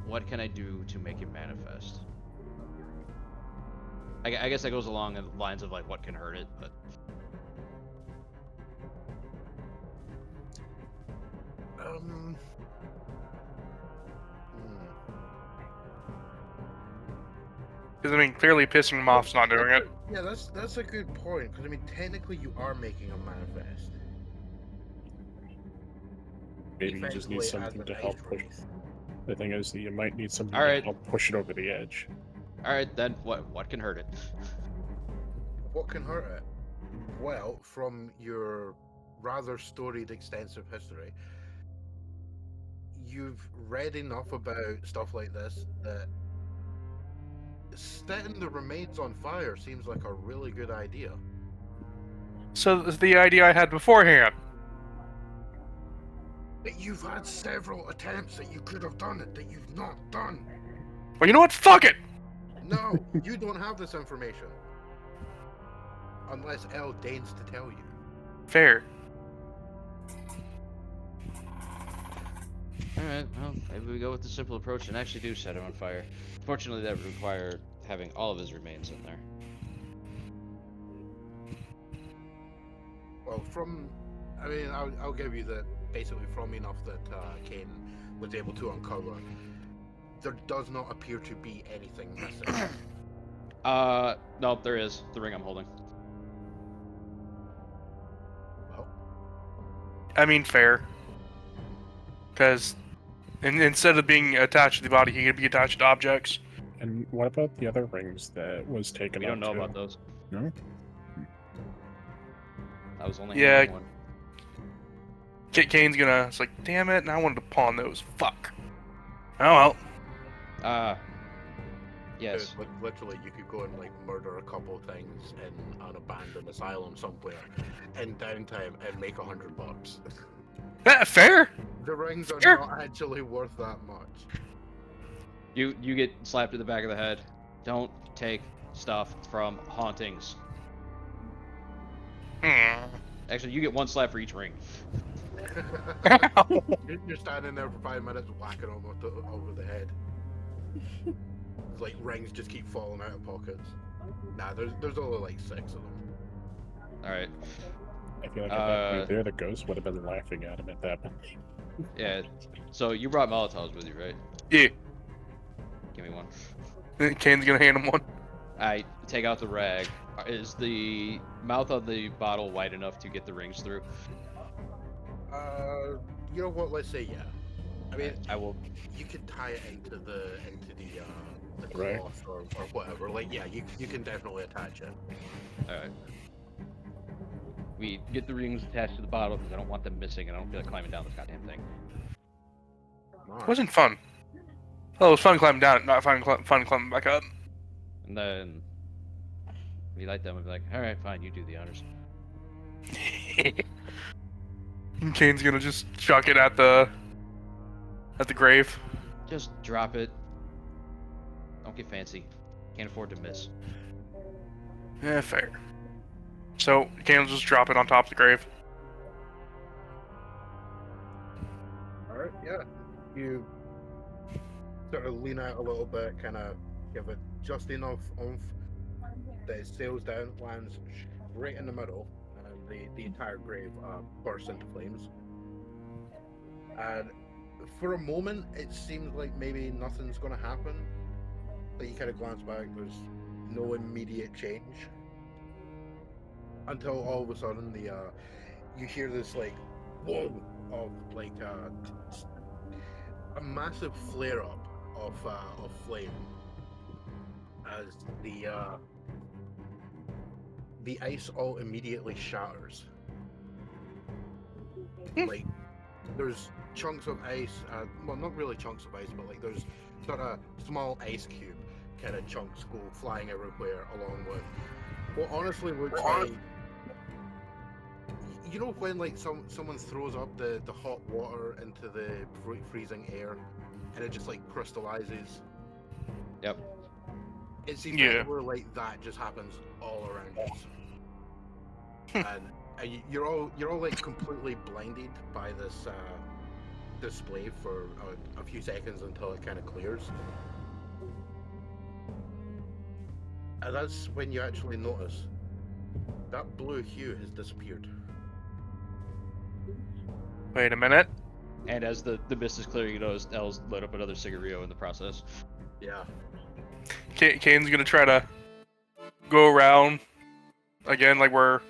what can I do to make it manifest? I guess that goes along the lines of like, what can hurt it, but Because I mean, clearly pissing him off's not doing it. Yeah, that's a good point, because I mean, technically you are making a manifest. Maybe you just need Effectively as something an to help ice push. wraith. The thing is that you might need something Alright. to help push it over the edge. alright, then what can hurt it? What can hurt it? Well, from your rather storied, extensive history, you've read enough about stuff like this that setting the remains on fire seems like a really good idea. So that's the idea I had beforehand. But you've had several attempts that you could have done it that you've not done. Well, you know what? Fuck it! No, you don't have this information. Unless Elle deigns to tell you. Fair. Alright, well, maybe we go with the simple approach and actually do set him on fire. Fortunately, that would require having all of his remains in there. Well, I mean, I'll give you that basically from enough that Cain was able to uncover. There does not appear to be anything missing. No, there is. The ring I'm holding. Well, I mean, fair. Because instead of being attached to the body, he could be attached to objects. And what about the other rings that was taken We up don't know too? about those. No? I was only Yeah. handling one. Cain's gonna. It's like, damn it! And I wanted to pawn those. Fuck. Oh well. Yes. literally, you could go and like murder a couple things in an abandoned asylum somewhere in downtime and make $100. Fair. The rings are Sure. not actually worth that much. You get slapped in the back of the head. Don't take stuff from hauntings. Actually, you get one slap for each ring. You're standing there for 5 minutes whacking them over the head. It's like rings just keep falling out of pockets. Nah, there's only like 6 of them. Alright. I feel like at that point there, the ghost would have been laughing at him at that point. Yeah. So you brought Molotovs with you, right? Yeah. Give me one. Cain's gonna hand him one. I take out the rag. Is the mouth of the bottle wide enough to get the rings through? You know what? Let's say yeah. I mean, I will. you can tie it into the Right. cloth or whatever. Like, yeah, you can definitely attach it. Alright. We get the rings attached to the bottle because I don't want them missing, and I don't feel like climbing down this goddamn thing. It wasn't fun. Well, it was fun climbing down, not fun climbing back up. And then when you light them, I'd be like, all right, fine, you do the honors. Kane's gonna just chuck it at the grave. Just drop it. Don't get fancy. Can't afford to miss. Yeah, fair. So Kane will just drop it on top of the grave. Alright, yeah. You sort of lean out a little bit, kind of give it just enough oomph that it sails down, lands right in the middle, and the entire grave bursts into flames. And for a moment, it seems like maybe nothing's going to happen. But you kind of glance back, there's no immediate change. Until all of a sudden, you hear this, like, whoa, of, like, a massive flare-up of flame. As the ice all immediately shatters. Like, there's chunks of ice, well, not really chunks of ice, but like there's sort of small ice cube kind of chunks go flying everywhere, along with what honestly looks like, you know, when like someone throws up the hot water into the freezing air and it just like crystallizes. Yep. It seems like that just happens all around us. And you're all like completely blinded by this display for a few seconds until it kind of clears. And that's when you actually notice that blue hue has disappeared. Wait a minute. And as the mist is clearing, you notice Elle's lit up another cigarillo in the process. Yeah. Kane's gonna try to go around again, like where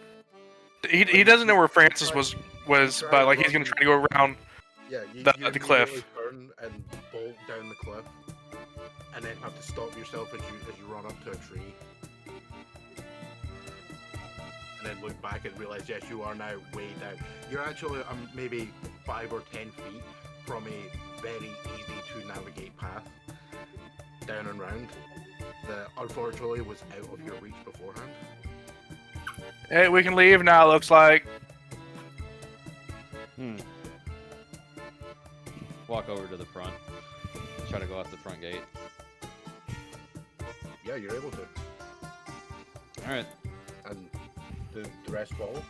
he doesn't know where Francis was, but like he's gonna try to go around the cliff. Turn and bolt down the cliff, and then have to stop yourself as you run up to a tree, and then look back and realize, yes, you are now way down. You're actually maybe 5 or 10 feet from a very easy to navigate path down and round that unfortunately was out of your reach beforehand. Hey, we can leave now, looks like. Walk over to the front. Try to go out the front gate. Yeah, you're able to. Alright. And the rest follow?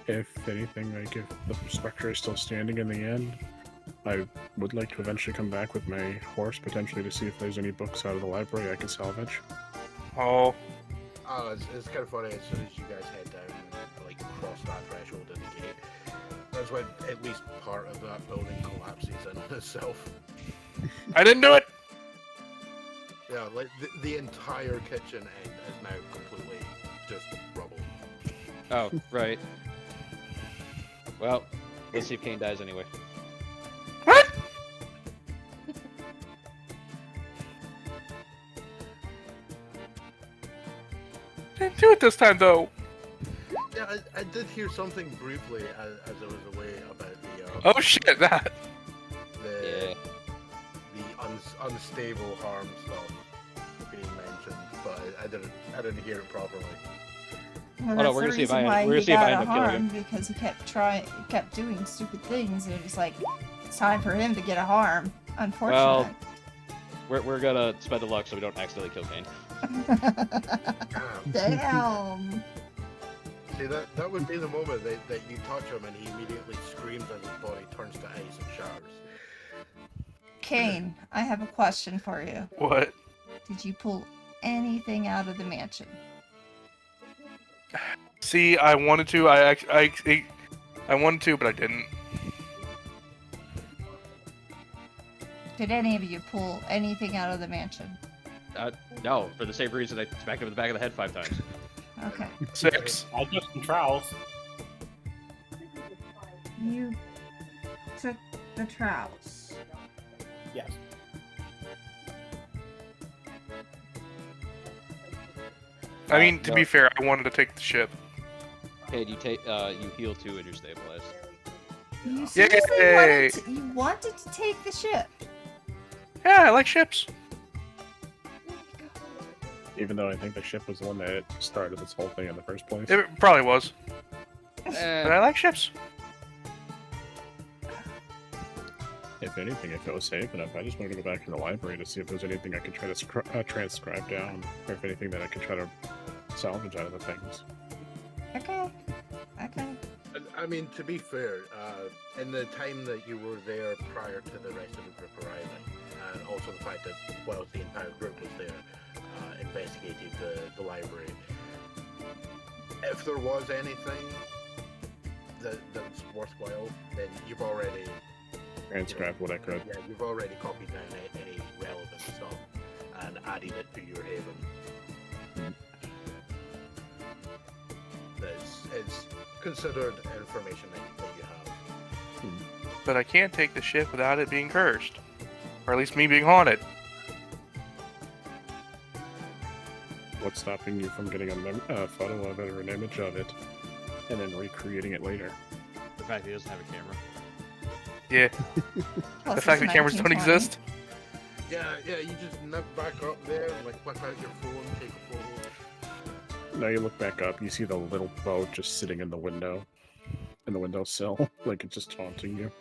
If anything, like if the spectre is still standing in the end, I would like to eventually come back with my horse, potentially to see if there's any books out of the library I can salvage. Oh. It's kind of funny, as soon as you guys head down and like cross that threshold in the gate, that's when at least part of that building collapses in on itself. I didn't do it! Yeah, like the entire kitchen end is now completely just rubble. Oh, right. Well, let's see if Cain dies anyway. What? Didn't do it this time though. Yeah, I did hear something briefly as I was away about the Oh shit, that. the unstable harm stuff being mentioned, but I didn't hear it properly. Well, Hold on, that's we're the gonna see if reason why we're gonna he see if I got end up killing him. harmed, because he kept doing stupid things, and it was like, it's time for him to get a harm. Unfortunate. We're gonna spend the luck so we don't accidentally kill Cain. Damn. See, that would be the moment that you touch him and he immediately screams as his body turns to ice and shatters. Cain, I have a question for you. What? Did you pull anything out of the mansion? See, I wanted to. I wanted to, but I didn't. Did any of you pull anything out of the mansion? No, for the same reason I smacked him in the back of the head 5 times. Okay. 6. I just some trowels. You took the trowels. Yes. I mean, to be fair, I wanted to take the ship. Hey, you heal 2 and you're stabilized. You seriously Yay! wanted to take the ship. Yeah, I like ships. Even though I think the ship was the one that started this whole thing in the first place. It probably was. But I like ships. If anything, if it was safe enough, I just wanted to go back to the library to see if there's anything I could try to transcribe down, or if anything that I could try to salvage out of the things. Okay. Okay. I mean, to be fair, in the time that you were there prior to the rest of the group arriving, and also the fact that while the entire group was there, investigating the library, if there was anything that's worthwhile, then you've already Transcribed what I could. Yeah, you've already copied down any relevant stuff and added it to your haven. It's considered information that you have. But I can't take the ship without it being cursed. Or at least me being haunted. What's stopping you from getting a photo of it or an image of it, and then recreating it later? The fact that he doesn't have a camera. Yeah. Plus The fact that it's cameras don't 1920. exist. Yeah, you just nip back up there and like whip out your phone, take a photo. Now you look back up, you see the little boat just sitting in the windowsill, like it's just taunting you.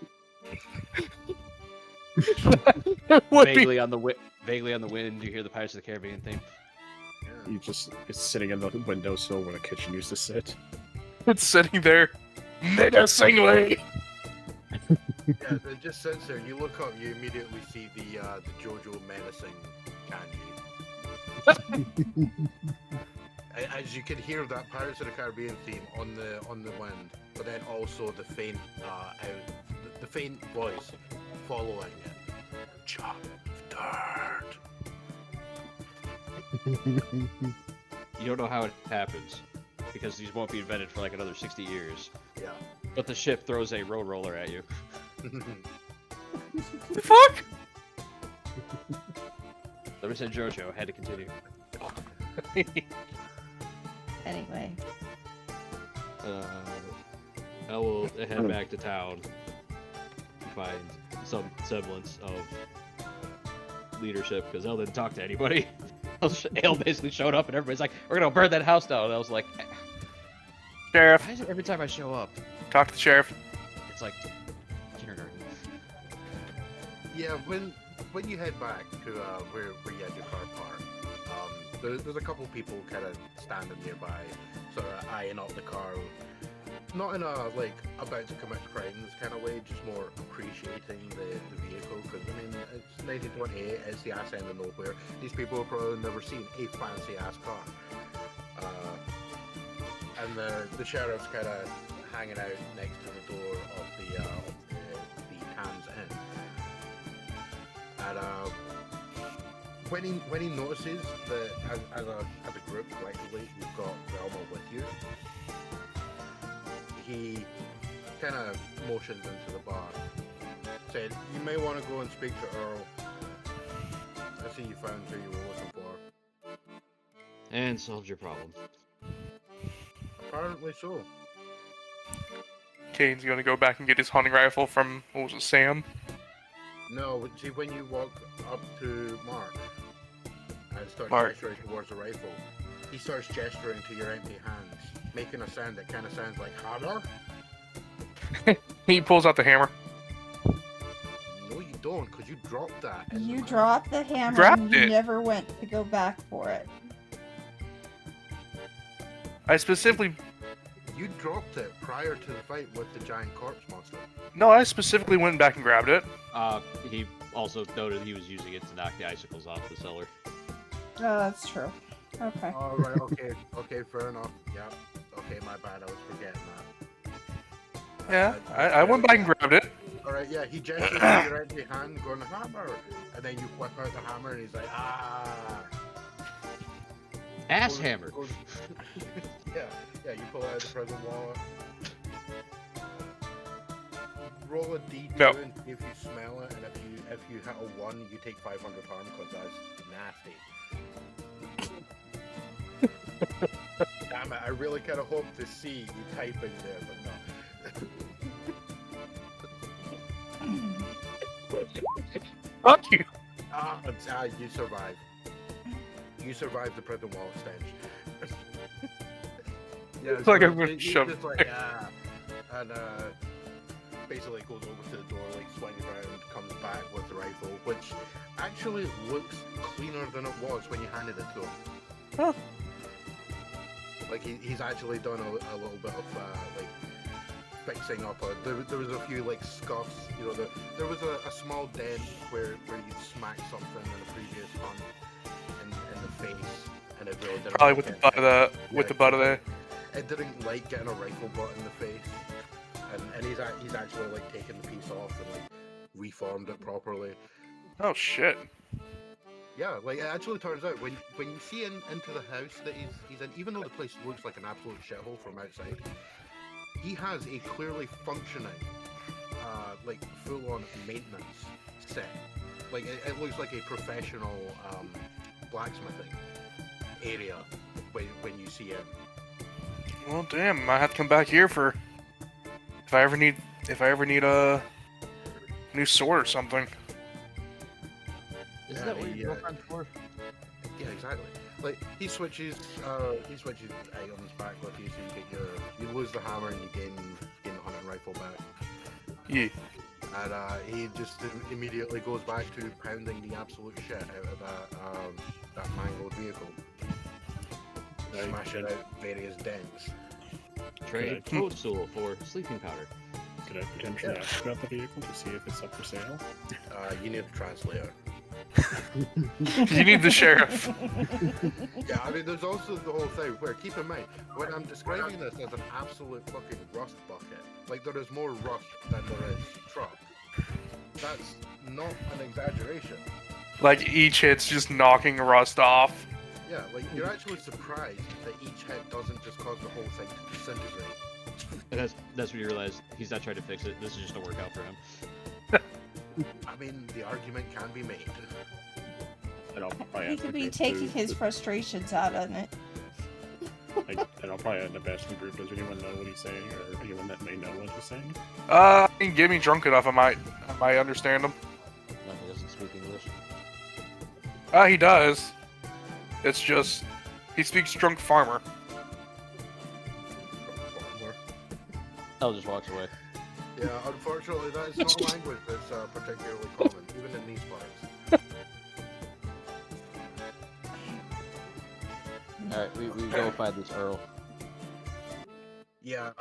Vaguely on the wind, you hear the Pirates of the Caribbean theme. It's sitting in the windowsill where the kitchen used to sit. It's sitting there menacingly. Yeah, it just sits there. You look up, you immediately see the JoJo menacing kanji. As you can hear that Pirates of the Caribbean theme on the wind, but then also the faint the faint voice following it. Chop dirt. You don't know how it happens, because these won't be invented for like another 60 years. Yeah. But the ship throws a road roller at you. The fuck? Let me say JoJo, had to continue. Anyway. I will head back to town to find some semblance of leadership, because Elle didn't talk to anybody. Ale basically showed up and everybody's like, we're gonna burn that house down. And I was like, Sheriff. why is it every time I show up, Talk to the sheriff. it's like kindergarten? Yeah, when you head back to where you had your car parked, there's a couple people kind of standing nearby, sort of eyeing up the car, not in a like about to commit crimes kind of way, just more appreciating the vehicle. Because I mean, it's 1928, it's the ass end of nowhere. These people have probably never seen a fancy ass car, and the sheriff's kind of hanging out next to the door of the Can's Inn. And when he notices that as a group collectively you've got Velma with you, he kind of motions into the bar, said, "You may want to go and speak to Earl. I see you found who you were looking for." And solved your problem. Apparently so. Cain's gonna go back and get his hunting rifle from, what was it, Sam? No, see, when you walk up to Mark and start Mark. gesturing towards the rifle, he starts gesturing to your empty hands, making a sound that kind of sounds like hammer. He pulls out the hammer. No, you don't, because you dropped that. in the You map. dropped the hammer Dropped and you it. never went to go back for it. I specifically... You dropped it prior to the fight with the giant corpse monster. No, I specifically went back and grabbed it. He also noted he was using it to knock the icicles off the cellar. Oh, that's true. Okay. All right, okay, fair enough. Yeah, okay, my bad, I was forgetting that. Yeah, I went back and grabbed it. All right, yeah, he gestures to your empty hand, going hammer, and then you whip out the hammer, and he's like, ah. Ass hammer. Yeah, you pull out the prison wallet. Roll a D2 No. and see if you smell it, and if you hit a 1, you take 500 harm, because that's nasty. Damn it, I really kind of hope to see you typing there, but no. Fuck you. You survived. You survived the prison wall stench. Yeah, It's like I'm he- gonna he's shove- just like, and basically goes over to the door, like swings around, comes back with the rifle, which actually looks cleaner than it was when you handed it to him. Huh. Like he's actually done a little bit of like fixing up. There was a few like scuffs. You know, there was a small dent where you'd smacked something in a previous hunt in the face, and it really didn't. Probably with the butt of the It didn't like getting a rifle butt in the face, and he's actually like taken the piece off and like reformed it properly. Oh shit. Yeah, like it actually turns out when you see into the house that he's in, even though the place looks like an absolute shithole from outside, he has a clearly functioning, like full-on maintenance set. Like it looks like a professional blacksmithing area when you see him. Well, damn, I have to come back here for if I ever need a new sword or something. Isn't Yeah, that what he, your girlfriend's for? Yeah, exactly. Like he switches items back with you, so you lose the hammer and you gain the hunting rifle back. Yeah. And he just immediately goes back to pounding the absolute shit out of that mangled vehicle, smashing out various dents. Trade Okay. toadstool for sleeping powder. Could I potentially ask about the vehicle to see if it's up for sale? You need a translator. You need the sheriff. Yeah, I mean, there's also the whole thing where, keep in mind, when I'm describing this as an absolute fucking rust bucket, like there is more rust than there is truck. That's not an exaggeration. Like each hit's just knocking rust off. Yeah, like you're actually surprised that each hit doesn't just cause the whole thing to disintegrate. And that's when you realize he's not trying to fix it. This is just a workout for him. I mean, the argument can be made. And I'll probably He ask could the be group taking to- his frustrations out on it. and I'll probably end up asking the group, does anyone know what he's saying, or anyone that may know what he's saying? I can get me drunk enough, I might understand him. No, he doesn't speak English. He does. It's just he speaks drunk farmer. Hell just walks away. Yeah, unfortunately, that is not a language that's particularly common, even in these parts. Alright, we go find this Earl. Yeah,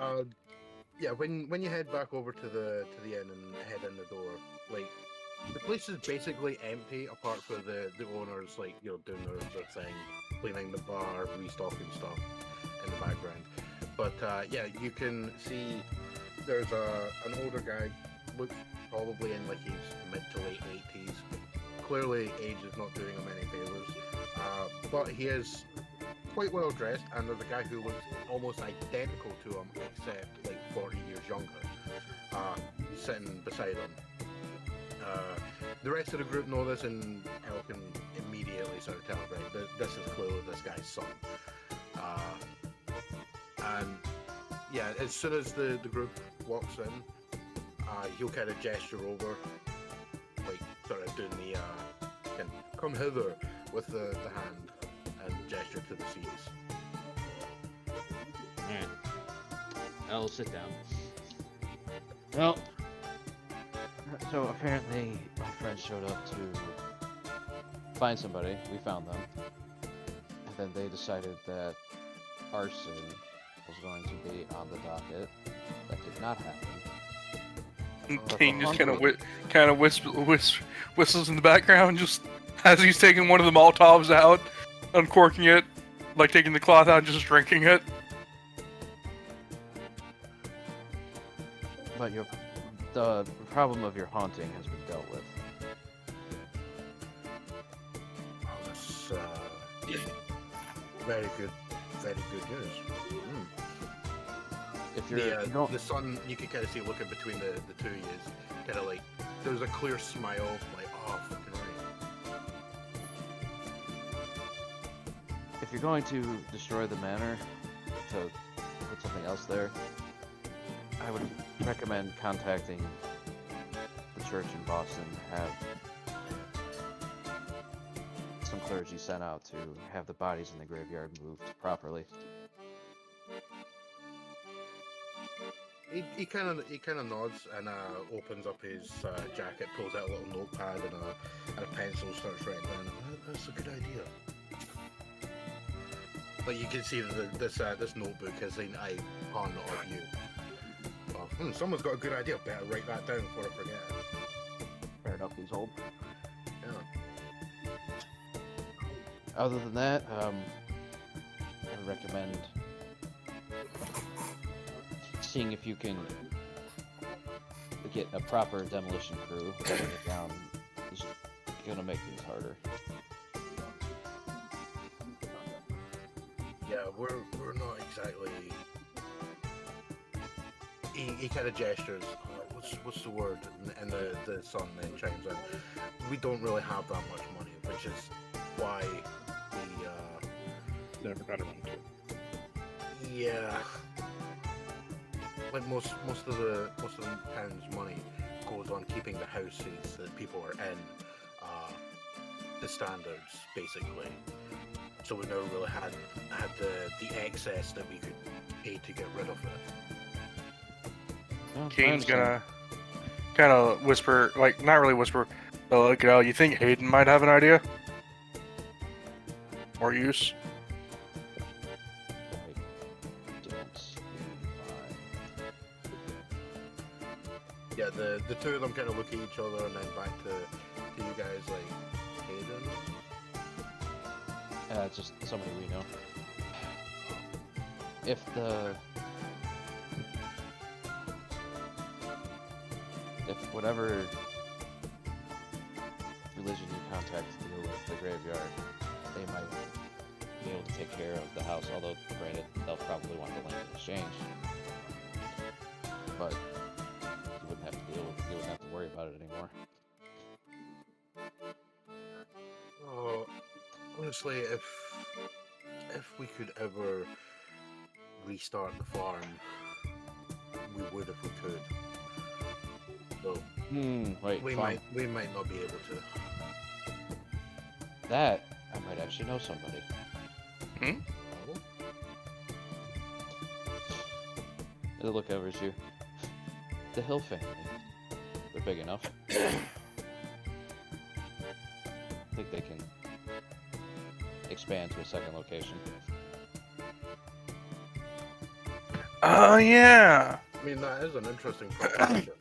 when you head back over to the inn and head in the door, like the place is basically empty apart from the owners, like, you know, doing their thing, cleaning the bar, restocking stuff in the background. But yeah, you can see there's an older guy, looks probably in like his mid to late 80s. Clearly age is not doing him any favors, but he is quite well dressed, and there's a guy who looks almost identical to him except like 40 years younger, sitting beside him. The rest of the group know this, and El can immediately sort of tell, right, this is clearly this guy's son. And yeah, as soon as the group walks in, he'll kind of gesture over, like sort of doing the come hither with the hand and gesture to the seats. Alright. I'll sit down. Well, so apparently my friends showed up to find somebody. We found them. And then they decided that arson was going to be on the docket. That did not happen. And Cain just kind of whistles in the background, just as he's taking one of the Molotovs out, uncorking it, like taking the cloth out and just drinking it. But the problem of your haunting has been dealt with. Oh, that's very good news. If you're The sun, you can kind of see looking between the two of you, kind of like there's a clear smile, like, oh, fucking right. if you're going to destroy the manor to put something else there, I would recommend contacting the church in Boston, have some clergy sent out to have the bodies in the graveyard moved properly. He kind of nods and opens up his jacket, pulls out a little notepad and a pencil, starts writing down. That's a good idea. But you can see that this notebook has an icon of you. Well, someone's got a good idea. Better write that down before I forget it. Fair enough, he's old. Yeah. Other than that, I would recommend seeing if you can get a proper demolition crew. Cutting it down is gonna make things harder. Yeah, we're not exactly. He kind of gestures. What's the word? And the son then chimes in. We don't really have that much money, which is why we Never got around to it. yeah. Like most of the town's money goes on keeping the houses that people are in the standards, basically. So we never really had the excess that we could pay to get rid of it. No, Cain's gonna kind of whisper, like, not really whisper, but like, you think Hayden might have an idea? Or use? Yeah, the two of them kind of look at each other and then back to you guys like, Hayden? It's just somebody we know. If whatever religion you contact to deal with the graveyard, they might be able to take care of the house, although granted they'll probably want the land in exchange. But you wouldn't have to worry about it anymore. Oh, honestly, if we could ever restart the farm, we would if we could. So Wait, we farm. might not be able to. That I might actually know somebody. Oh, They look over at you. The Hill family. They're big enough. I think they can expand to a second location. Oh, yeah. I mean, that is an interesting proposition.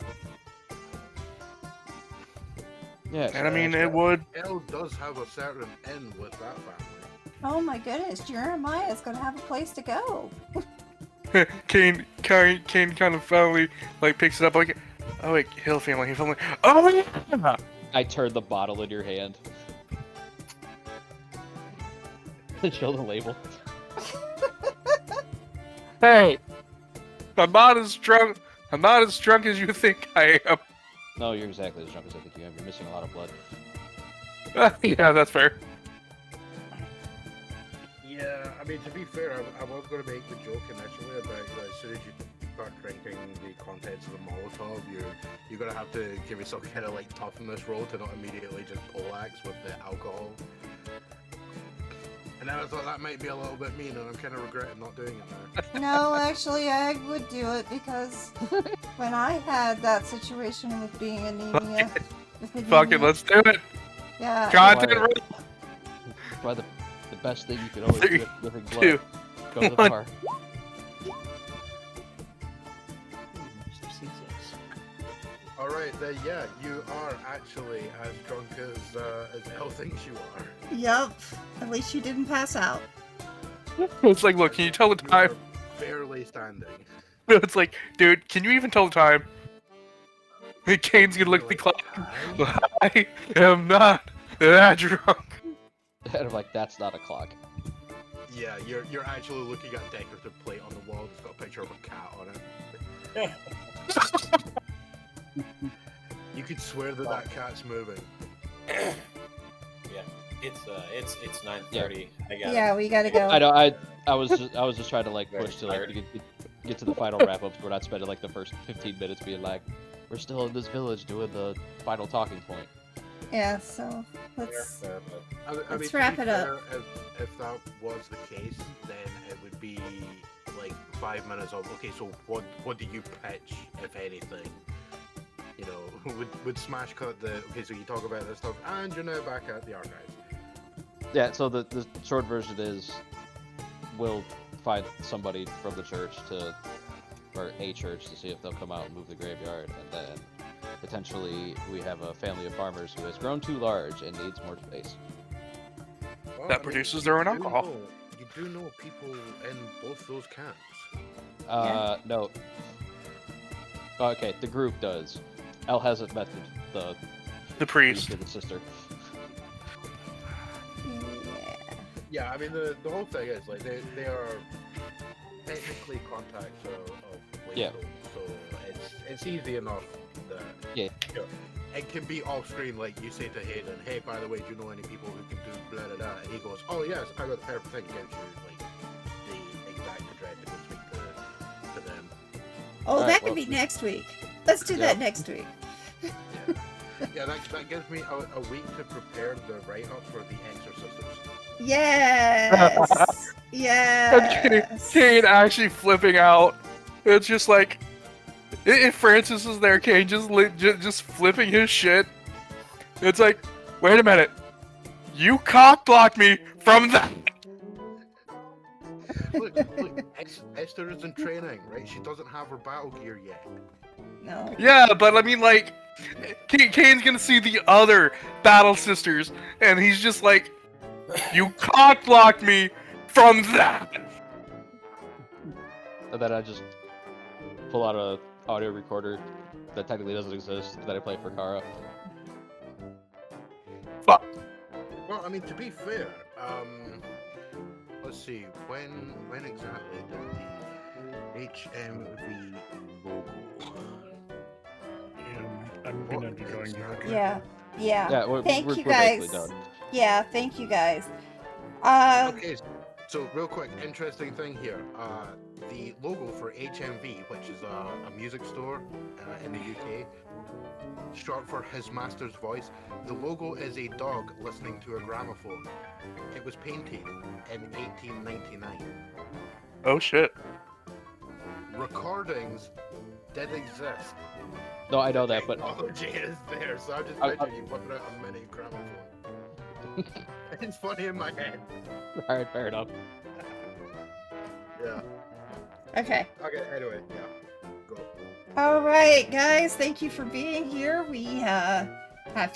Yes. And I mean, it would. Elle does have a certain end with that family. Oh my goodness, Jeremiah's gonna have a place to go. Cain kind of finally, like, picks it up, like, oh, wait, Hill family. Oh, yeah. I turned the bottle in your hand. Show the label. Hey, I'm not as drunk as you think I am. No, you're exactly as drunk as I think you am. You're missing a lot of blood. Yeah, that's fair. Yeah, I mean, to be fair, I was going to make the joke initially about, you know, as soon as you start drinking the contents of the Molotov, you're going to have to give yourself kind of like toughness roll to not immediately just poleaxe with the alcohol. And then I thought that might be a little bit mean, and I'm kind of regretting not doing it now. No, actually, I would do it because when I had that situation with being anemia, Fuck it, let's do it. yeah, Content right. Why the best thing you could always do with living blood. 2, Go to the 1. bar. Alright, then yeah, you are actually as drunk as Elle thinks you are. Yep. At least you didn't pass out. It's like, look, can you tell the You time? are barely standing. It's like, dude, can you even tell the time? Cain's gonna look at the clock. I am not that drunk. And I'm like, that's not a clock. Yeah, you're actually looking at a decorative plate on the wall that's got a picture of a cat on it. You could swear that cat's moving. Yeah. It's 9:30. I got Yeah, we gotta go. I know. I was just trying to like push to like get to the final wrap up. So we're not spending like the first 15 minutes being like, we're still in this village doing the final talking point. Yeah, so let's I mean, let's to wrap be it up. fair, if that was the case, then it would be like 5 minutes of okay. So what do you pitch, if anything? You know, would smash cut the okay? So you talk about this stuff, and you're now back at the archives. Yeah. So the short version is, we'll find somebody from the church or a church to see if they'll come out and move the graveyard, and then potentially we have a family of farmers who has grown too large and needs more space. Well, That produces their own you do alcohol. You do know people in both those camps. No. Okay, the group does. Elle hasn't met The priest. or the sister. Yeah. Yeah, I mean the whole thing is like they are technically contacts of Waystone, Yeah. so it's easy enough that Yeah. you know, it can be off screen, like you say to Hayden, hey, by the way, do you know any people who can do blah blah blah? And he goes, oh yes, I got the perfect thing. Gives you like the exact address to go speak to them. Oh, Alright, that could well- be next week. Let's do that next week. Yeah, that gives me a week to prepare the write up for the Exorcisters. Yes. Yes. Cain actually flipping out. It's just like, if Francis is there, Cain just flipping his shit. It's like, wait a minute, you cock blocked me from that. Look, Esther is in training, right? She doesn't have her battle gear yet. No. Yeah, but I mean, like, Kane's gonna see the other battle sisters, and he's just like, you cock blocked me from that. And then I just pull out a audio recorder that technically doesn't exist that I play for Kara. Fuck. Well, I mean, to be fair, let's see, when exactly did the HMV logo? I'm gonna be going now. okay? Yeah. Yeah. Yeah, we're Thank you basically guys. done. Yeah, thank you guys. Okay, so real quick, interesting thing here. The logo for HMV, which is a music store in the UK, short for His Master's Voice, the logo is a dog listening to a gramophone. It was painted in 1899. Oh shit. Recordings did exist. No, I know that, but Technology is there, so I'm just I- picturing you whipping out a mini gramophone. It's funny in my head. alright, fair enough. Yeah. Okay. Okay, anyway, yeah. Go. All right, guys. Thank you for being here. We have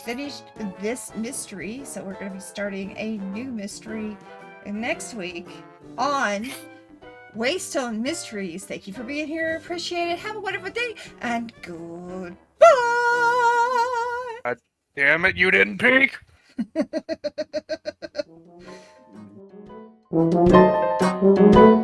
finished this mystery, so we're going to be starting a new mystery next week on Waystone Mysteries. Thank you for being here. Appreciate it. Have a wonderful day, and goodbye. Damn it, you didn't peek. Bye.